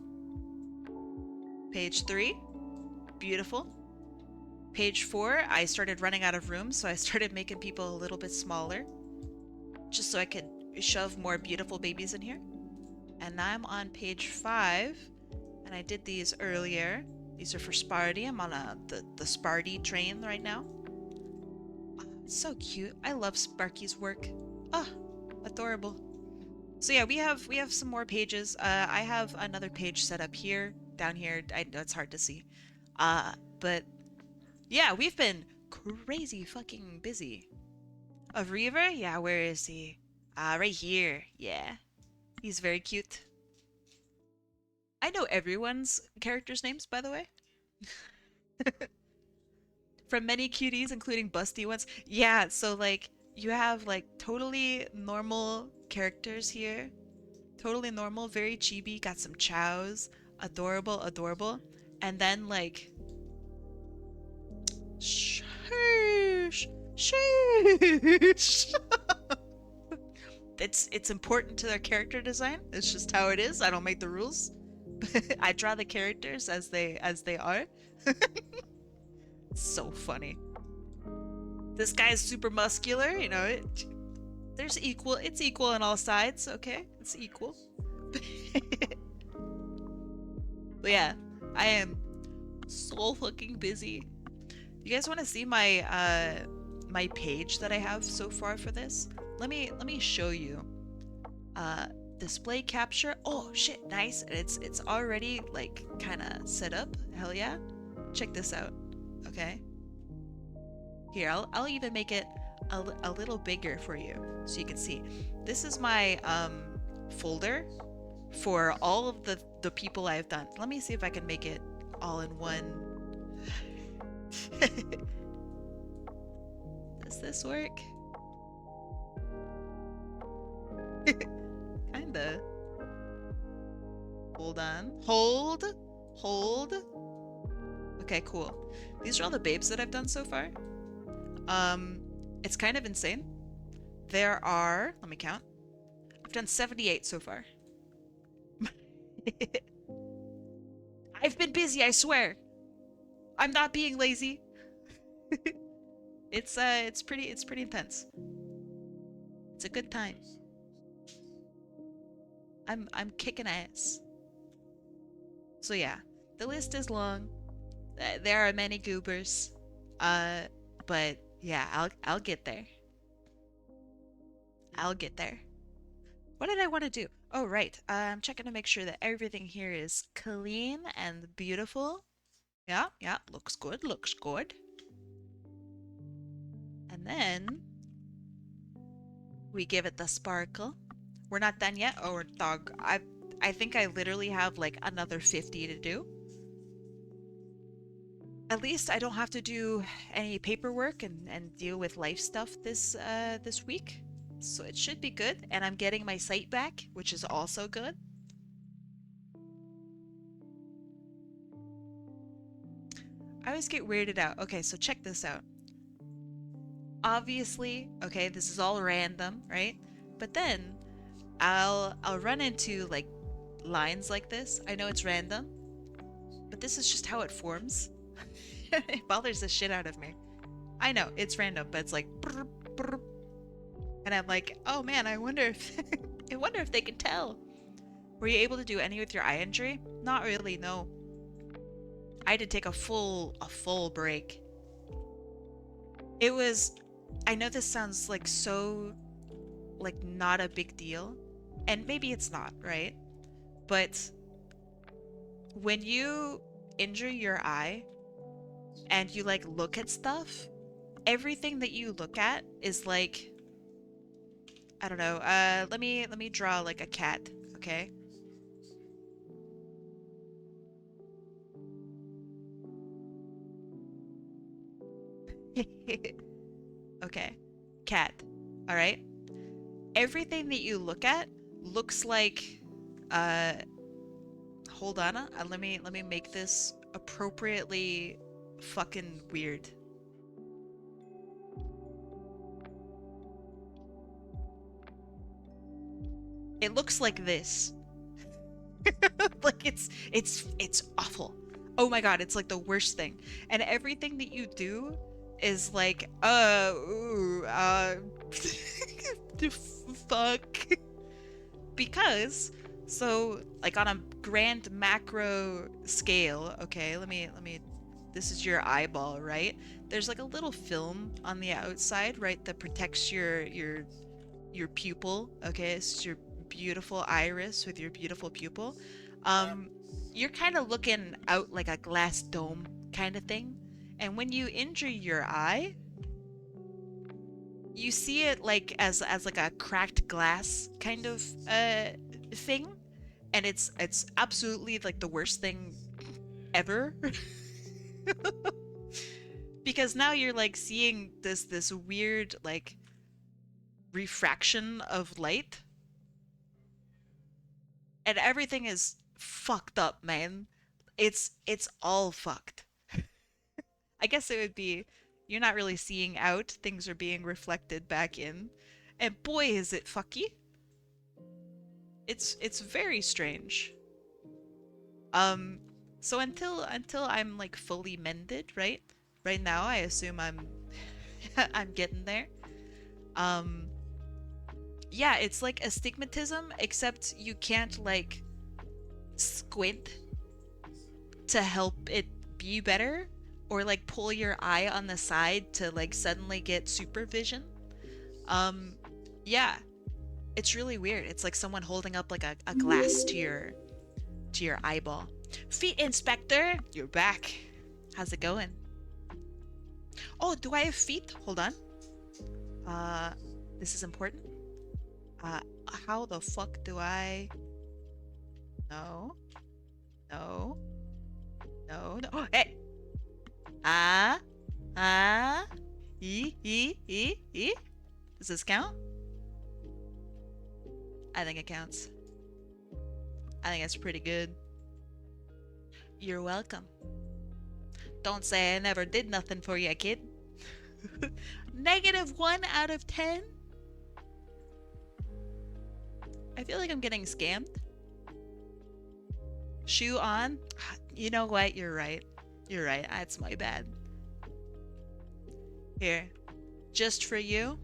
Page 3, beautiful. Page 4, I started running out of room, so I started making people a little bit smaller, just so I could shove more beautiful babies in here. And now I'm on page 5, and I did these earlier. These are for Spardie. I'm on the Spardie train right now. It's so cute. I love Sparky's work. Oh, adorable. So yeah, we have some more pages. I have another page set up here, down here. I know it's hard to see. But yeah, we've been crazy fucking busy. Of Reaver? Yeah, where is he? Right here. Yeah. He's very cute. I know everyone's characters' names, by the way. From many cuties, including busty ones. Yeah, so like, you have like totally normal characters here. Totally normal, very chibi, got some chows. Adorable, adorable. And then like... Shush! Shush! It's important to their character design. It's just how it is. I don't make the rules. I draw the characters as they are. So funny. This guy is super muscular, you know. It's equal on all sides, okay? It's equal. But yeah, I am so fucking busy. You guys want to see my my page that I have so far for this? Let me show you. Display capture. Oh shit, nice. And it's already like kind of set up. Hell yeah. Check this out. Okay. Here, I'll even make it a little bigger for you so you can see. This is my folder for all of the people I've done. Let me see if I can make it all in one. Does this work? Kinda. Hold on. Hold. Okay, cool. These are all the babes that I've done so far. It's kind of insane. There are, let me count. I've done 78 so far. I've been busy, I swear. I'm not being lazy. It's pretty intense. It's a good time. I'm kicking ass. So yeah, the list is long. There are many goobers. But yeah, I'll get there. I'll get there. What did I want to do? Oh, right. I'm checking to make sure that everything here is clean and beautiful. Yeah, looks good, looks good. And then we give it the sparkle. We're not done yet. Oh, dog. I think I literally have like another 50 to do. At least I don't have to do any paperwork and deal with life stuff this week. So it should be good. And I'm getting my sight back, which is also good. I always get weirded out. Okay, so check this out. Obviously, okay, this is all random, right? But then I'll run into like lines like this. I know it's random, but this is just how it forms. It bothers the shit out of me. I know it's random, but it's like brr, brr. And I'm like, oh man, I wonder if I wonder if they can tell. Were you able to do any with your eye injury? Not really, no. I had to take a full break. It was, I know this sounds like so like not a big deal, and maybe it's not, right? But when you injure your eye and you like look at stuff, everything that you look at is like, I don't know, let me draw like a cat, okay? Okay, cat, all right? Everything that you look at looks like, hold on, let me make this appropriately fucking weird. It looks like this. Like it's awful. Oh my god, it's like the worst thing. And everything that you do is like, fuck. Because, so, like on a grand macro scale, okay, let me, this is your eyeball, right? There's like a little film on the outside, right, that protects your pupil, okay? It's your beautiful iris with your beautiful pupil. You're kind of looking out like a glass dome kind of thing. And when you injure your eye, you see it like as like a cracked glass kind of thing, and it's absolutely like the worst thing ever. Because now you're like seeing this weird like refraction of light, and everything is fucked up, man. It's all fucked. I guess it would be, you're not really seeing out, things are being reflected back in. And boy is it fucky. It's very strange. So until I'm like fully mended, right? Right now I assume I'm I'm getting there. Um yeah, it's like astigmatism, except you can't like squint to help it be better, or like pull your eye on the side to like suddenly get supervision. Yeah, it's really weird. It's like someone holding up like a glass to your eyeball. Feet inspector, you're back. How's it going? Oh, do I have feet? Hold on. This is important. How the fuck do I No. No. No. No. Hey. Ah. Ah. E. Does this count? I think it counts. I think that's pretty good. You're welcome. Don't say I never did nothing for you, kid. -1 out of 10? I feel like I'm getting scammed. Shoe on? You know what? You're right. You're right. That's my bad. Here. Just for you.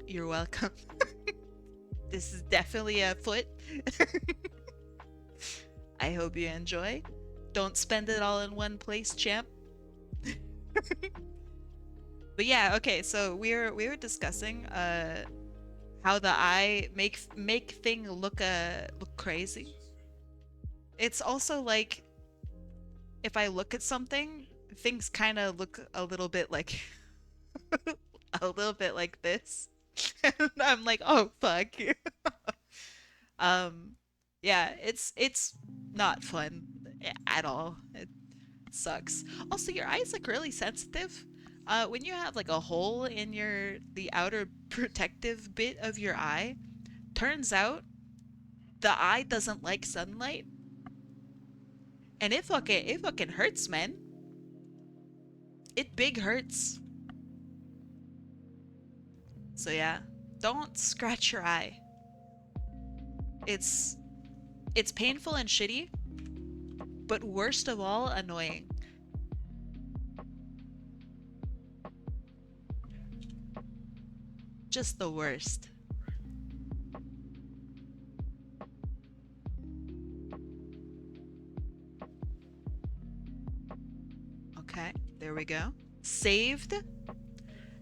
You're welcome. This is definitely a foot. I hope you enjoy. Don't spend it all in one place, champ. But yeah, okay, so we were discussing how the eye make thing look crazy. It's also like if I look at something, things kind of look a little bit like a little bit like this. And I'm like, "Oh fuck." Um yeah, it's not fun at all. It sucks. Also, your eyes look really sensitive. When you have like a hole in the outer protective bit of your eye, turns out the eye doesn't like sunlight, and it fucking hurts, man. It big hurts. So yeah, don't scratch your eye. It's it's painful and shitty, but worst of all, annoying. Just the worst. Okay, there we go. Saved.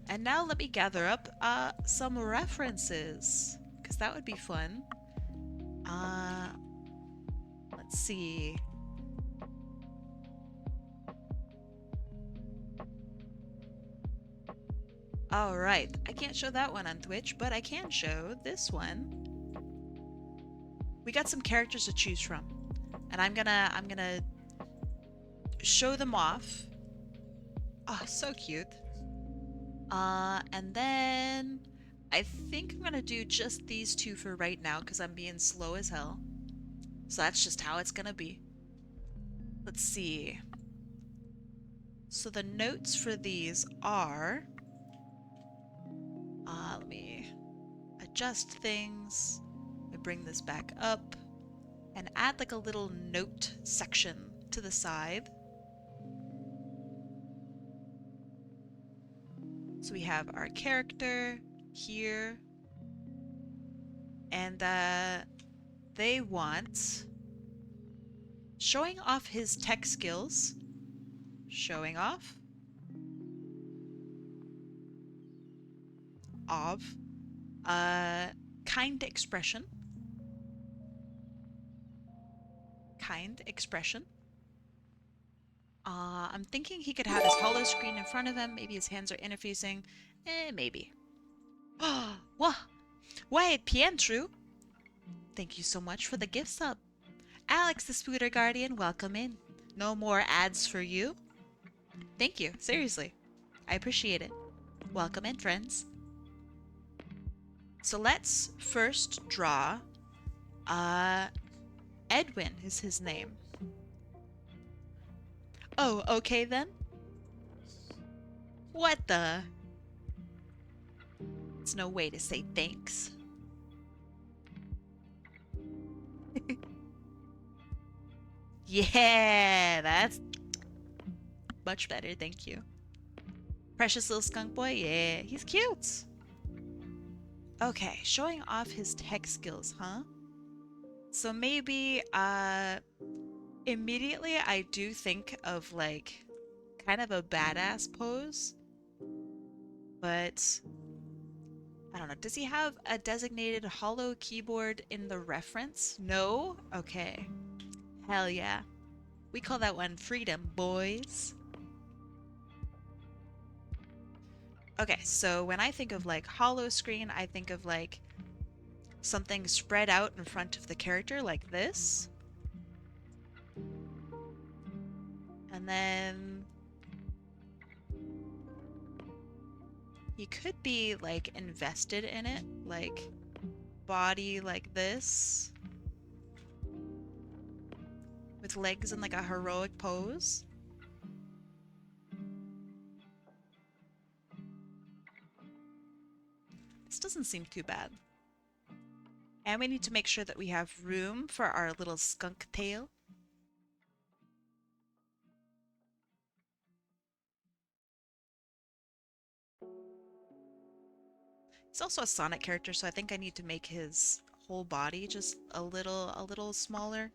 And now let me gather up some references, because that would be fun. Uh, let's see. All right, I can't show that one on Twitch, but I can show this one. We got some characters to choose from, and I'm gonna show them off. Oh, so cute. And then I think I'm gonna do just these two for right now because I'm being slow as hell. So that's just how it's gonna be. Let's see. So the notes for these are... let me adjust things. Let me bring this back up and add like a little note section to the side. So we have our character here, and they want showing off his tech skills. Showing off of kind expression. Kind expression. I'm thinking he could have his hollow screen in front of him. Maybe his hands are interfacing. Maybe. What? Wait, Pietru? Thank you so much for the gift sub. Alex the Spooter Guardian, welcome in. No more ads for you. Thank you, seriously. I appreciate it. Welcome in, friends. So let's first draw, Edwin is his name. Oh, okay then. What the? It's no way to say thanks. Yeah, that's much better, thank you. Precious little skunk boy, yeah, he's cute. Okay, showing off his tech skills, huh? So maybe, immediately I do think of like kind of a badass pose, but I don't know. Does he have a designated hollow keyboard in the reference? No? Okay. Hell yeah. We call that one freedom, boys. Okay, so when I think of like hollow screen, I think of like something spread out in front of the character like this. And then he could be like invested in it, like body like this, with legs in like a heroic pose. This doesn't seem too bad. And we need to make sure that we have room for our little skunk tail. He's also a Sonic character, so I think I need to make his whole body just a little smaller.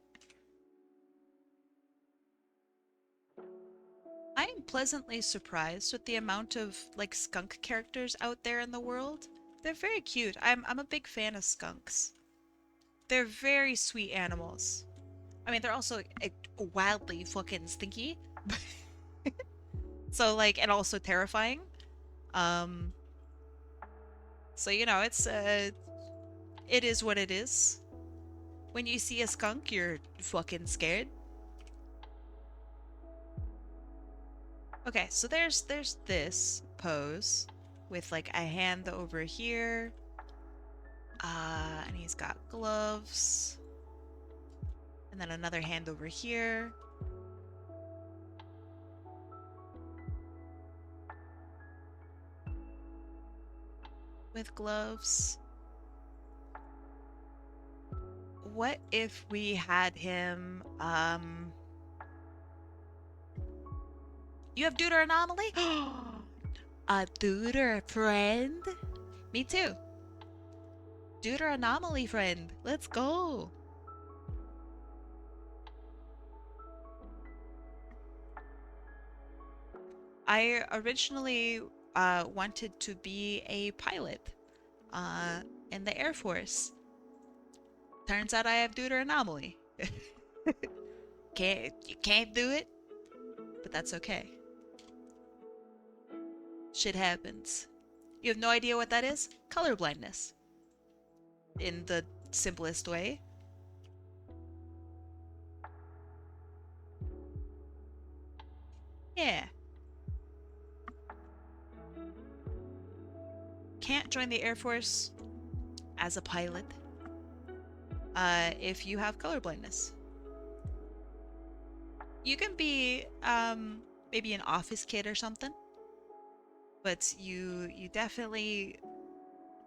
I'm pleasantly surprised with the amount of like skunk characters out there in the world. They're very cute. I'm a big fan of skunks. They're very sweet animals. I mean, they're also wildly fucking stinky. So like, and also terrifying. Um, so you know, it is what it is. When you see a skunk, you're fucking scared. Okay, so there's this pose with like a hand over here. And he's got gloves. And then another hand over here. With gloves. What if we had him, you have Deuter Anomaly? A Deuter friend? Me too. Deuter Anomaly friend. Let's go. I originally wanted to be a pilot in the Air Force. Turns out I have Deuter Anomaly. You can't do it, but that's okay. Shit happens. You have no idea what that is? Color blindness. In the simplest way. Yeah. Can't join the Air Force as a pilot if you have color blindness. You can be maybe an office kid or something, but you definitely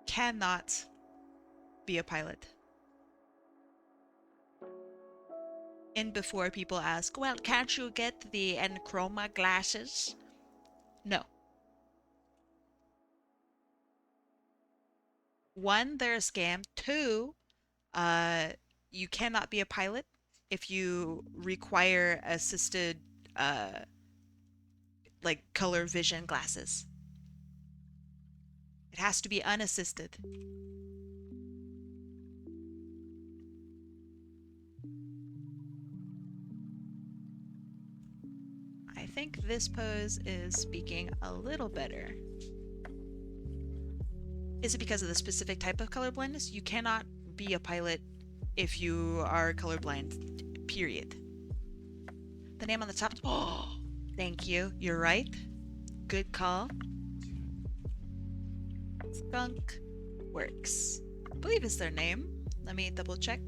cannot be a pilot. And before people ask, well, can't you get the Enchroma glasses? No. One, they're a scam. Two, you cannot be a pilot if you require assisted, uh, like color vision glasses. It has to be unassisted. I think this pose is speaking a little better. Is it because of the specific type of color blindness? You cannot be a pilot if you are colorblind, period. The name on the top. Oh, thank you. You're right. Good call. Skunk Works. I believe is their name. Let me double check.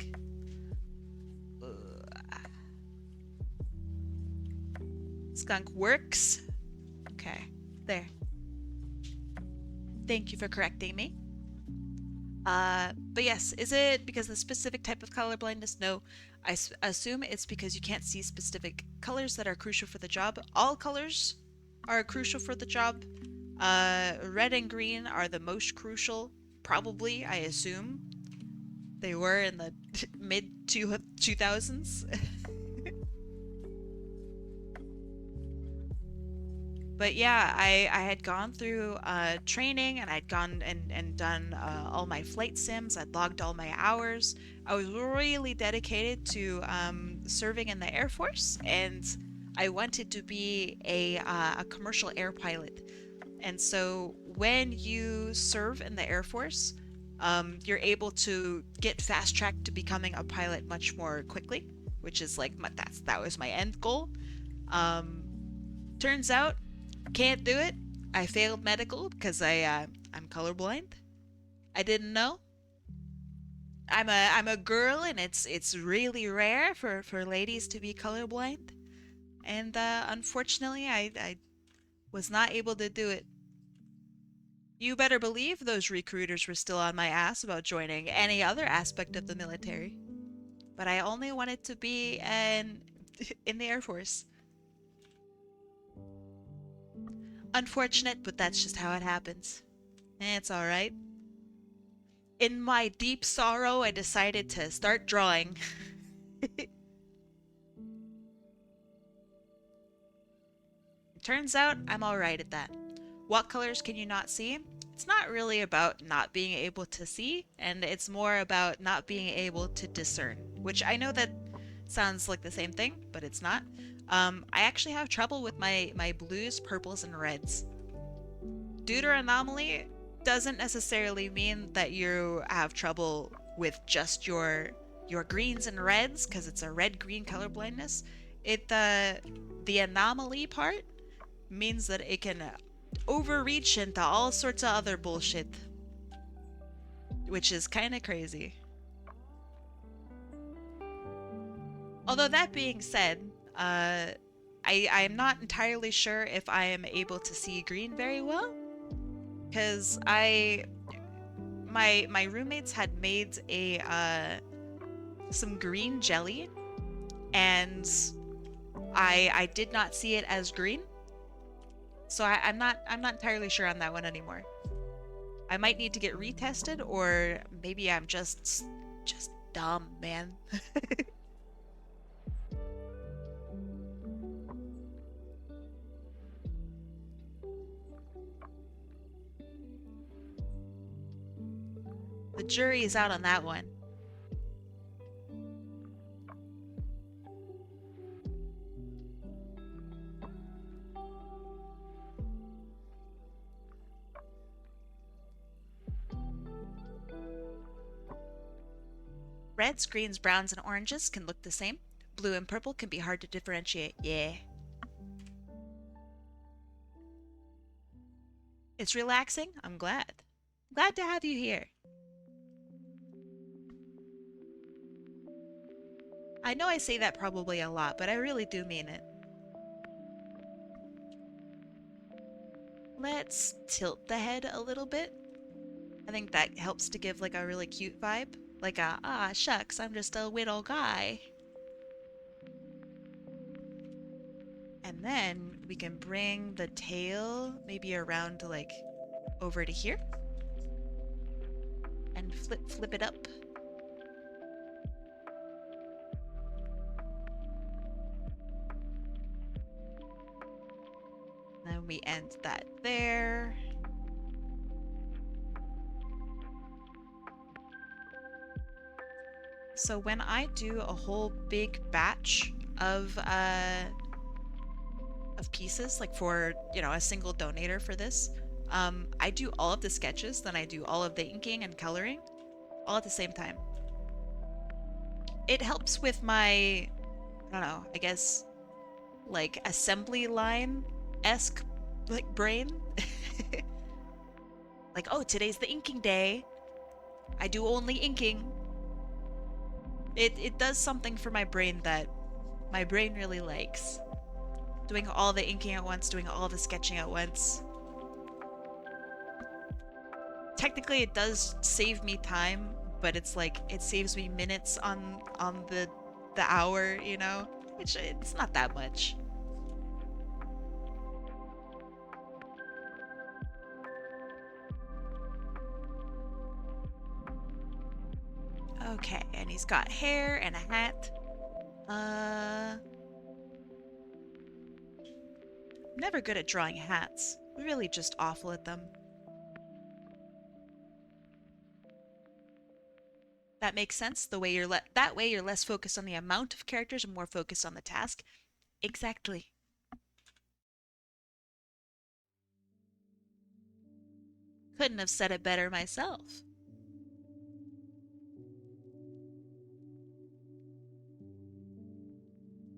Skunk Works. Okay, there. Thank you for correcting me. But yes, is it because of the specific type of color blindness? No, I assume it's because you can't see specific colors that are crucial for the job. All colors are crucial for the job. Red and green are the most crucial, probably, I assume. They were in the mid 2000s. But yeah, I had gone through training, and I'd gone and done all my flight sims. I'd logged all my hours. I was really dedicated to serving in the Air Force, and I wanted to be a commercial air pilot. And so when you serve in the Air Force, you're able to get fast tracked to becoming a pilot much more quickly, which is like that was my end goal. Um, Turns out can't do it. I failed medical because I'm colorblind. I didn't know. I'm a girl and it's really rare for ladies to be colorblind. And unfortunately I was not able to do it. You better believe those recruiters were still on my ass about joining any other aspect of the military. But I only wanted to be in the Air Force. Unfortunate, but that's just how it happens. It's alright. In my deep sorrow, I decided to start drawing. Turns out I'm alright at that. What colors can you not see? It's not really about not being able to see, and it's more about not being able to discern, which I know that sounds like the same thing, but it's not. I actually have trouble with my blues, purples, and reds. Deuter anomaly doesn't necessarily mean that you have trouble with just your greens and reds, because it's a red-green color blindness. The anomaly part means that it can overreach into all sorts of other bullshit, which is kind of crazy. Although that being said, I'm not entirely sure if I am able to see green very well, because my roommates had made some green jelly, and I did not see it as green. So I'm not entirely sure on that one anymore. I might need to get retested, or maybe I'm just dumb, man. The jury is out on that one. Reds, greens, browns, and oranges can look the same. Blue and purple can be hard to differentiate. Yeah. It's relaxing. I'm glad. Glad to have you here. I know I say that probably a lot, but I really do mean it. Let's tilt the head a little bit. I think that helps to give like a really cute vibe. Like shucks, I'm just a little guy. And then we can bring the tail maybe around to like over to here. And flip it up. Then we end that there. So when I do a whole big batch of pieces, like for, a single donator for this, I do all of the sketches, then I do all of the inking and coloring all at the same time. It helps with my, I don't know, I guess, like assembly line-esque like brain. Like, oh, today's the inking day. I do only inking. It does something for my brain that my brain really likes. Doing all the inking at once, doing all the sketching at once. Technically, it does save me time, but it's like it saves me minutes on the hour, which it's not that much. Okay, and he's got hair and a hat. I'm never good at drawing hats. Really just awful at them. That makes sense. The way that way you're less focused on the amount of characters and more focused on the task. Exactly. couldn't have said it better myself.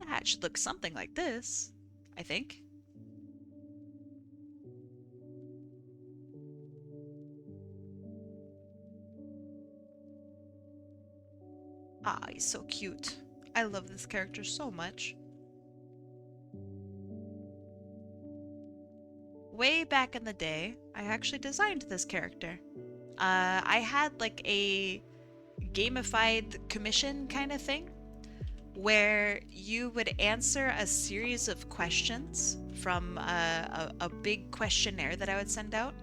That should look something like this, I think. Ah, he's so cute. I love this character so much. Way back in the day, I actually designed this character. I had like a gamified commission kind of thing where you would answer a series of questions from a big questionnaire that I would send out,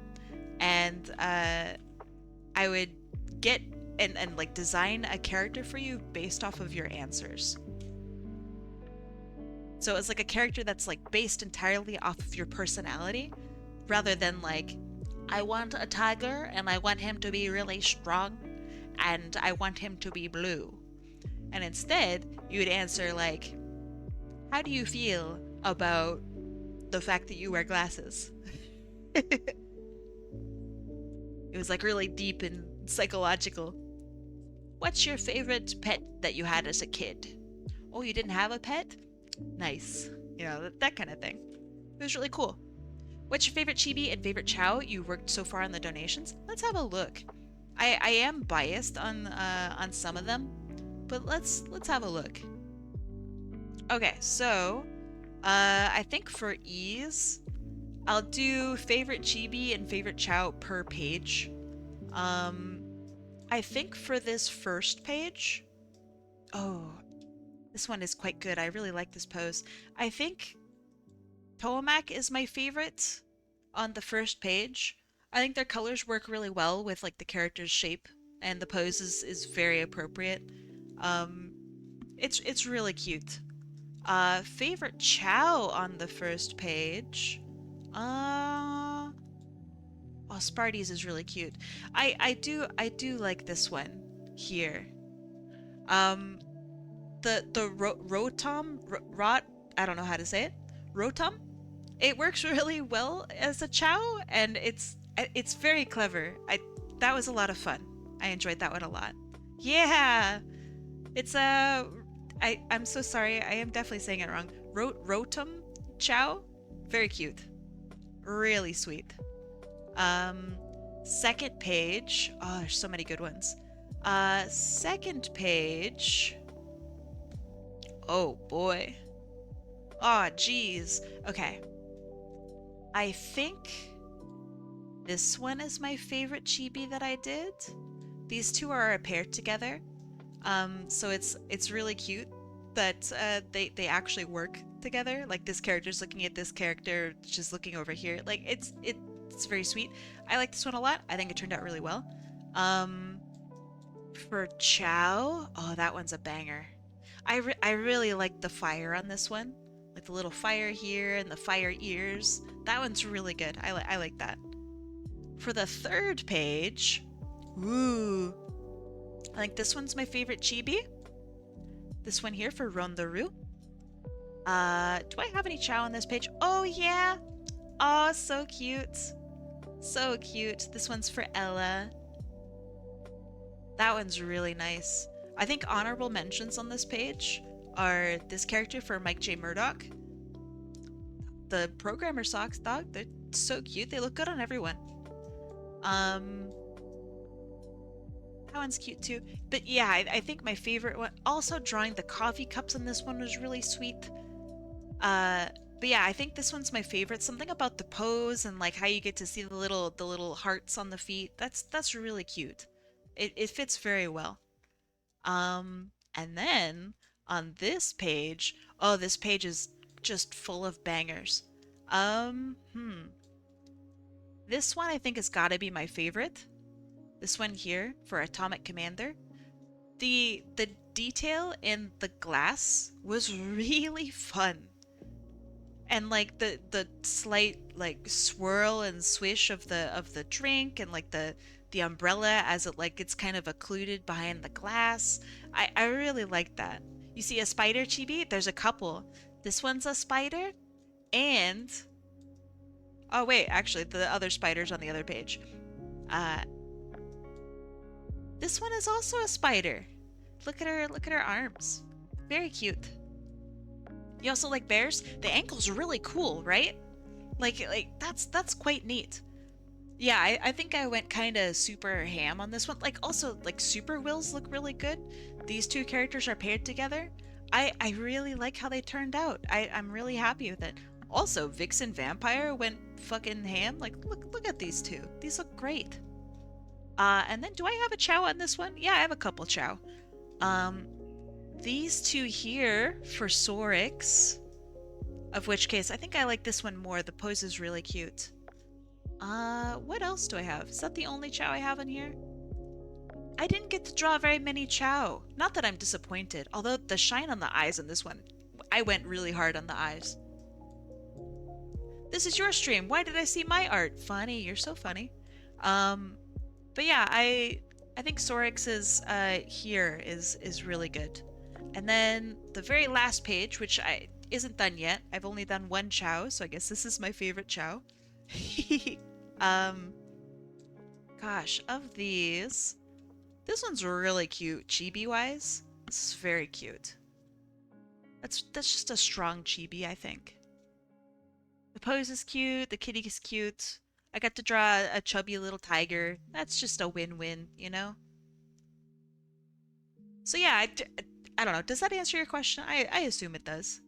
and I would get and like design a character for you based off of your answers. So it's like a character that's like based entirely off of your personality, rather than like, I want a tiger and I want him to be really strong and I want him to be blue. And instead, you would answer like, how do you feel about the fact that you wear glasses? It was like really deep and psychological. What's your favorite pet that you had as a kid? Oh, you didn't have a pet? Nice. You know, that kind of thing. It was really cool. What's your favorite chibi and favorite chow you worked so far on the donations? Let's have a look. I am biased on some of them, but let's have a look. Okay, so I think for ease, I'll do favorite chibi and favorite chow per page. I think for this first page, oh, this one is quite good. I really like this pose. I think Tomac is my favorite on the first page. I think their colors work really well with like the character's shape, and the pose is very appropriate. It's really cute. Favorite chow on the first page. Oh, Spardie's is really cute. I do like this one here. The Rotom Rot, I don't know how to say it. Rotom. It works really well as a chow, and it's very clever. That was a lot of fun. I enjoyed that one a lot. Yeah, it's I'm so sorry. I am definitely saying it wrong. Rotom chow, very cute, really sweet. Second page. Oh, there's so many good ones. Second page. Oh boy. Oh geez. Okay. I think this one is my favorite chibi that I did. These two are paired together. So it's really cute that they actually work together. Like this character's looking at this character, just looking over here. Like it's very sweet. I like this one a lot. I think it turned out really well. For Chow, oh, that one's a banger. I really like the fire on this one. Like the little fire here and the fire ears. That one's really good. I like that. For the third page, ooh, I think this one's my favorite chibi. This one here for Rondaru. Do I have any Chow on this page? Oh yeah. Oh, so cute. So cute. This one's for Ella. That one's really nice. I think honorable mentions on this page are this character for Mike J. Murdoch. The programmer socks, dog. They're so cute. They look good on everyone. That one's cute too. But yeah, I think my favorite one, also drawing the coffee cups on this one was really sweet. But yeah, I think this one's my favorite. Something about the pose and like how you get to see the little hearts on the feet. That's really cute. It fits very well. And then on this page, oh, this page is just full of bangers. This one I think has got to be my favorite. This one here for Atomic Commander. The detail in the glass was really fun. And like the slight like swirl and swish of the drink, and like the umbrella as it like gets kind of occluded behind the glass. I really like that. You see a spider chibi? There's a couple. This one's a spider, and oh wait, actually the other spider's on the other page. Uh, this one is also a spider. Look at her arms. Very cute. You also like bears? The ankle's really cool, right? Like that's quite neat. Yeah, I think I went kind of super ham on this one. Like also like super wills look really good. These two characters are paired together. I really like how they turned out. I'm really happy with it. Also, Vixen Vampire went fucking ham. Like look at these two. These look great. And then do I have a chow on this one? Yeah, I have a couple chow. Um, these two here for Sorix. Of which case, I think I like this one more. The pose is really cute. What else do I have? Is that the only chow I have in here? I didn't get to draw very many chow. Not that I'm disappointed, although the shine on the eyes in this one, I went really hard on the eyes. This is your stream. Why did I see my art? Funny, you're so funny. But yeah, I think Sorix's here is really good. And then the very last page, which isn't done yet. I've only done one chow, so I guess this is my favorite chow. Gosh, of these, this one's really cute, chibi-wise. This is very cute. That's just a strong chibi, I think. The pose is cute, the kitty is cute. I got to draw a chubby little tiger. That's just a win-win, you know? So yeah, I don't know. Does that answer your question? I assume it does.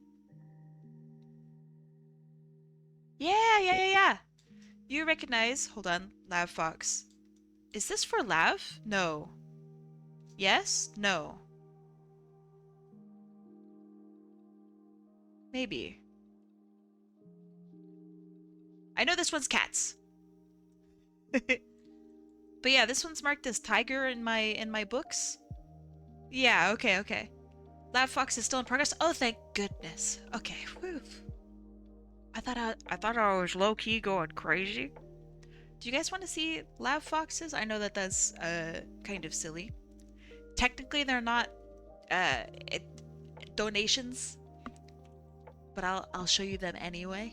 Yeah. You recognize, hold on, Lav Fox. Is this for Lav? No. Yes? No. Maybe. I know this one's cats. But yeah, this one's marked as tiger in my books. Yeah, okay. Lav Fox is still in progress. Oh, thank goodness. Okay, whew. I thought I was low-key going crazy. Do you guys want to see Lav Foxes? I know that's kind of silly. Technically, they're not donations, but I'll show you them anyway.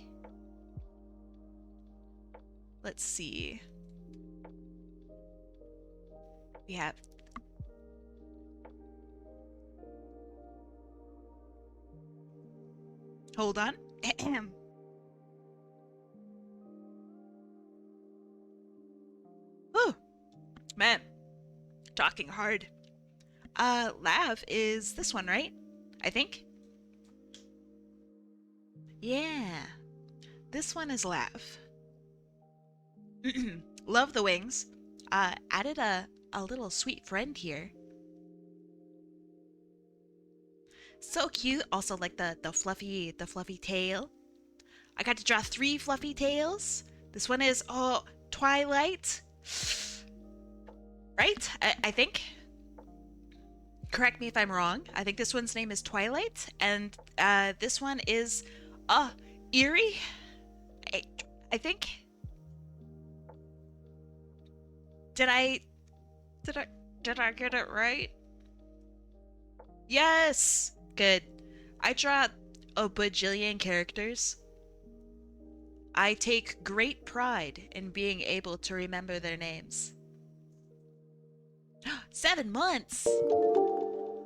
Let's see. We have hold on. Whew. Man, talking hard. Lav is this one, right? I think. Yeah. This one is Lav. Love the wings. Added a little sweet friend here. So cute. Also like the fluffy tail. I got to draw 3 fluffy tails. This one is Twilight. Right? I think. Correct me if I'm wrong. I think this one's name is Twilight, and this one is Eerie. I think. Did I get it right? Yes! Good. I draw a bajillion characters. I take great pride in being able to remember their names. 7 months!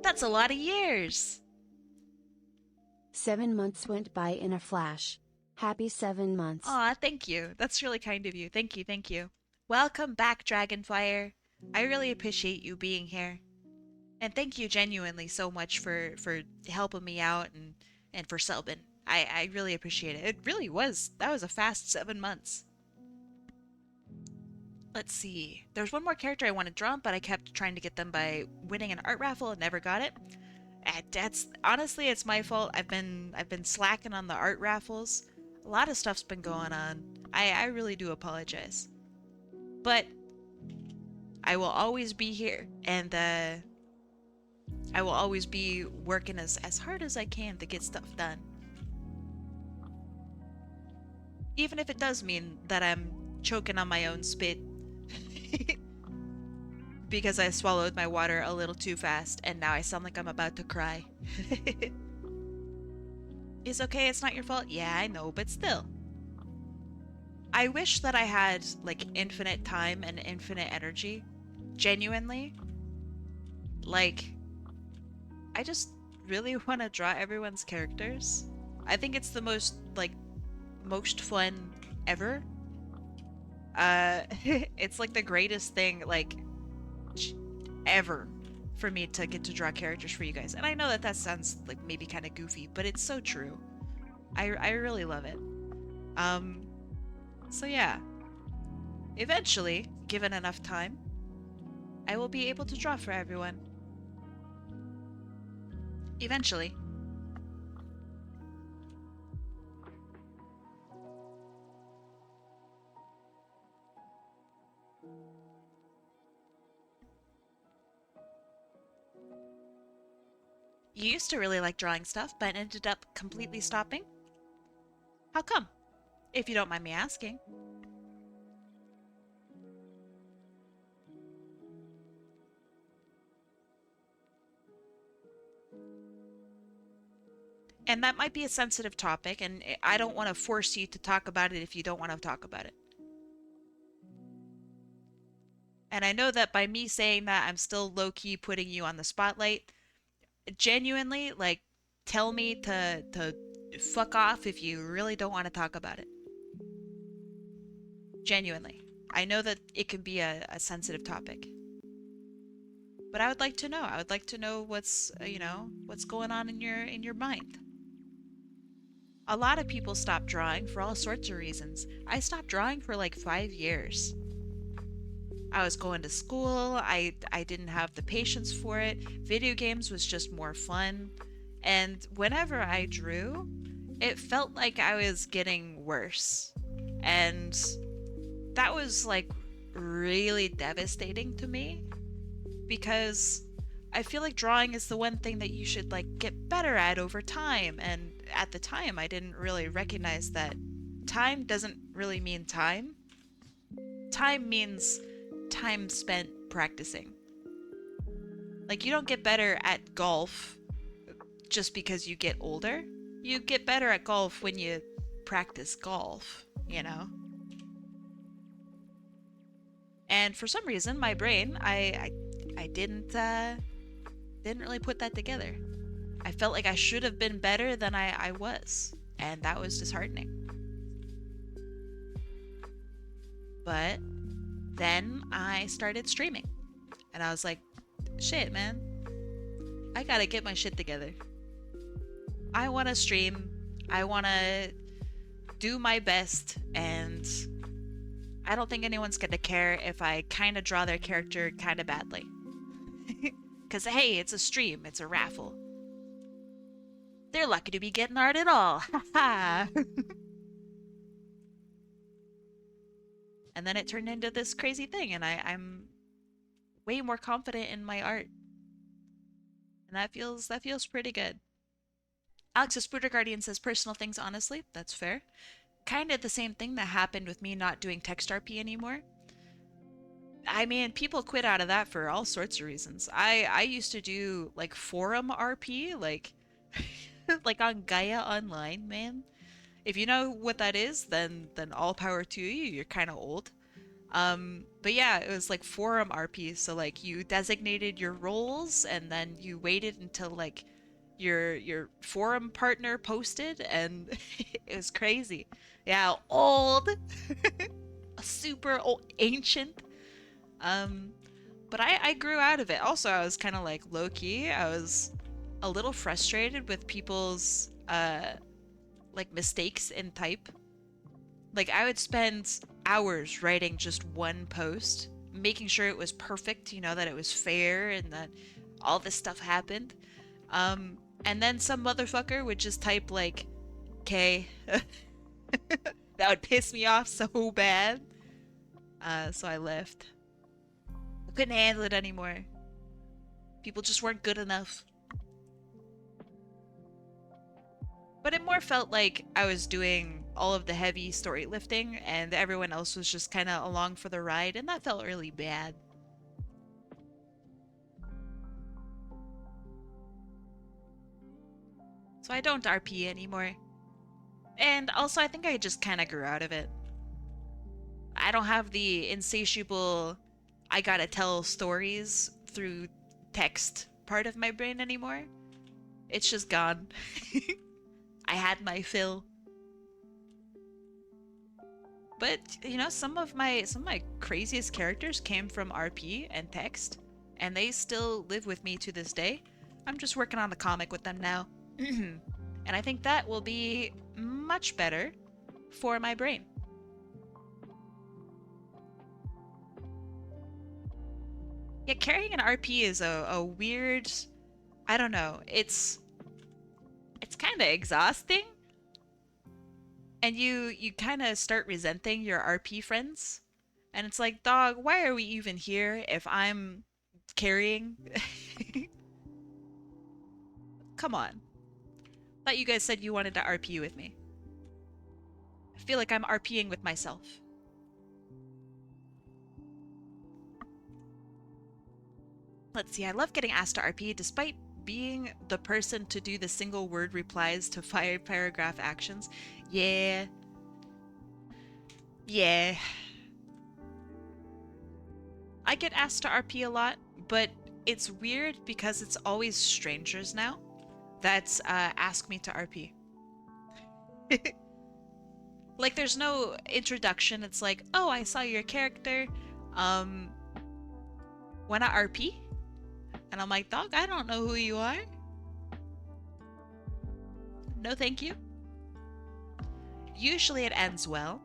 That's a lot of years! 7 months went by in a flash. Happy 7 months. Aw, thank you. That's really kind of you. Thank you. Welcome back, Dragonfire. I really appreciate you being here. And thank you genuinely so much for helping me out and for subbing. I really appreciate it. It really was. That was a fast 7 months. Let's see. There's one more character I want to draw, but I kept trying to get them by winning an art raffle and never got it. That's honestly, it's my fault. I've been slacking on the art raffles. A lot of stuff's been going on. I really do apologize. But I will always be here, and I will always be working as hard as I can to get stuff done. Even if it does mean that I'm choking on my own spit. Because I swallowed my water a little too fast, and now I sound like I'm about to cry. It's okay, it's not your fault. Yeah, I know, but still. I wish that I had like infinite time and infinite energy. Genuinely. Like, I just really want to draw everyone's characters. I think it's the most fun ever. It's like the greatest thing like ever for me to get to draw characters for you guys. And I know that that sounds like maybe kind of goofy, but it's so true. I really love it. Um, so yeah, eventually, given enough time, I will be able to draw for everyone. Eventually. You used to really like drawing stuff, but ended up completely stopping? How come? If you don't mind me asking. And that might be a sensitive topic, and I don't want to force you to talk about it if you don't want to talk about it. And I know that by me saying that, I'm still low key putting you on the spotlight. Genuinely, like, tell me to fuck off if you really don't want to talk about it. Genuinely. I know that it can be a sensitive topic. But I would like to know. I would like to know what's, what's going on in your mind. A lot of people stop drawing for all sorts of reasons. I stopped drawing for like 5 years. I was going to school. I didn't have the patience for it. Video games was just more fun. And whenever I drew, it felt like I was getting worse. And that was like really devastating to me because I feel like drawing is the one thing that you should like get better at over time. And at the time, I didn't really recognize that time doesn't really mean time. Time means time spent practicing. Like, you don't get better at golf just because you get older. You get better at golf when you practice golf, you know? And for some reason, my brain, I didn't really put that together. I felt like I should have been better than I was, and that was disheartening. But then I started streaming, and I was like, shit, man, I gotta get my shit together. I wanna stream, I wanna do my best, and I don't think anyone's gonna care if I kinda draw their character kinda badly. Because, hey, it's a stream, it's a raffle. They're lucky to be getting art at all. Ha ha. And then it turned into this crazy thing, and I'm way more confident in my art. And that feels pretty good. Alex's Spooder Guardian says personal things honestly. That's fair. Kind of the same thing that happened with me not doing text RP anymore. I mean, people quit out of that for all sorts of reasons. I used to do like forum RP, like like on Gaia Online, man. If you know what that is, then all power to you. You're kind of old. But yeah, it was like forum RP. So like you designated your roles and then you waited until like your forum partner posted and it was crazy. Yeah, old, super old, ancient. Um, but I grew out of it. Also, I was kind of like low key. I was a little frustrated with people's like mistakes in type. Like I would spend hours writing just one post, making sure it was perfect, that it was fair and that all this stuff happened. And then some motherfucker would just type like K. That would piss me off so bad. So I left. I couldn't handle it anymore. People just weren't good enough. But it more felt like I was doing all of the heavy story lifting and everyone else was just kind of along for the ride, and that felt really bad. So I don't RP anymore. And also, I think I just kind of grew out of it. I don't have the insatiable, I gotta tell stories through text part of my brain anymore. It's just gone. I had my fill. But you know, some of my craziest characters came from RP and text, and they still live with me to this day. I'm just working on the comic with them now. And I think that will be much better for my brain. Yeah, carrying an RP is a weird, I don't know. It's kind of exhausting, and you kind of start resenting your RP friends. And it's like, dog, why are we even here if I'm carrying? Come on. Thought you guys said you wanted to RP with me. I feel like I'm RPing with myself. Let's see, I love getting asked to RP despite being the person to do the single word replies to 5 paragraph actions. Yeah. Yeah. I get asked to RP a lot, but it's weird because it's always strangers now that ask me to RP. Like, there's no introduction. It's like, oh, I saw your character. Um, wanna RP? And I'm like, dog, I don't know who you are. No, thank you. Usually it ends well.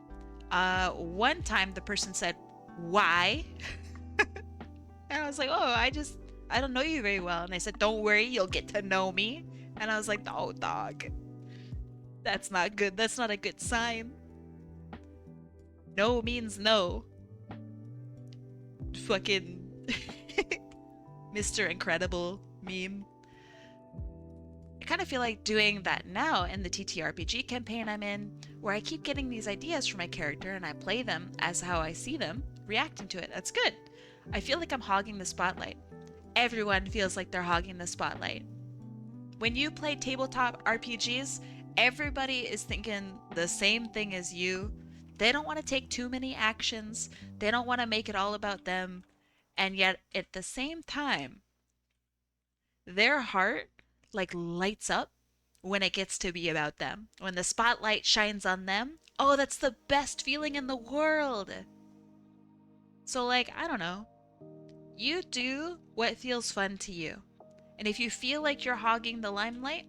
One time the person said, why? And I was like, oh, I don't know you very well. And they said, don't worry, you'll get to know me. And I was like, oh, dog. That's not good. That's not a good sign. No means no. Fucking Mr. Incredible meme. I kind of feel like doing that now in the TTRPG campaign I'm in, where I keep getting these ideas for my character and I play them as how I see them, reacting to it. That's good. I feel like I'm hogging the spotlight. Everyone feels like they're hogging the spotlight. When you play tabletop RPGs, everybody is thinking the same thing as you. They don't want to take too many actions. They don't want to make it all about them. And yet, at the same time, their heart like lights up when it gets to be about them. When the spotlight shines on them, oh, that's the best feeling in the world. So, like, I don't know. You do what feels fun to you. And if you feel like you're hogging the limelight,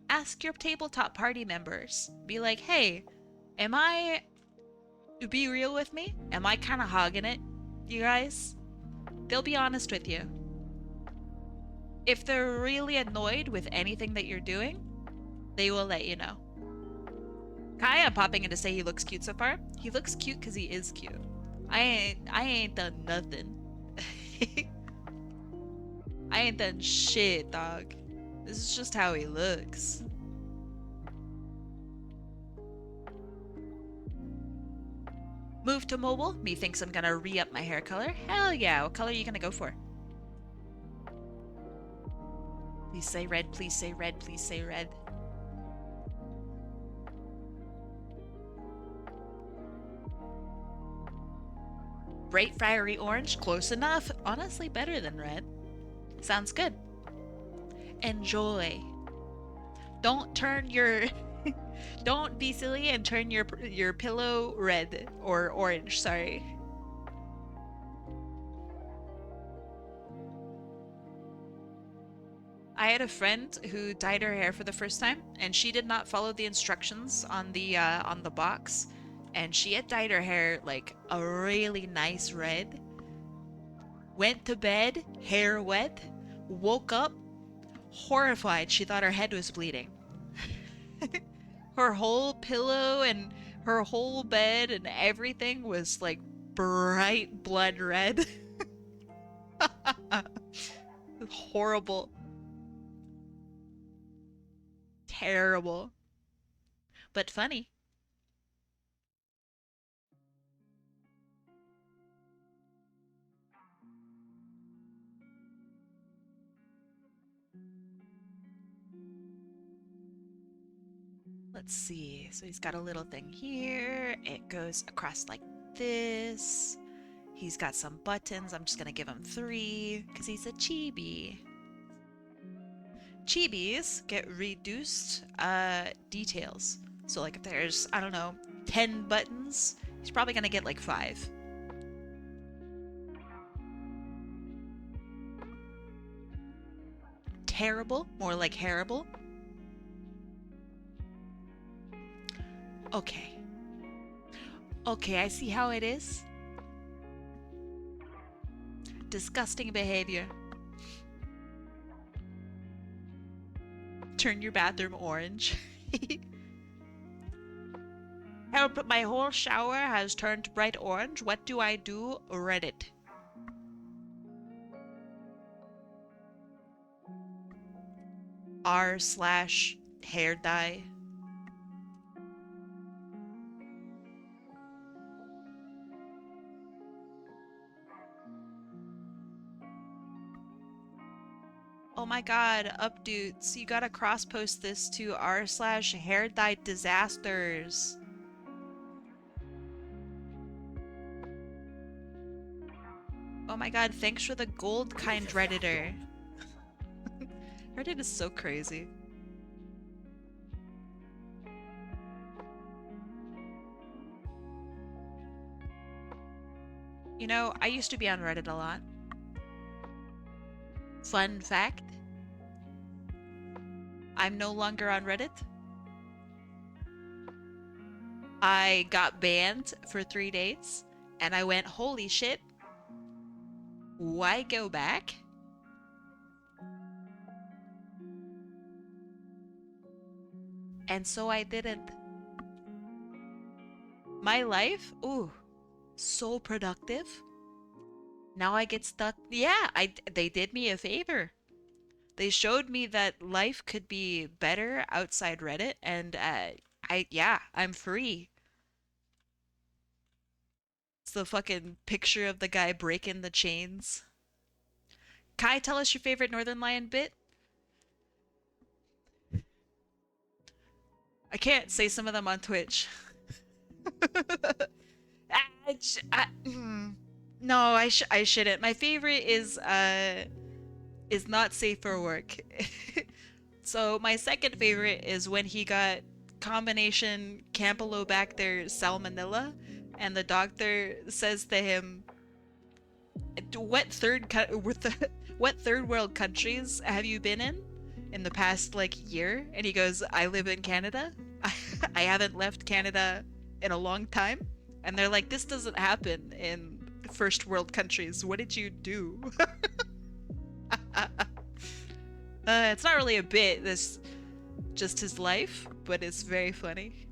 ask your tabletop party members. Be like, hey, be real with me? Am I kind of hogging it, you guys? They'll be honest with you. If they're really annoyed with anything that you're doing, they will let you know. Kai, I'm popping in to say he looks cute so far. He looks cute because he is cute. I ain't done nothing. I ain't done shit, dog. This is just how he looks. Move to mobile. Me thinks I'm gonna re-up my hair color. Hell yeah. What color are you gonna go for? Please say red, please say red, please say red. Bright fiery orange, close enough. Honestly, better than red. Sounds good. Enjoy. Don't turn your... Don't be silly and turn your pillow red or orange, sorry. I had a friend who dyed her hair for the first time, and she did not follow the instructions on the box, and she had dyed her hair like a really nice red. Went to bed, hair wet, woke up, horrified. She thought her head was bleeding. Her whole pillow and her whole bed and everything was like bright blood red. Horrible. Terrible. But funny. Let's see. So he's got a little thing here. It goes across like this. He's got some buttons. I'm just gonna give him 3 because he's a chibi. Chibis get reduced details. So like if there's, I don't know, 10 buttons, he's probably gonna get like 5. Terrible, more like terrible. Okay. Okay, I see how it is. Disgusting behavior. Turn your bathroom orange. Help, my whole shower has turned bright orange. What do I do? Reddit. r/hair dye. Oh my god, updates. You gotta cross-post this to r/hair dye disasters. Oh my god, thanks for the gold kind Redditor. Reddit is so crazy. You know, I used to be on Reddit a lot. Fun fact, I'm no longer on Reddit. I got banned for 3 days, and I went, holy shit, why go back? And so I didn't. My life, ooh, so productive. Now I get stuck. Yeah, they did me a favor. They showed me that life could be better outside Reddit, and I'm free. It's the fucking picture of the guy breaking the chains. Kai, tell us your favorite Northern Lion bit. I can't say some of them on Twitch. No, I shouldn't. My favorite is not safe for work. So my second favorite is when he got combination Campylobacter salmonella, and the doctor says to him, what third world countries have you been in the past like year? And he goes, I live in Canada. I haven't left Canada in a long time. And they're like, this doesn't happen in first world countries. What did you do? It's not really a bit, this just his life, but it's very funny.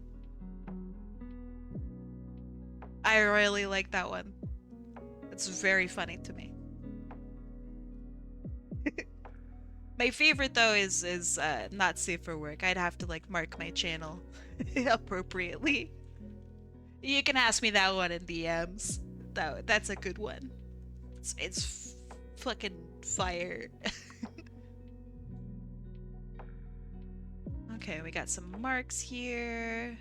I really like that one. It's very funny to me. My favorite though is not safe for work. I'd have to like mark my channel appropriately. You can ask me that one in DMs. That's a good one. It's fucking fire. Okay, we got some marks here.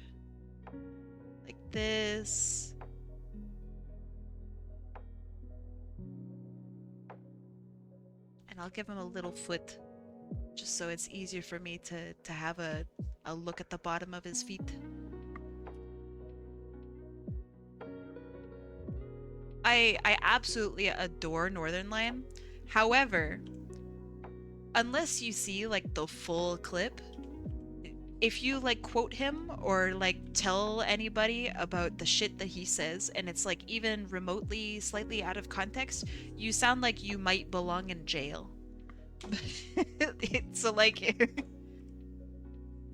Like this. And I'll give him a little foot, just so it's easier for me to have a look at the bottom of his feet. I absolutely adore Northern Lion. However, unless you see like the full clip, if you like quote him or like tell anybody about the shit that he says and it's like even remotely slightly out of context, you sound like you might belong in jail. So like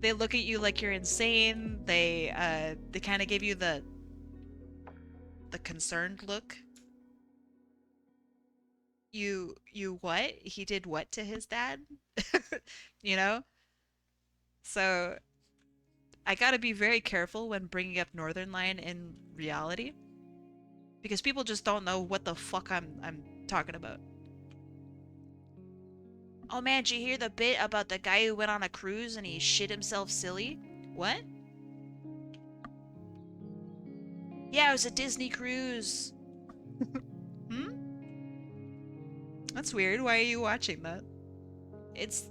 they look at you like you're insane. They kind of give you the concerned look. You what? He did what to his dad? You know? So I gotta be very careful when bringing up Northern Lion in reality, because people just don't know what the fuck I'm talking about. Oh man, did you hear the bit about the guy who went on a cruise and he shit himself silly? What? Yeah, it was a Disney cruise. Hmm? That's weird. Why are you watching that? It's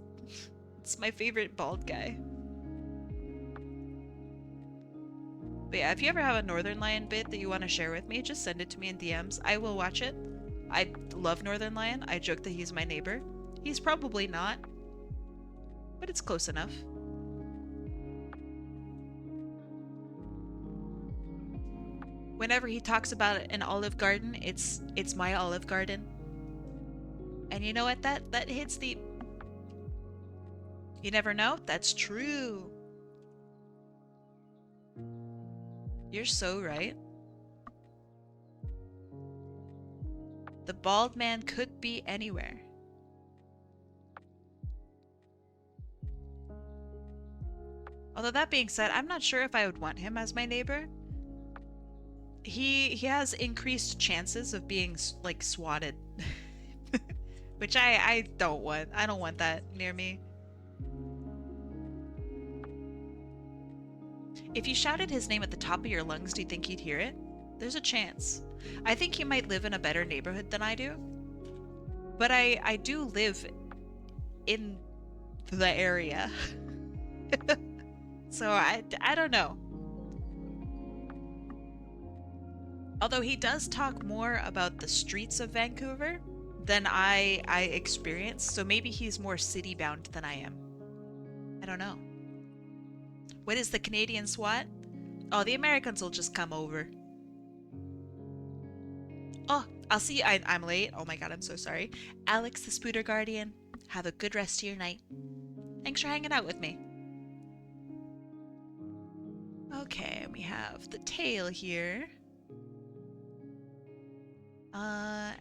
it's my favorite bald guy. But yeah, if you ever have a Northern Lion bit that you want to share with me, just send it to me in DMs. I will watch it. I love Northern Lion. I joke that he's my neighbor. He's probably not, but it's close enough. Whenever he talks about an Olive Garden, it's my Olive Garden. And you know what? That hits deep. You never know? That's true. You're so right. The bald man could be anywhere. Although that being said, I'm not sure if I would want him as my neighbor. He has increased chances of being like swatted. Which I don't want. I don't want that near me. If you shouted his name at the top of your lungs, do you think he'd hear it? There's a chance. I think he might live in a better neighborhood than I do. But I do live in the area. So I don't know. Although he does talk more about the streets of Vancouver than I experience, so maybe he's more city-bound than I am. I don't know. What is the Canadian SWAT? Oh, the Americans will just come over. Oh, I'll see you. I'm late. Oh my god, I'm so sorry. Alex, the Spooder Guardian, have a good rest of your night. Thanks for hanging out with me. Okay, we have the tail here.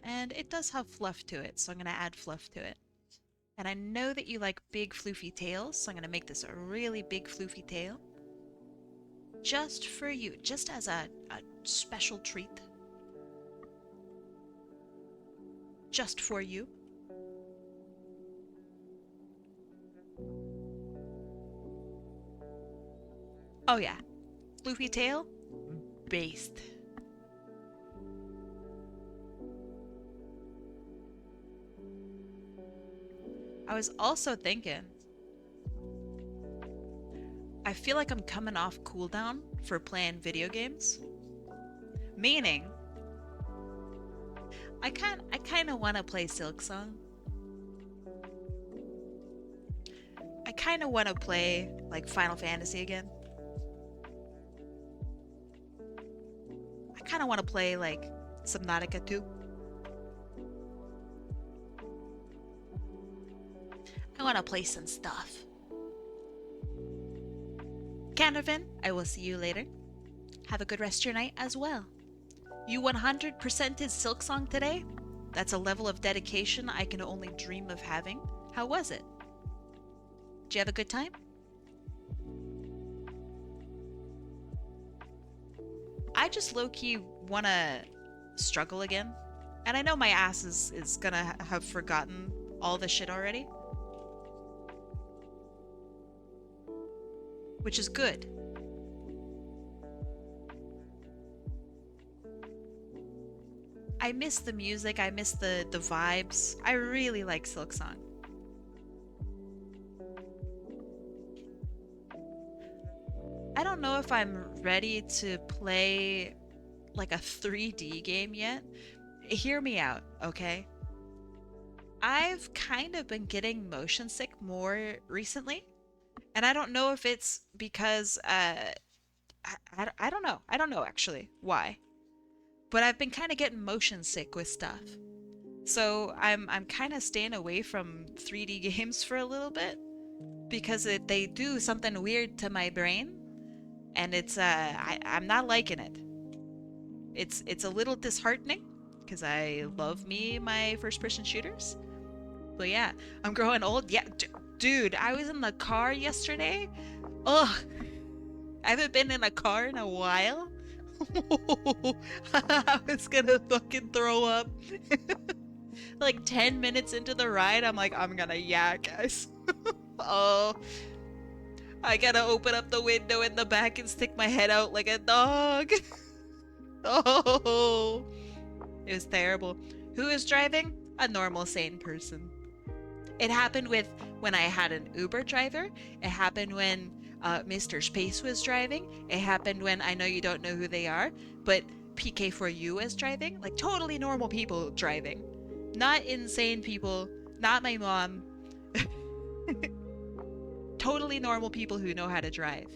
And it does have fluff to it, so I'm going to add fluff to it. And I know that you like big floofy tails, so I'm going to make this a really big floofy tail. Just for you, just as a special treat. Just for you. Oh yeah, floofy tail, based. I was also thinking, I feel like I'm coming off cooldown for playing video games. Meaning, I kind of want to play Silksong. I kind of want to play like Final Fantasy again. I kind of want to play like Subnautica 2. I want to play some stuff. Canavan, I will see you later. Have a good rest of your night as well. You 100%ed Silksong today? That's a level of dedication I can only dream of having. How was it? Did you have a good time? I just low-key want to struggle again. And I know my ass is gonna have forgotten all the shit already. Which is good. I miss the music, I miss the vibes. I really like Silksong. I don't know if I'm ready to play like a 3D game yet. Hear me out, okay? I've kind of been getting motion sick more recently. And I don't know if it's because, I don't know. I don't know actually why. But I've been kind of getting motion sick with stuff. So I'm kind of staying away from 3D games for a little bit. Because they do something weird to my brain. And it's, I'm not liking it. It's a little disheartening. Because I love my first-person shooters. But yeah, I'm growing old. Yeah, dude, I was in the car yesterday. Ugh. I haven't been in a car in a while. I was gonna fucking throw up. Like 10 minutes into the ride, I'm like, I'm gonna yak, guys. Oh. I gotta open up the window in the back and stick my head out like a dog. Oh, it was terrible. Who is driving? A normal, sane person. It happened when I had an Uber driver. It happened when Mr. Space was driving. It happened when I know you don't know who they are, but PK4U was driving. Like totally normal people driving. Not insane people. Not my mom. Totally normal people who know how to drive.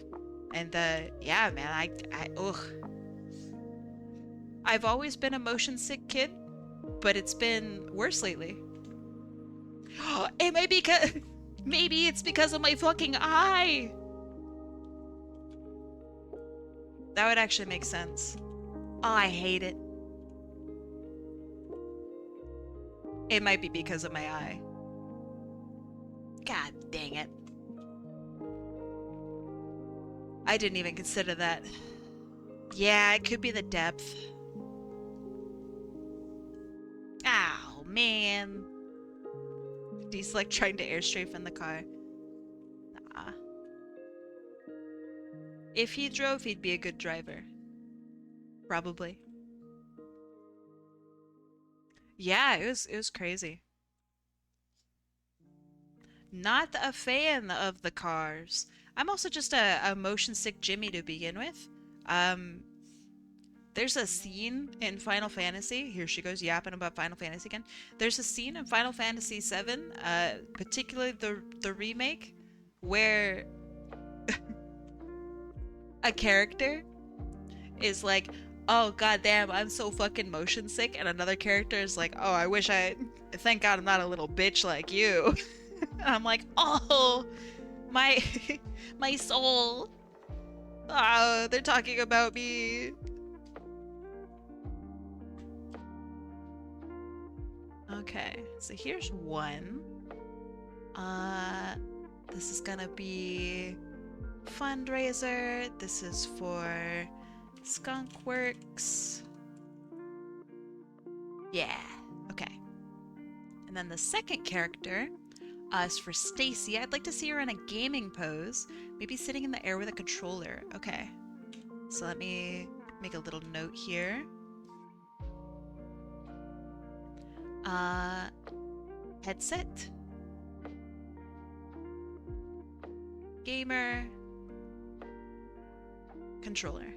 And yeah, man, ugh. I've always been a motion sick kid, but it's been worse lately. It might be maybe it's because of my fucking eye. That would actually make sense. Oh, I hate it. It might be because of my eye. God dang it. I didn't even consider that. Yeah, it could be the depth. Ow, man. He's like trying to airstrafe in the car. Nah. If he drove, he'd be a good driver. Probably. Yeah, it was crazy. Not a fan of the cars. I'm also just a motion sick Jimmy to begin with. There's a scene in Final Fantasy. Here she goes yapping about Final Fantasy again. There's a scene in Final Fantasy VII, particularly the remake, where a character is like, oh goddamn, I'm so fucking motion sick, and another character is like, oh, thank God I'm not a little bitch like you. And I'm like, oh, my my soul. Oh, they're talking about me. Okay, so here's one. This is gonna be fundraiser. This is for skunkworks. Yeah, okay. And then the second character is for Stacy. I'd like to see her in a gaming pose, maybe sitting in the air with a controller. Okay, so let me make a little note here. Headset. Gamer. Controller.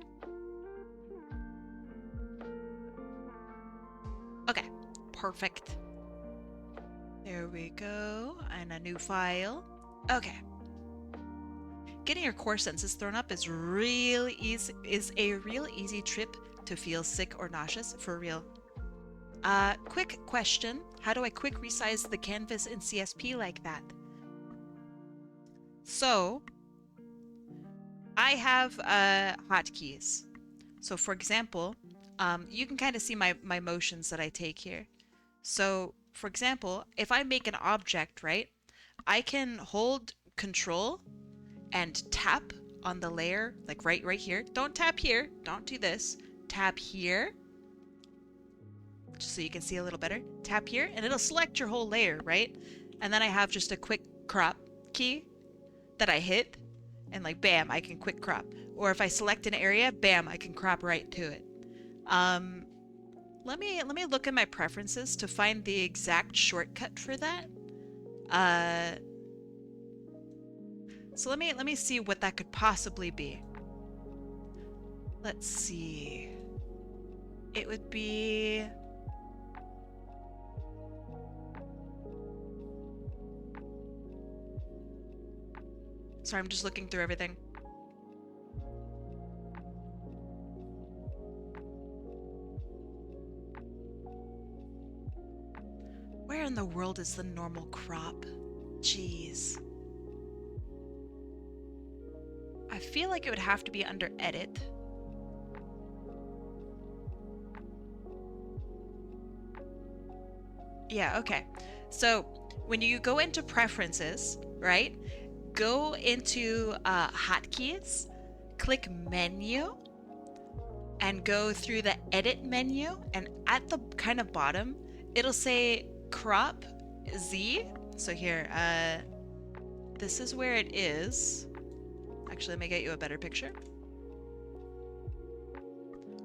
Okay, perfect. There we go, and a new file. Okay. Getting your core senses thrown up is a real easy trip to feel sick or nauseous, for real. Quick question. How do I quick resize the canvas in CSP like that? So, I have hotkeys. So for example, you can kind of see my motions that I take here. So for example, if I make an object, right, I can hold Control and tap on the layer, like right here. Don't tap here. Don't do this. Tap here. Just so you can see a little better. Tap here, and it'll select your whole layer, right? And then I have just a quick crop key that I hit, and like bam, I can quick crop. Or if I select an area, bam, I can crop right to it. Let me look at my preferences to find the exact shortcut for that. So let me see what that could possibly be. Let's see. It would be... Sorry, I'm just looking through everything. Where in the world is the normal crop? Jeez. I feel like it would have to be under Edit. Yeah, okay. So when you go into Preferences, right? Go into Hotkeys, click Menu, and go through the Edit menu, and at the kind of bottom, it'll say Crop Z. So here, this is where it is. Actually, let me get you a better picture.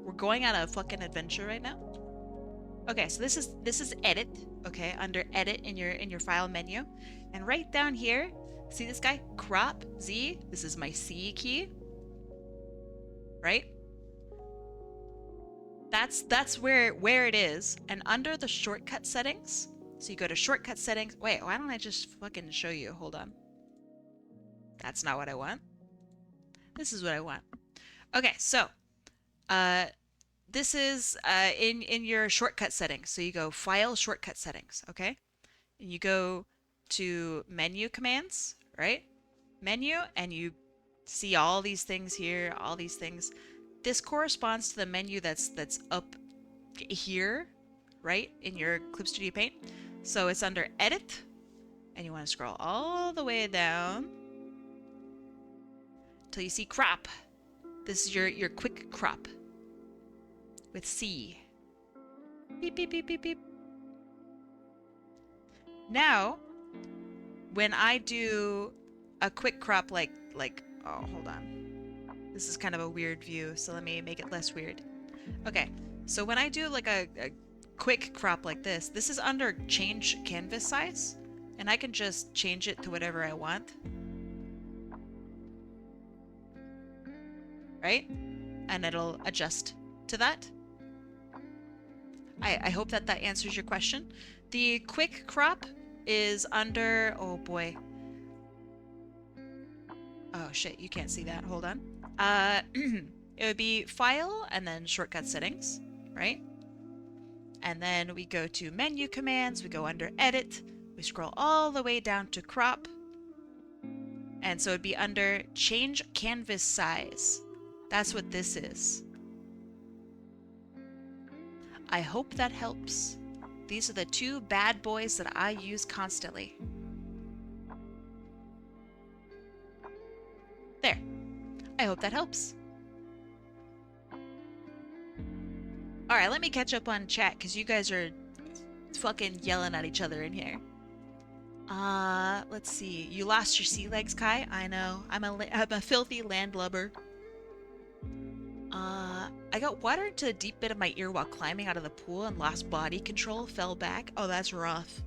We're going on a fucking adventure right now. Okay, so this is edit, okay, under edit in your file menu. And right down here, see this guy? Crop Z. This is my C key. Right? That's where it is. And under the shortcut settings, so you go to shortcut settings. Wait, why don't I just fucking show you? Hold on. That's not what I want. This is what I want. Okay, so this is in your shortcut settings. So you go File, Shortcut Settings, okay? And you go to Menu Commands, right? Menu, and you see all these things here, all these things. This corresponds to the menu that's up here, right, in your Clip Studio Paint. So it's under Edit, and you want to scroll all the way down till you see Crop. This is your quick crop with C. Beep, beep, beep, beep, beep. Now, when I do a quick crop like, oh, hold on. This is kind of a weird view, so let me make it less weird. Okay, so when I do like a quick crop like this is under change canvas size, and I can just change it to whatever I want. Right? And it'll adjust to that. I hope that answers your question. The quick crop is under, oh boy. Oh shit, you can't see that. Hold on. It would be File and then Shortcut Settings, right? And then we go to Menu Commands, we go under Edit, we scroll all the way down to Crop. And so it'd be under Change Canvas Size. That's what this is. I hope that helps. These are the two bad boys that I use constantly. There. I hope that helps. Alright, let me catch up on chat, because you guys are fucking yelling at each other in here. Let's see. You lost your sea legs, Kai? I know. I'm a filthy landlubber. I got water into a deep bit of my ear while climbing out of the pool and lost body control, fell back. Oh, that's rough.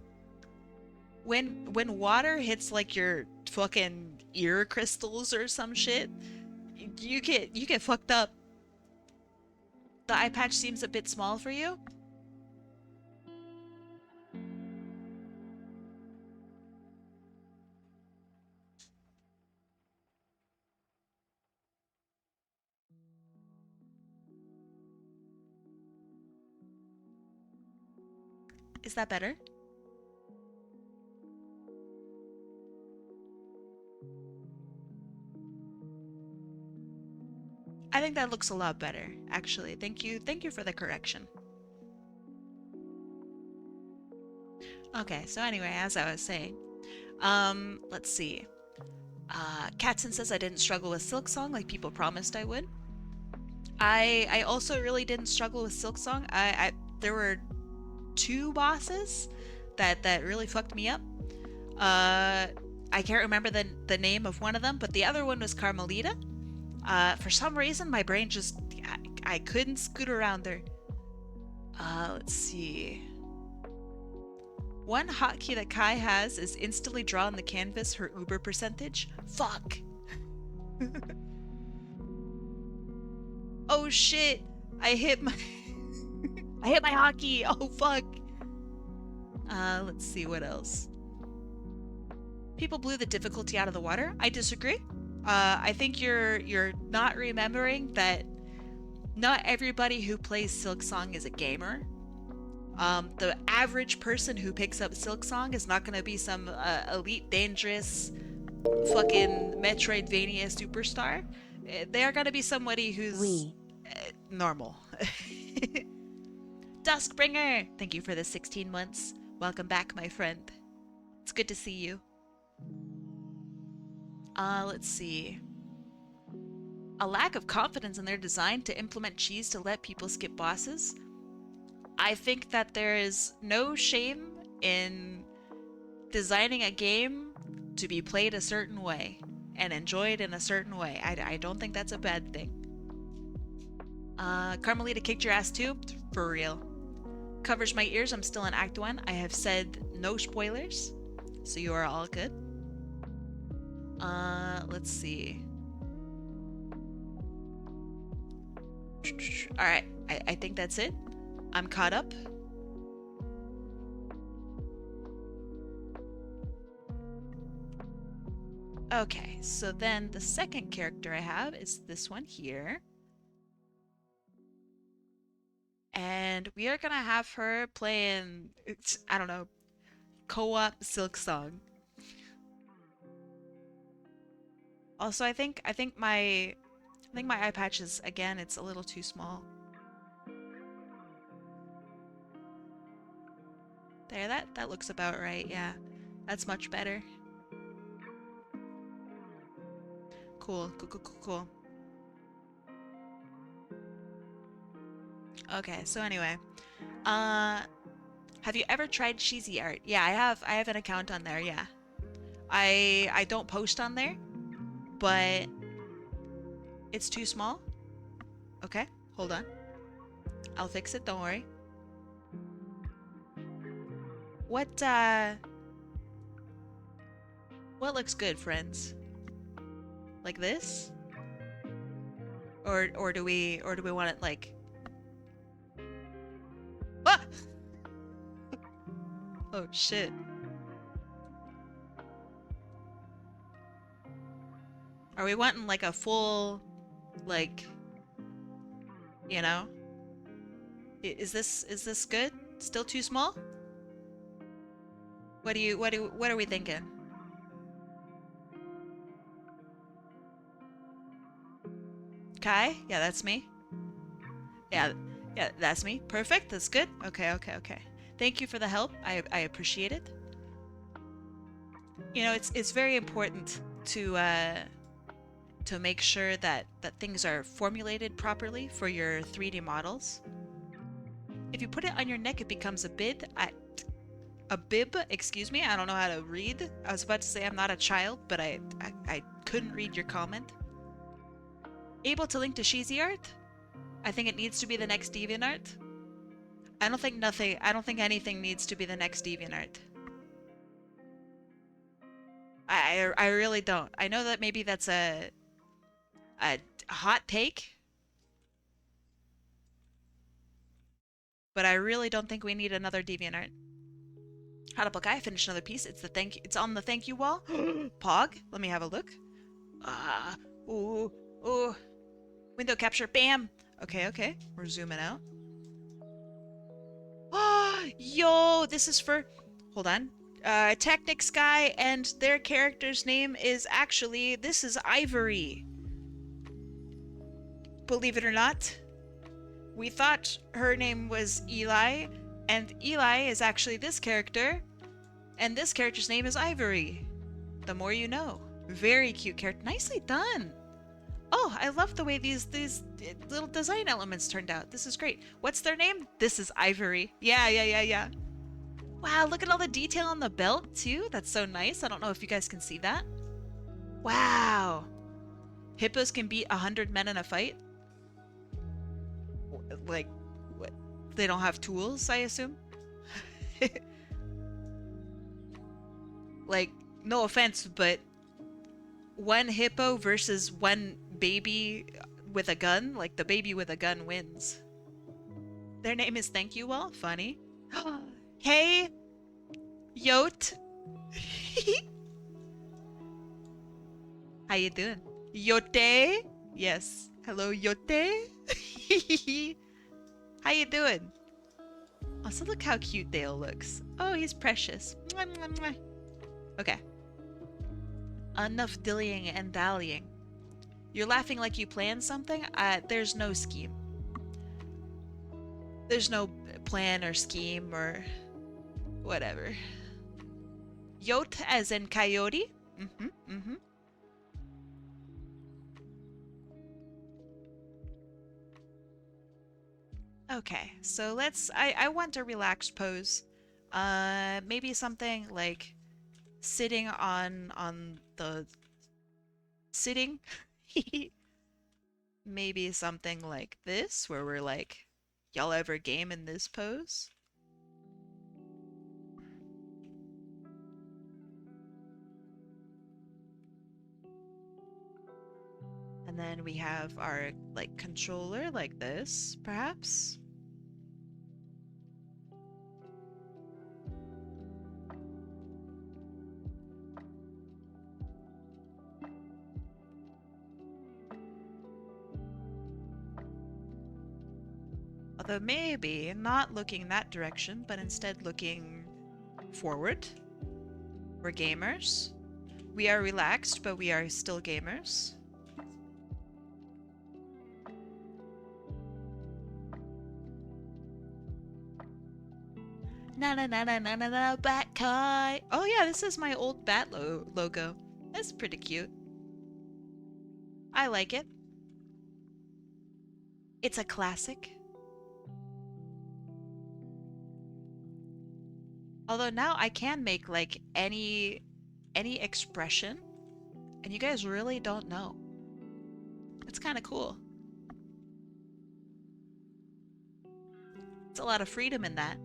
When water hits like your fucking ear crystals or some shit, you get fucked up. The eye patch seems a bit small for you. Is that better? I think that looks a lot better, actually. Thank you for the correction. Okay, so anyway, as I was saying, let's see. Katzen says I didn't struggle with Silksong like people promised I would. I also really didn't struggle with Silksong. There were two bosses that really fucked me up. I can't remember the name of one of them, but the other one was Carmelita. For some reason, my brain just... I couldn't scoot around there. Let's see. One hotkey that Kai has is instantly draw on the canvas her Uber percentage. Fuck! Oh shit! I hit my... I hit my hotkey! Oh fuck! Let's see what else. People blew the difficulty out of the water. I disagree. I think you're not remembering that not everybody who plays Silksong is a gamer. The average person who picks up Silksong is not going to be some elite dangerous fucking Metroidvania superstar. They are going to be somebody who's normal. Duskbringer, thank you for the 16 months. Welcome back, my friend. It's good to see you. Let's see. A lack of confidence in their design to implement cheese to let people skip bosses. I think that there is no shame in designing a game to be played a certain way and enjoyed in a certain way. I don't think that's a bad thing. Carmelita kicked your ass too? For real. Covers my ears, I'm still in Act 1. I have said no spoilers, so you are all good. Let's see. Alright, I think that's it. I'm caught up. Okay, so then the second character I have is this one here. And we are gonna have her playing, I don't know, co-op Silk Song. Also, I think my eye patch is, again, it's a little too small. There, that looks about right, yeah. That's much better. Cool. Okay, so anyway. Have you ever tried cheesy art? Yeah, I have an account on there, yeah. I don't post on there, but it's too small. Okay, hold on. I'll fix it, don't worry. What looks good, friends? Like this? Or do we want it like... Ah! Oh shit. Are we wanting like a full, like, you know? Is this good? Still too small? What are we thinking? Kai? Yeah, that's me. Yeah, that's me. Perfect. That's good. Okay. Thank you for the help. I appreciate it. You know, it's very important to make sure that things are formulated properly for your 3D models. If you put it on your neck, it becomes a bib. A bib, excuse me. I don't know how to read. I was about to say I'm not a child, but I couldn't read your comment. Able to link to Sheezy art? I think it needs to be the next DeviantArt. I don't think anything needs to be the next DeviantArt. I really don't. I know that maybe that's a hot take, but I really don't think we need another DeviantArt. HotAppleKai, finish another piece. It's on the thank you wall. Pog, let me have a look. Ooh. Window capture, bam. Okay. We're zooming out. Yo, this is for... Hold on. Technics guy, and their character's name is actually... This is Ivory. Believe it or not. We thought her name was Eli, and Eli is actually this character, and this character's name is Ivory. The more you know. Very cute character. Nicely done. Oh, I love the way these little design elements turned out. This is great. What's their name? This is Ivory. Yeah. Wow, look at all the detail on the belt, too. That's so nice. I don't know if you guys can see that. Wow. Hippos can beat 100 men in a fight? Like, what? They don't have tools, I assume? Like, no offense, but one hippo versus one baby with a gun, like the baby with a gun wins. Their name is Thank You All. Funny. Hey, Yote. How you doing? Yote? Yes. Hello, Yote. How you doing? Also, look how cute Dale looks. Oh, he's precious. Okay. Enough dillying and dallying. You're laughing like you planned something? There's no scheme. There's no plan or scheme or whatever. Yote as in coyote? Okay, so I want a relaxed pose. Maybe something like sitting on the... Sitting? maybe something like this, where we're like, y'all ever game in this pose? And then we have our like controller like this, perhaps. Although maybe not looking that direction, but instead looking forward. We're gamers. We are relaxed, but we are still gamers. Na na na na na na na bat kai. Oh yeah, this is my old bat logo. That's pretty cute. I like it. It's a classic. Although now I can make like any expression, and you guys really don't know. It's kind of cool. It's a lot of freedom in that.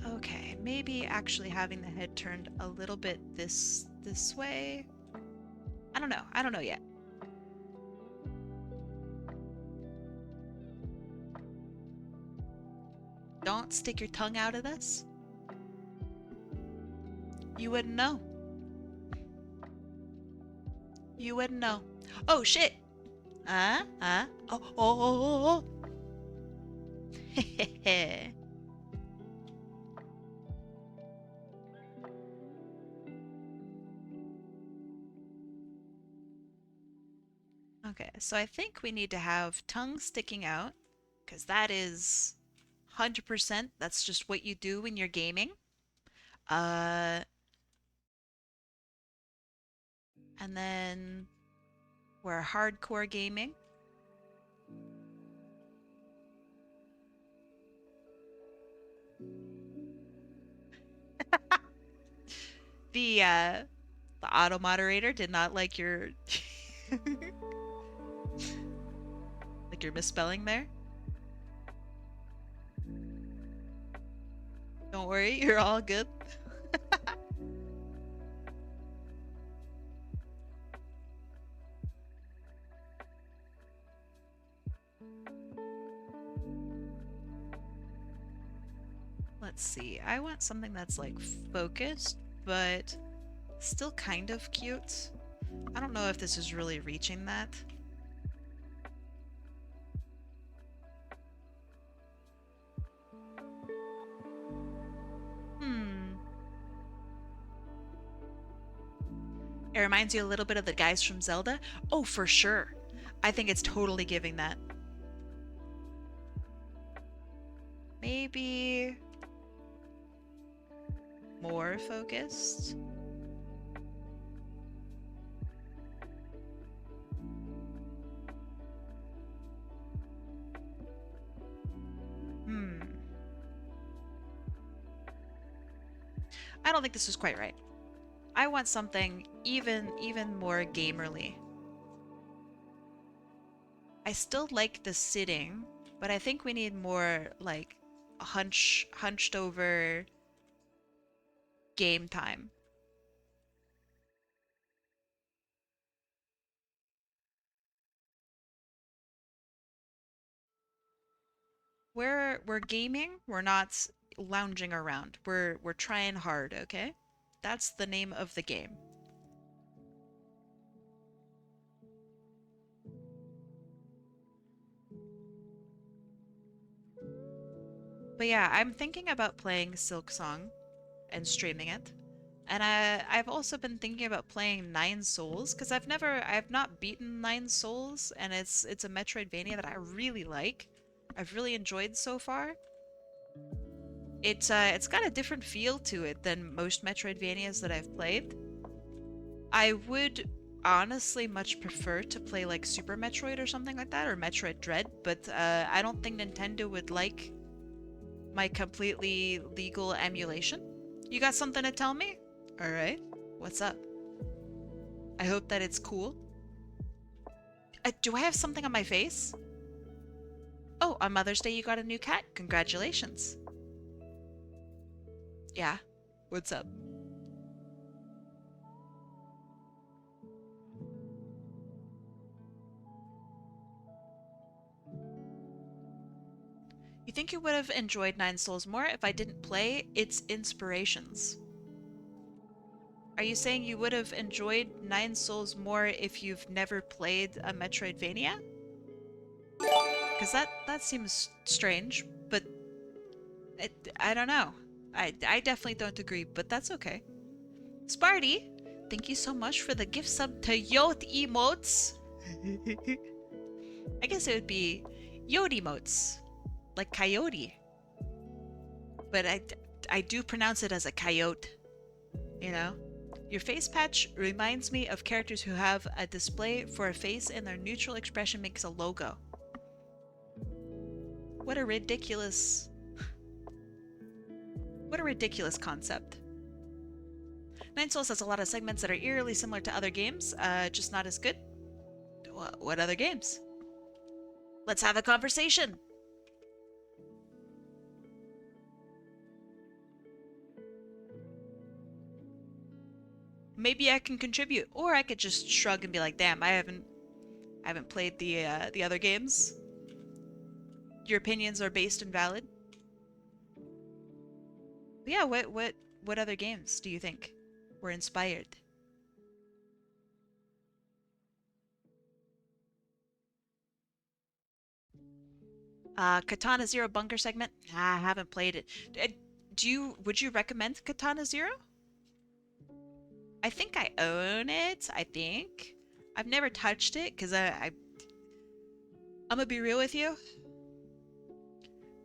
Okay, maybe actually having the head turned a little bit this way. I don't know. I don't know yet. Don't stick your tongue out of this. You wouldn't know. You wouldn't know. Oh shit. Oh. Hehehe. Okay, so I think we need to have tongue sticking out, because that is 100%. That's just what you do when you're gaming. And then we're hardcore gaming. The auto moderator did not like your like your misspelling there. Don't worry, you're all good. Let's see. I want something that's like focused, but still kind of cute. I don't know if this is really reaching that. It reminds you a little bit of the guys from Zelda. Oh, for sure. I think it's totally giving that. Maybe more focused. I don't think this is quite right. I want something even more gamerly. I still like the sitting, but I think we need more like hunched over game time. We're gaming, we're not lounging around. We're trying hard, okay? That's the name of the game. But yeah, I'm thinking about playing Silk Song and streaming it. And I've also been thinking about playing Nine Souls because I've not beaten Nine Souls, and it's a Metroidvania that I really like. I've really enjoyed so far. It's got a different feel to it than most Metroidvanias that I've played. I would honestly much prefer to play like Super Metroid or something like that, or Metroid Dread, but I don't think Nintendo would like my completely legal emulation. You got something to tell me? Alright. What's up? I hope that it's cool. Do I have something on my face? Oh, on Mother's Day you got a new cat. Congratulations. Yeah. What's up? You think you would have enjoyed Nine Souls more if I didn't play its inspirations? Are you saying you would have enjoyed Nine Souls more if you've never played a Metroidvania? Because that seems strange, but I don't know. I definitely don't agree, but that's okay. Spardie, thank you so much for the gift sub to Yot emotes. I guess it would be Yod emotes, like coyote. But I do pronounce it as a coyote, you know? Your face patch reminds me of characters who have a display for a face and their neutral expression makes a logo. What a ridiculous concept. Nine Souls has a lot of segments that are eerily similar to other games, just not as good. What other games? Let's have a conversation. Maybe I can contribute, or I could just shrug and be like, "Damn, I haven't played the other games." Your opinions are based and valid. But yeah, what other games do you think were inspired? Katana Zero bunker segment. I haven't played it. Would you recommend Katana Zero? I think I own it. I think I've never touched it because I'm gonna be real with you.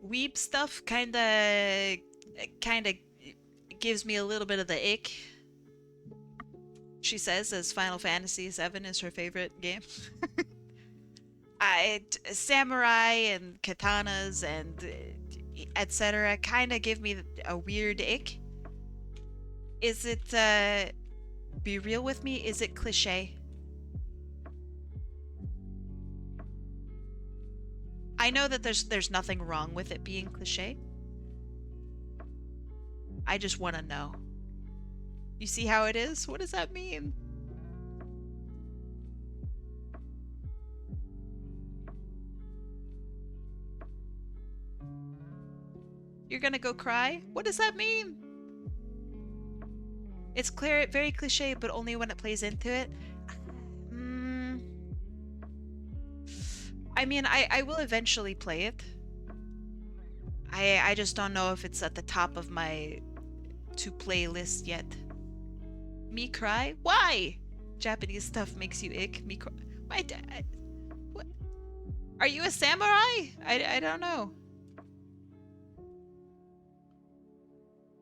Weeb stuff kinda gives me a little bit of the ick. She says as Final Fantasy VII is her favorite game. Samurai and katanas and etc. kind of give me a weird ick. Is it, be real with me, is it cliche? I know that there's nothing wrong with it being cliche. I just want to know. You see how it is? What does that mean? You're gonna go cry? What does that mean? It's clear, very cliche, but only when it plays into it. I mean, I will eventually play it. I just don't know if it's at the top of my to-play list yet. Me cry? Why? Japanese stuff makes you ick. Me cry? What? Are you a samurai? I don't know.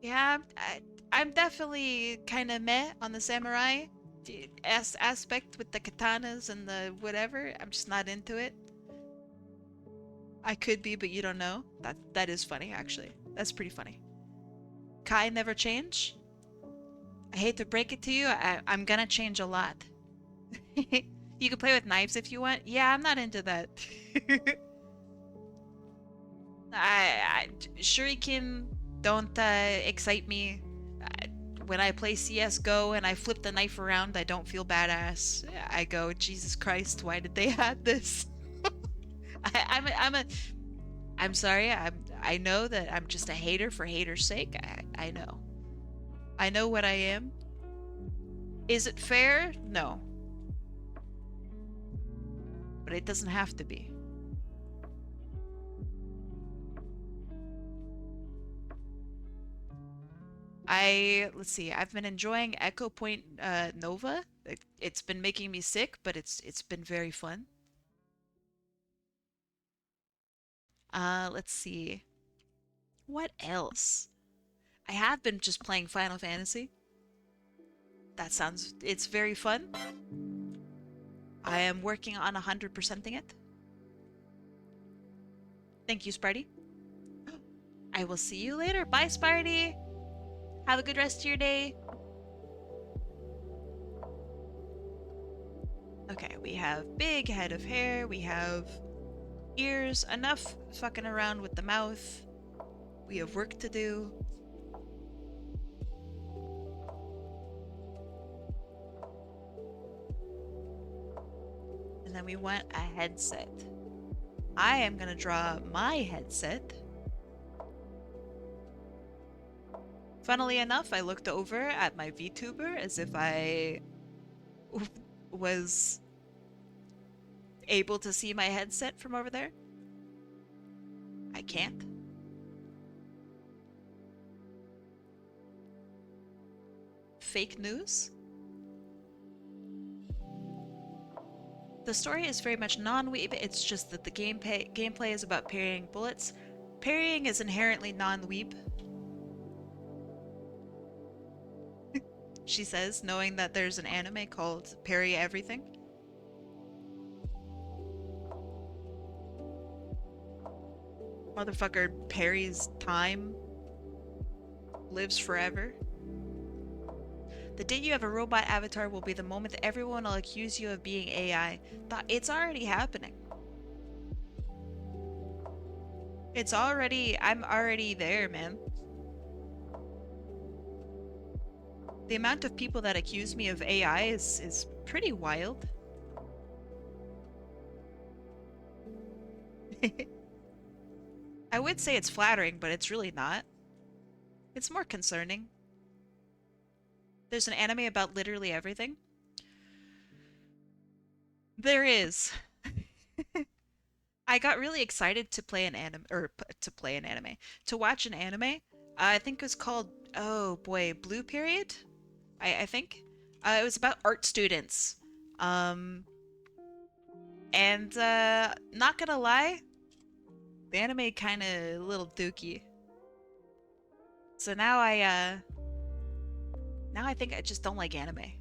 Yeah, I'm definitely kind of meh on the samurai aspect with the katanas and the whatever. I'm just not into it. I could be, but you don't know. That is funny, actually. That's pretty funny. Kai never change? I hate to break it to you, I'm gonna change a lot. You can play with knives if you want. Yeah, I'm not into that. Shuriken don't excite me. When I play CS:GO and I flip the knife around, I don't feel badass. I go, Jesus Christ, why did they add this? I'm sorry. I know that I'm just a hater for hater's sake. I know. I know what I am. Is it fair? No. But it doesn't have to be. Let's see. I've been enjoying Echo Point Nova. It's been making me sick, but it's been very fun. Let's see. What else? I have been just playing Final Fantasy. It's very fun. I am working on 100%ing it. Thank you, Spardie. I will see you later. Bye, Spardie. Have a good rest of your day. Okay, we have big head of hair, we have ears, enough fucking around with the mouth. We have work to do. And then we want a headset. I am gonna draw my headset. Funnily enough, I looked over at my VTuber as if I was able to see my headset from over there. I can't. Fake news? The story is very much non-weeb, it's just that the gameplay is about parrying bullets. Parrying is inherently non-weeb. She says, knowing that there's an anime called Parry Everything. Motherfucker parries time, lives forever. The day you have a robot avatar will be the moment that everyone will accuse you of being AI. It's already happening. I'm already there, man. The amount of people that accuse me of AI is pretty wild. I would say it's flattering, but it's really not. It's more concerning. There's an anime about literally everything. There is. I got really excited to play an anime, to watch an anime. I think it was called, oh boy, Blue Period? I think. It was about art students. Not gonna lie, the anime kinda a little dookie. So now I think I just don't like anime.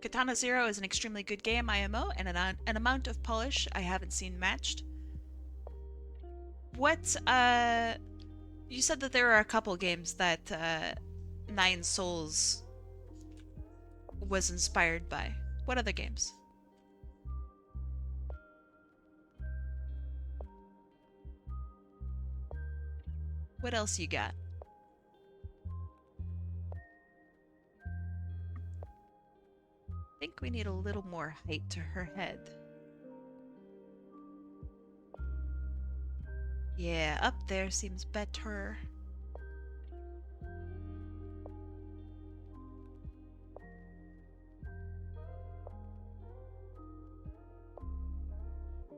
Katana Zero is an extremely good game IMO and an amount of polish I haven't seen matched. What, you said that there are a couple games that, Nine Souls was inspired by. What other games? What else you got? I think we need a little more height to her head. Yeah, up there seems better.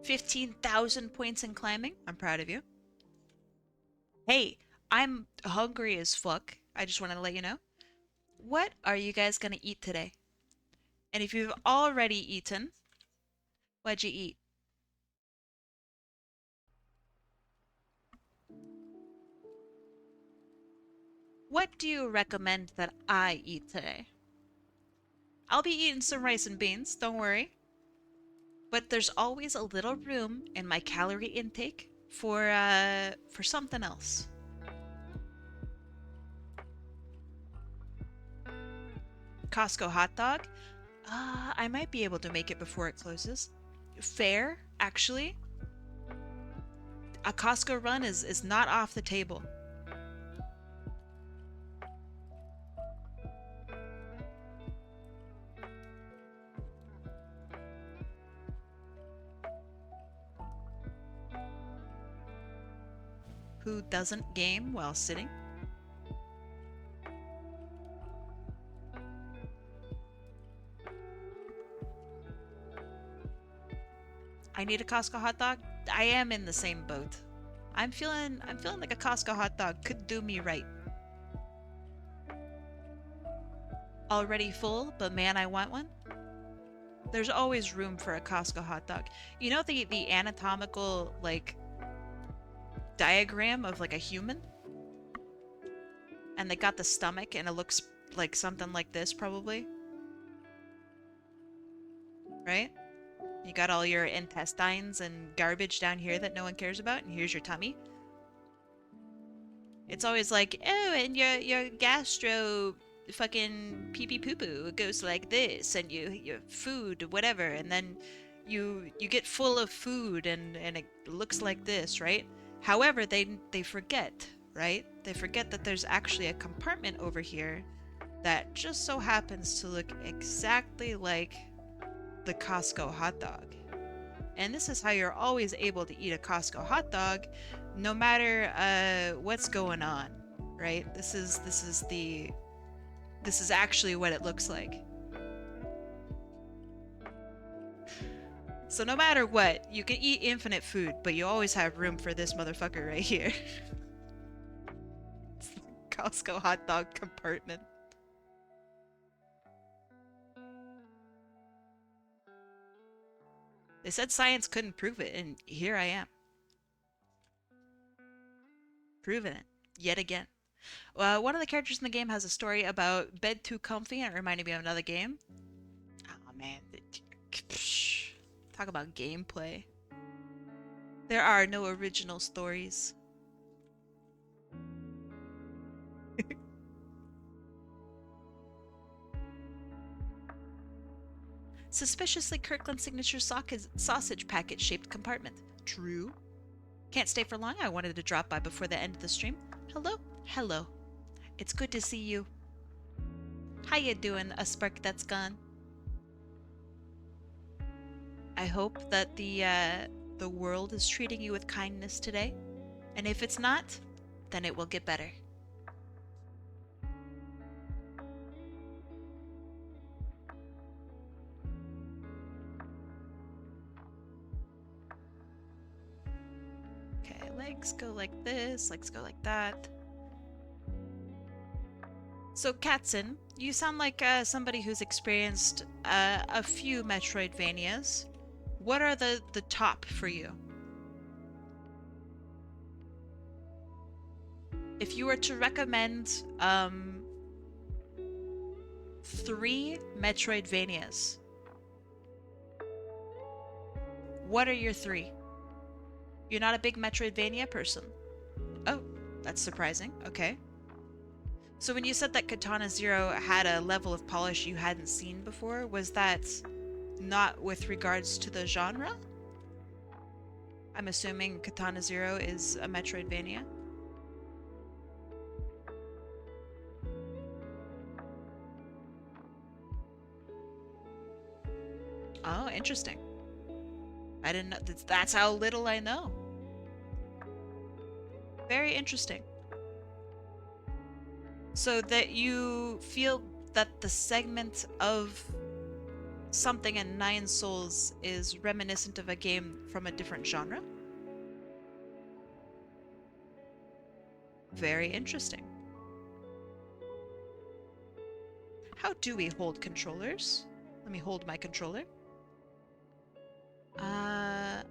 $15,000 points in climbing. I'm proud of you. Hey, I'm hungry as fuck. I just wanted to let you know. What are you guys gonna eat today? And if you've already eaten, what'd you eat? What do you recommend that I eat today? I'll be eating some rice and beans, don't worry. But there's always a little room in my calorie intake for something else. Costco hot dog? I might be able to make it before it closes. Fair, actually. A Costco run is not off the table. Who doesn't game while sitting? I need a Costco hot dog. I am in the same boat. I'm feeling like a Costco hot dog could do me right. Already full, but man, I want one. There's always room for a Costco hot dog. You know the anatomical like diagram of like a human? and they got the stomach, and it looks like something like this, probably. Right? You got all your intestines and garbage down here that no one cares about, and here's your tummy. It's always like, oh, and your gastro fucking pee pee poo poo goes like this, and your food, whatever, and then you get full of food, and it looks like this, right? However, they forget, right? They forget that there's actually a compartment over here that just so happens to look exactly like the Costco hot dog. And this is how you're always able to eat a Costco hot dog, no matter what's going on, right? This is actually what it looks like. So no matter what, you can eat infinite food, but you always have room for this motherfucker right here. It's the Costco hot dog compartment. They said science couldn't prove it, and here I am. Proving it. Yet again. One of the characters in the game has a story about bed too comfy, and it reminded me of another game. Oh man. Talk about gameplay. There are no original stories. Suspiciously Kirkland signature sausage packet shaped compartment. True. Can't stay for long. I wanted to drop by before the end of the stream. Hello? Hello. It's good to see you. How you doing, a spark that's gone? I hope that the world is treating you with kindness today. And if it's not, then it will get better. Okay, legs go like this, legs go like that. So, Katzen, you sound like somebody who's experienced a few Metroidvanias. What are the top for you? If you were to recommend 3 Metroidvanias, what are your 3? You're not a big Metroidvania person. Oh, that's surprising. Okay. So when you said that Katana Zero had a level of polish you hadn't seen before, was that not with regards to the genre? I'm assuming Katana Zero is a Metroidvania. Oh, interesting. I didn't know. That's how little I know. Very interesting. So that you feel that the segment of something in Nine Souls is reminiscent of a game from a different genre? Very interesting. How do we hold controllers? Let me hold my controller. No,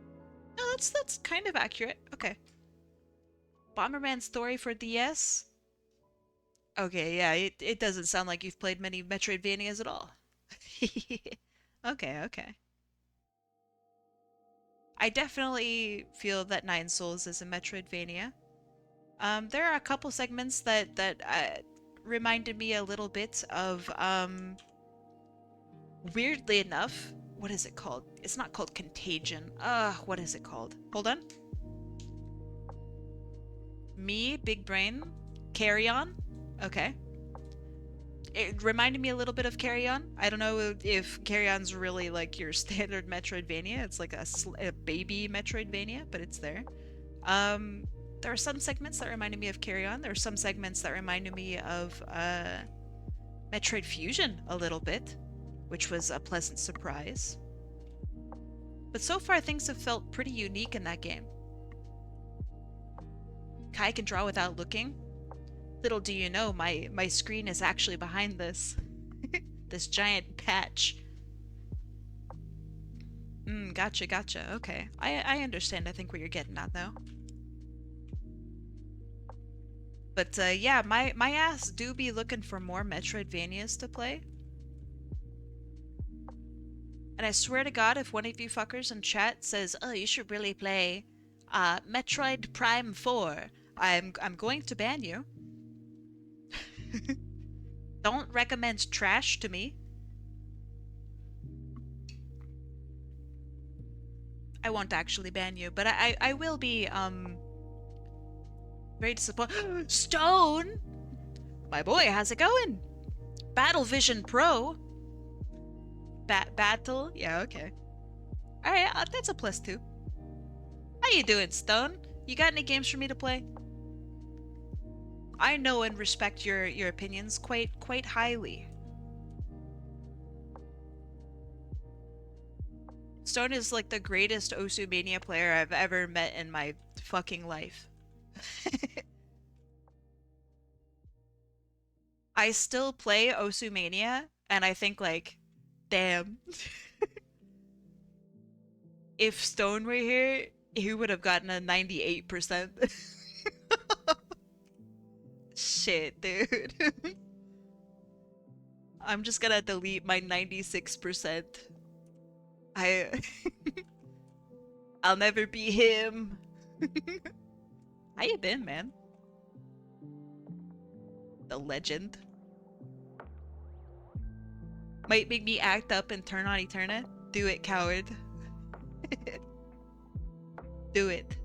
that's kind of accurate. Okay. Bomberman Story for DS? Okay, yeah, it doesn't sound like you've played many Metroidvanias at all. Okay, okay. I definitely feel that Nine Souls is a Metroidvania. There are a couple segments that reminded me a little bit of, weirdly enough, what is it called? It's not called Contagion. What is it called? Hold on. Me, big brain, Carry On. Okay. It reminded me a little bit of Carry On. I don't know if Carry On's really like your standard Metroidvania. It's like a baby Metroidvania, but it's there. There are some segments that reminded me of Carry On. There are some segments that reminded me of Metroid Fusion a little bit, which was a pleasant surprise. But so far, things have felt pretty unique in that game. Kai can draw without looking. Little do you know, my screen is actually behind this. This giant patch. Gotcha, gotcha. Okay. I understand, I think, what you're getting at, though. But yeah, my ass do be looking for more Metroidvanias to play. And I swear to God, if one of you fuckers in chat says, "Oh, you should really play Metroid Prime 4," I'm going to ban you. Don't recommend trash to me. I won't actually ban you, but I will be very disappointed. Stone, my boy, how's it going? Battle Vision Pro. Battle, yeah, okay. All right, that's a +2. How you doing, Stone? You got any games for me to play? I know and respect your opinions quite highly. Stone is like the greatest Osumania player I've ever met in my fucking life. I still play Osumania, and I think like, damn, if Stone were here, he would have gotten a 98%. Shit, dude. I'm just gonna delete my 96%. I I'll never be him. How you been, man? The legend. Might make me act up and turn on Eterna. Do it, coward. Do it.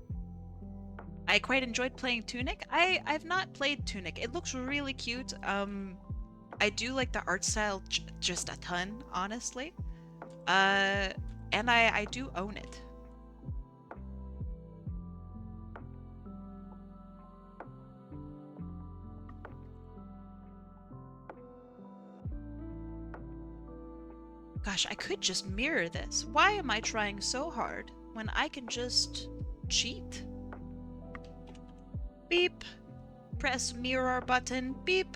I quite enjoyed playing Tunic. I've not played Tunic. It looks really cute. I do like the art style just a ton, honestly. And I do own it. Gosh, I could just mirror this. Why am I trying so hard when I can just cheat? Beep. Press mirror button. Beep.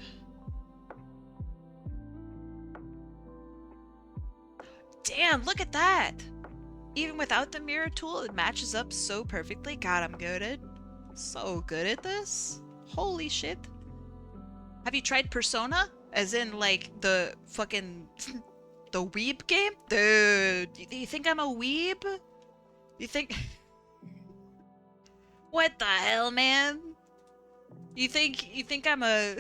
Damn, look at that! Even without the mirror tool, it matches up so perfectly. God, I'm good at... So good at this. Holy shit. Have you tried Persona? As in, like, the fucking... the weeb game? Dude, do you think I'm a weeb? You think... What the hell, man? You think I'm a...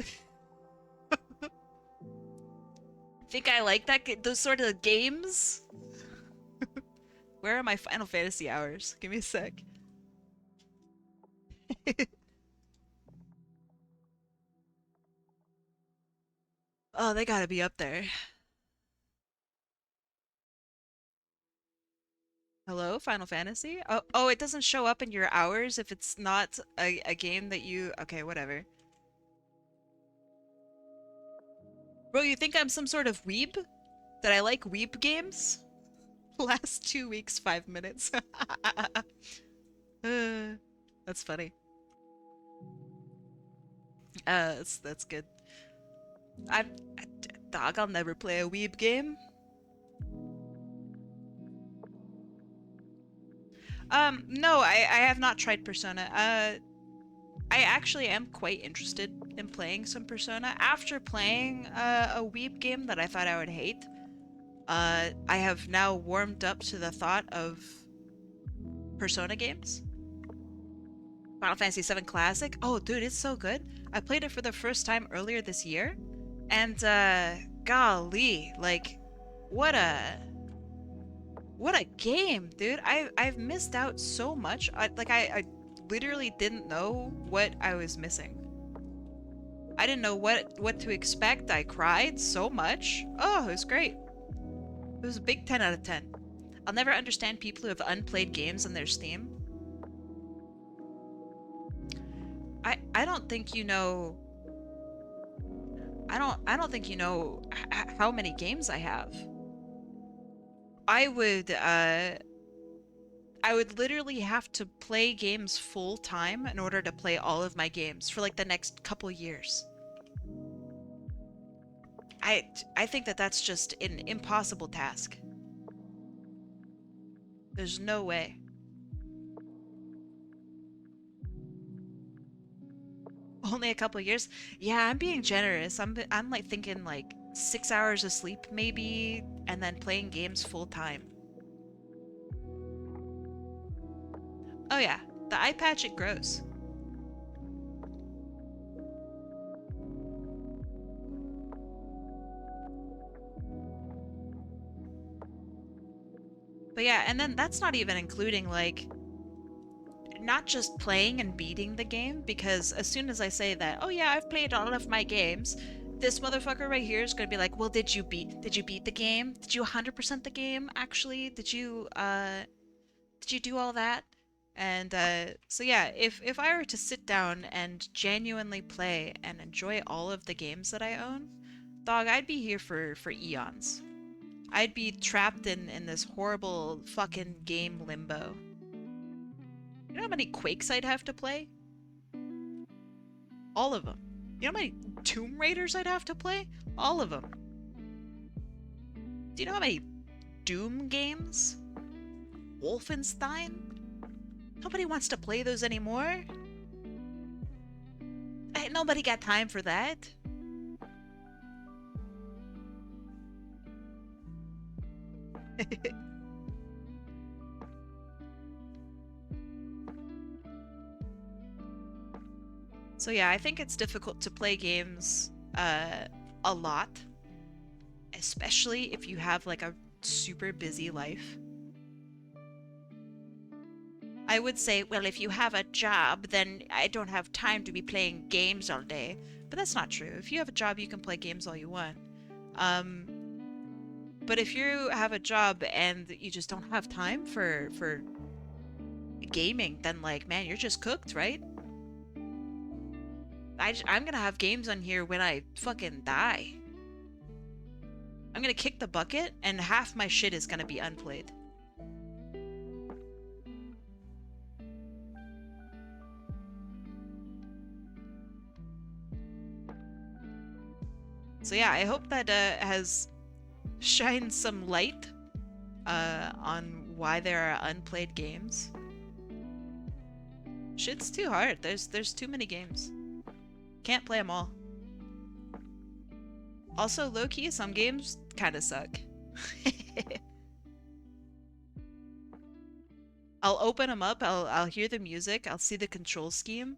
think I like those sort of games? Where are my Final Fantasy hours? Give me a sec. Oh, they gotta be up there. Hello, Final Fantasy? Oh, it doesn't show up in your hours if it's not a game that you... Okay, whatever. Bro, you think I'm some sort of weeb? That I like weeb games? Last 2 weeks, 5 minutes. That's funny. That's good. I, dog, I'll never play a weeb game. No, I have not tried Persona. I actually am quite interested in playing some Persona. After playing a weeb game that I thought I would hate, I have now warmed up to the thought of Persona games. Final Fantasy VII Classic. Oh, dude, it's so good. I played it for the first time earlier this year, and golly, like, what a game, dude. I've missed out so much. I literally didn't know what I was missing. I didn't know what to expect. I cried so much. Oh, it was great. It was a big 10 out of 10. I'll never understand people who have unplayed games on their Steam. I don't think you know. I don't think you know how many games I have. I would literally have to play games full time in order to play all of my games for like the next couple years. I think that that's just an impossible task. There's no way. Only a couple years? Yeah, I'm being generous. I'm like thinking like 6 hours of sleep maybe, and then playing games full time. Oh yeah, the eye patch it grows. But yeah, and then that's not even including like not just playing and beating the game, because as soon as I say that, oh yeah, I've played all of my games, this motherfucker right here is gonna be like, well, did you beat the game? Did you 100% the game actually? Did you do all that? And so yeah, if I were to sit down and genuinely play and enjoy all of the games that I own, dog, I'd be here for eons. I'd be trapped in this horrible fucking game limbo. You know how many Quakes I'd have to play? All of them. You know how many Tomb Raiders I'd have to play? All of them. Do you know how many Doom games? Wolfenstein? Nobody wants to play those anymore. Ain't nobody got time for that. So yeah, I think it's difficult to play games a lot, especially if you have like a super busy life. I would say, well, if you have a job, then I don't have time to be playing games all day. But that's not true. If you have a job, you can play games all you want. Um, but if you have a job and you just don't have time for gaming, then like, man, you're just cooked, right? I'm gonna have games on here when I fucking die. I'm gonna kick the bucket and half my shit is gonna be unplayed. So yeah, I hope that has shined some light on why there are unplayed games. Shit's too hard. There's too many games. Can't play them all. Also, low-key, some games kind of suck. I'll open them up, I'll hear the music, I'll see the control scheme.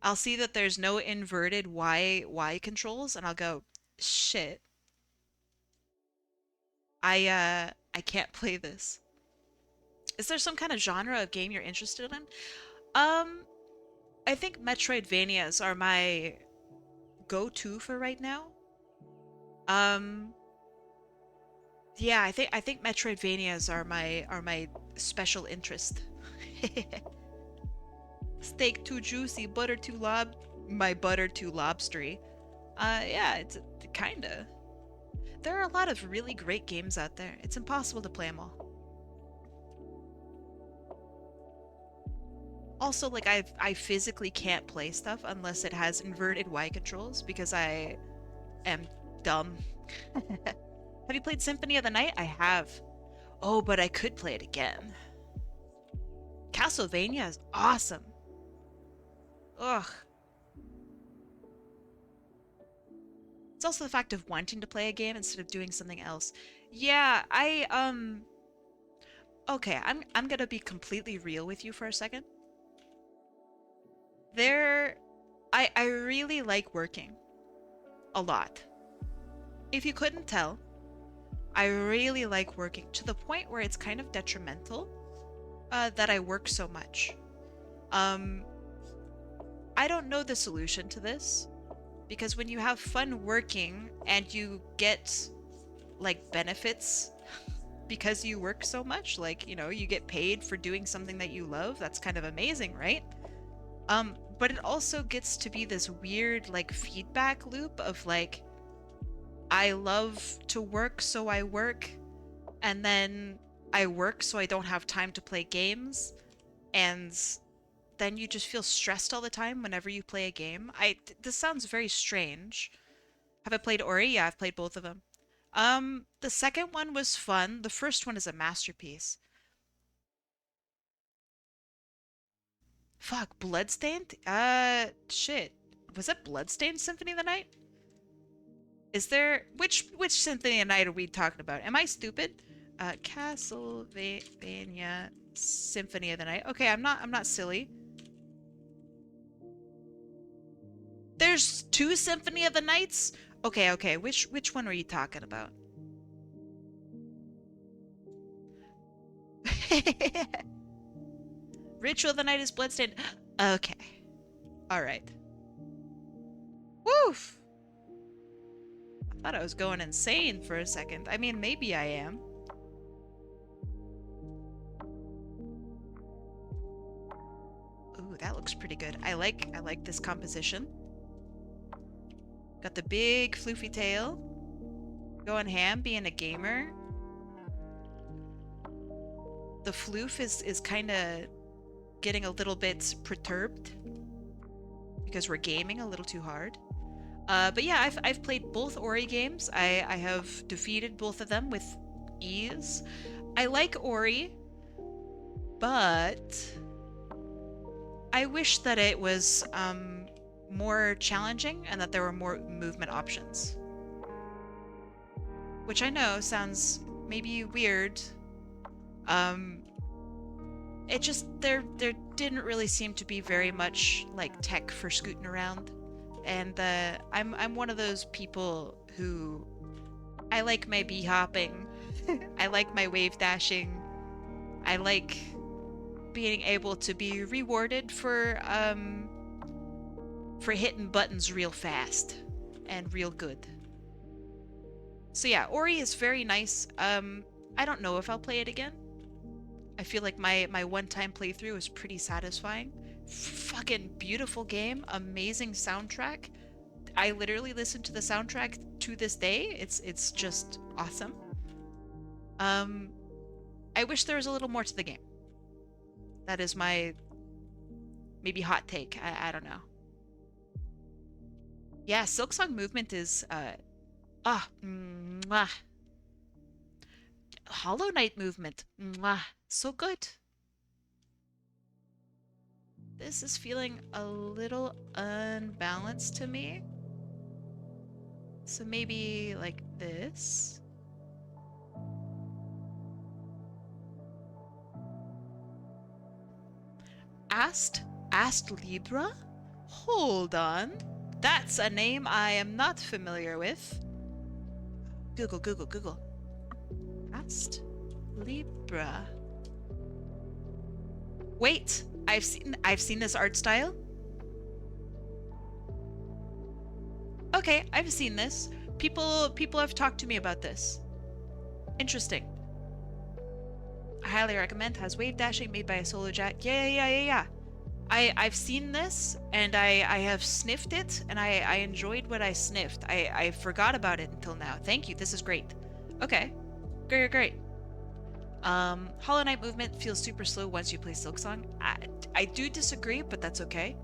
I'll see that there's no inverted Y controls, and I'll go, shit. I can't play this. Is there some kind of genre of game you're interested in? Um, I think Metroidvanias are my go-to for right now. Um, yeah, I think Metroidvanias are my special interest. Steak too juicy, butter too my butter too lobstery. Yeah, it's kinda. There are a lot of really great games out there. It's impossible to play them all. Also, like I physically can't play stuff unless it has inverted Y controls because I am dumb. Have you played Symphony of the Night? I have. Oh, but I could play it again. Castlevania is awesome. Ugh. It's also the fact of wanting to play a game instead of doing something else. Yeah, okay, I'm gonna be completely real with you for a second. There I really like working. A lot. If you couldn't tell, I really like working to the point where it's kind of detrimental that I work so much. Um, I don't know the solution to this because when you have fun working and you get like benefits because you work so much, like, you know, you get paid for doing something that you love, that's kind of amazing, right? But it also gets to be this weird like feedback loop of like I love to work, so I work, and then I work so I don't have time to play games, and then you just feel stressed all the time whenever you play a game. This sounds very strange. Have I played Ori? Yeah, I've played both of them. The second one was fun. The first one is a masterpiece. Fuck, Bloodstained? Shit. Was it Bloodstained Symphony of the Night? Is there which Symphony of the Night are we talking about? Am I stupid? Castlevania Symphony of the Night. Okay, I'm not silly. There's 2 Symphony of the Nights? Okay, okay. Which one are you talking about? Ritual of the Night is Bloodstained. Okay. All right. Woof. I thought I was going insane for a second. I mean, maybe I am. Ooh, that looks pretty good. I like this composition. Got the big floofy tail. Going ham, being a gamer. The floof is kind of getting a little bit perturbed because we're gaming a little too hard. But yeah, I've played both Ori games. I have defeated both of them with ease. I like Ori, but I wish that it was more challenging and that there were more movement options. Which I know sounds maybe weird. It just there didn't really seem to be very much like tech for scooting around. And I'm one of those people who I like my bee hopping. I like my wave dashing. I like being able to be rewarded for hitting buttons real fast and real good. So yeah, Ori is very nice. I don't know if I'll play it again. I feel like my one-time playthrough was pretty satisfying. Fucking beautiful game, amazing soundtrack. I literally listen to the soundtrack to this day. It's just awesome. I wish there was a little more to the game. That is my maybe hot take. I don't know. Yeah, Silksong movement is mwah. Hollow Knight movement. Mwah. So good. This is feeling a little unbalanced to me. So maybe like this. Ast Libra? Hold on. That's a name I am not familiar with. Google. Ast Libra. Wait, I've seen this art style. Okay, I've seen this. People have talked to me about this. Interesting. I highly recommend. Has wave dashing made by a solo jack. Yeah. I've seen this and I have sniffed it and I enjoyed what I sniffed. I forgot about it until now. Thank you. This is great. Okay. Great. Hollow Knight movement feels super slow once you play Silksong. I do disagree, but that's okay.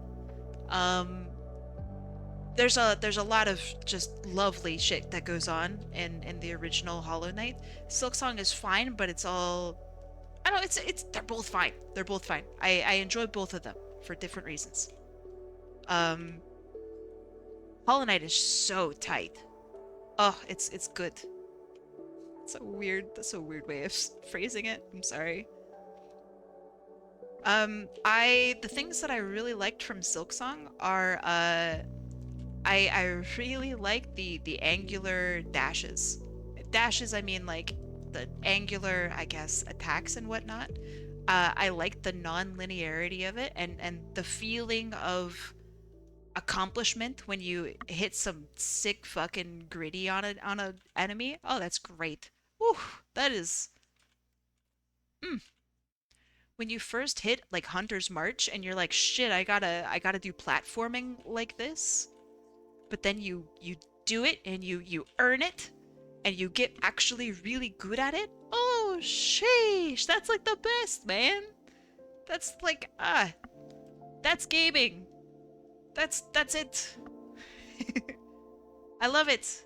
There's a lot of just lovely shit that goes on in the original Hollow Knight. Silksong is fine, but it's all I don't know, they're both fine. They're both fine. I enjoy both of them for different reasons. Hollow Knight is so tight. Oh, it's good. That's a weird way of phrasing it. I'm sorry. The things that I really liked from Silksong are I really like the angular dashes. Dashes, I mean like the angular, I guess, attacks and whatnot. I like the non-linearity of it and the feeling of accomplishment when you hit some sick fucking gritty on a enemy. Oh, that's great. Whew, that is. When you first hit like Hunter's March and you're like, shit, I gotta do platforming like this, but then you do it and you earn it and you get actually really good at it. Oh sheesh, that's like the best, man. That's like that's gaming. That's it. I love it.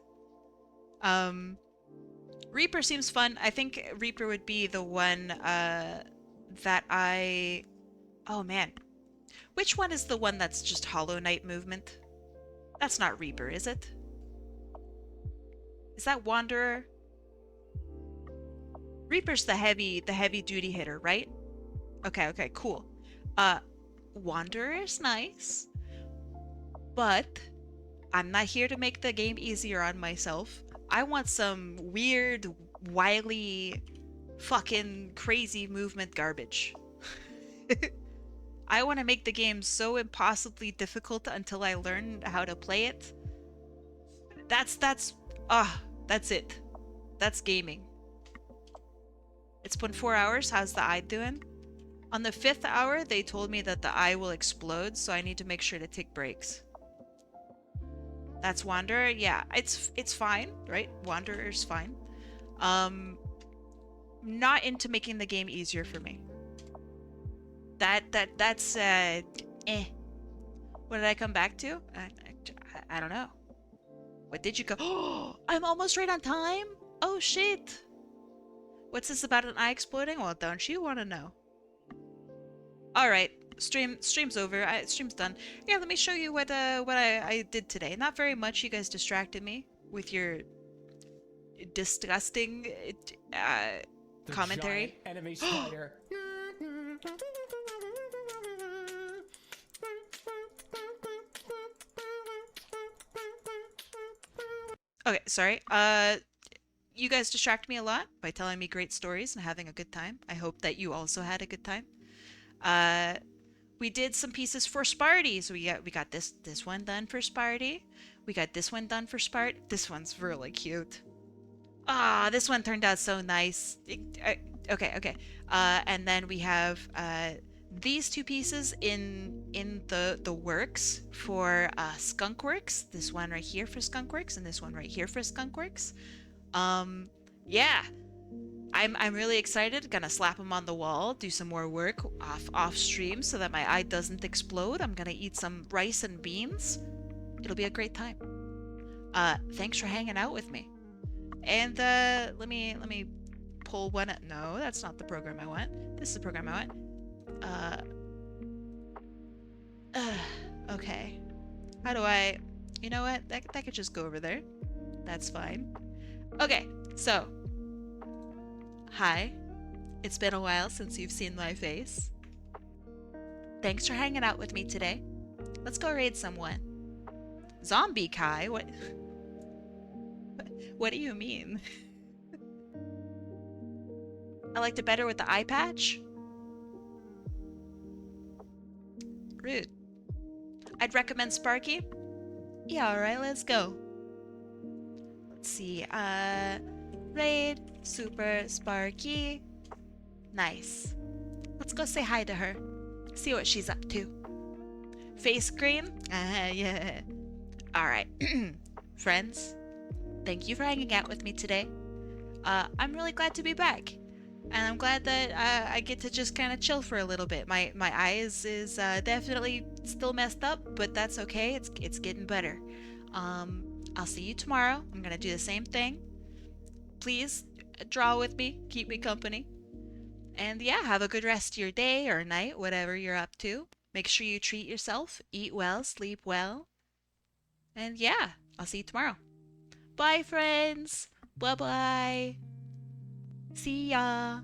Reaper seems fun. I think Reaper would be the one that I... Oh man. Which one is the one that's just Hollow Knight movement? That's not Reaper, is it? Is that Wanderer? Reaper's the heavy duty hitter, right? Okay, cool. Uh, Wanderer is nice, but I'm not here to make the game easier on myself. I want some weird, wily, fucking crazy movement garbage. I want to make the game so impossibly difficult until I learn how to play it. That's it. That's gaming. It's been 4 hours. How's the eye doing? On the 5th hour, they told me that the eye will explode, so I need to make sure to take breaks. That's Wanderer. Yeah, it's fine, right? Wanderer's fine. Not into making the game easier for me. That's eh. What did I come back to? I don't know. What did you go? Oh, I'm almost right on time. Oh shit. What's this about an eye exploding? Well, don't you want to know? All right, stream's over. Stream's done. Yeah, let me show you what I did today. Not very much. You guys distracted me with your disgusting commentary. Giant enemy spider. Okay, sorry. You guys distract me a lot by telling me great stories and having a good time. I hope that you also had a good time. We did some pieces for Spardie. So we got this one done for Spardie. We got this one done for Spardie. This one's really cute. Ah, this one turned out so nice. Okay. And then we have these two pieces in the works for skunkworks. This one right here for skunkworks, and this one right here for skunkworks. Yeah, I'm really excited. Gonna slap them on the wall, do some more work off stream so that my eye doesn't explode. I'm gonna eat some rice and beans. It'll be a great time. Thanks for hanging out with me. And let me pull one. No, that's not the program I want. This is the program I want. Okay. How do I? You know what? That could just go over there. That's fine. Okay, so hi. It's been a while since you've seen my face. Thanks for hanging out with me today. Let's go raid someone. Zombie Kai? What? What do you mean? I liked it better with the eye patch. Rude. I'd recommend Sparky. Yeah, alright, let's go. Let's see, raid, Super Sparky. Nice. Let's go say hi to her. See what she's up to. Face cream? Yeah. Alright. Friends, thank you for hanging out with me today. I'm really glad to be back. And I'm glad that I get to just kind of chill for a little bit. My eyes is definitely still messed up, but that's okay. It's getting better. I'll see you tomorrow. I'm gonna do the same thing. Please draw with me. Keep me company. And yeah, have a good rest of your day or night, whatever you're up to. Make sure you treat yourself. Eat well, sleep well. And yeah, I'll see you tomorrow. Bye, friends. Bye-bye. See ya.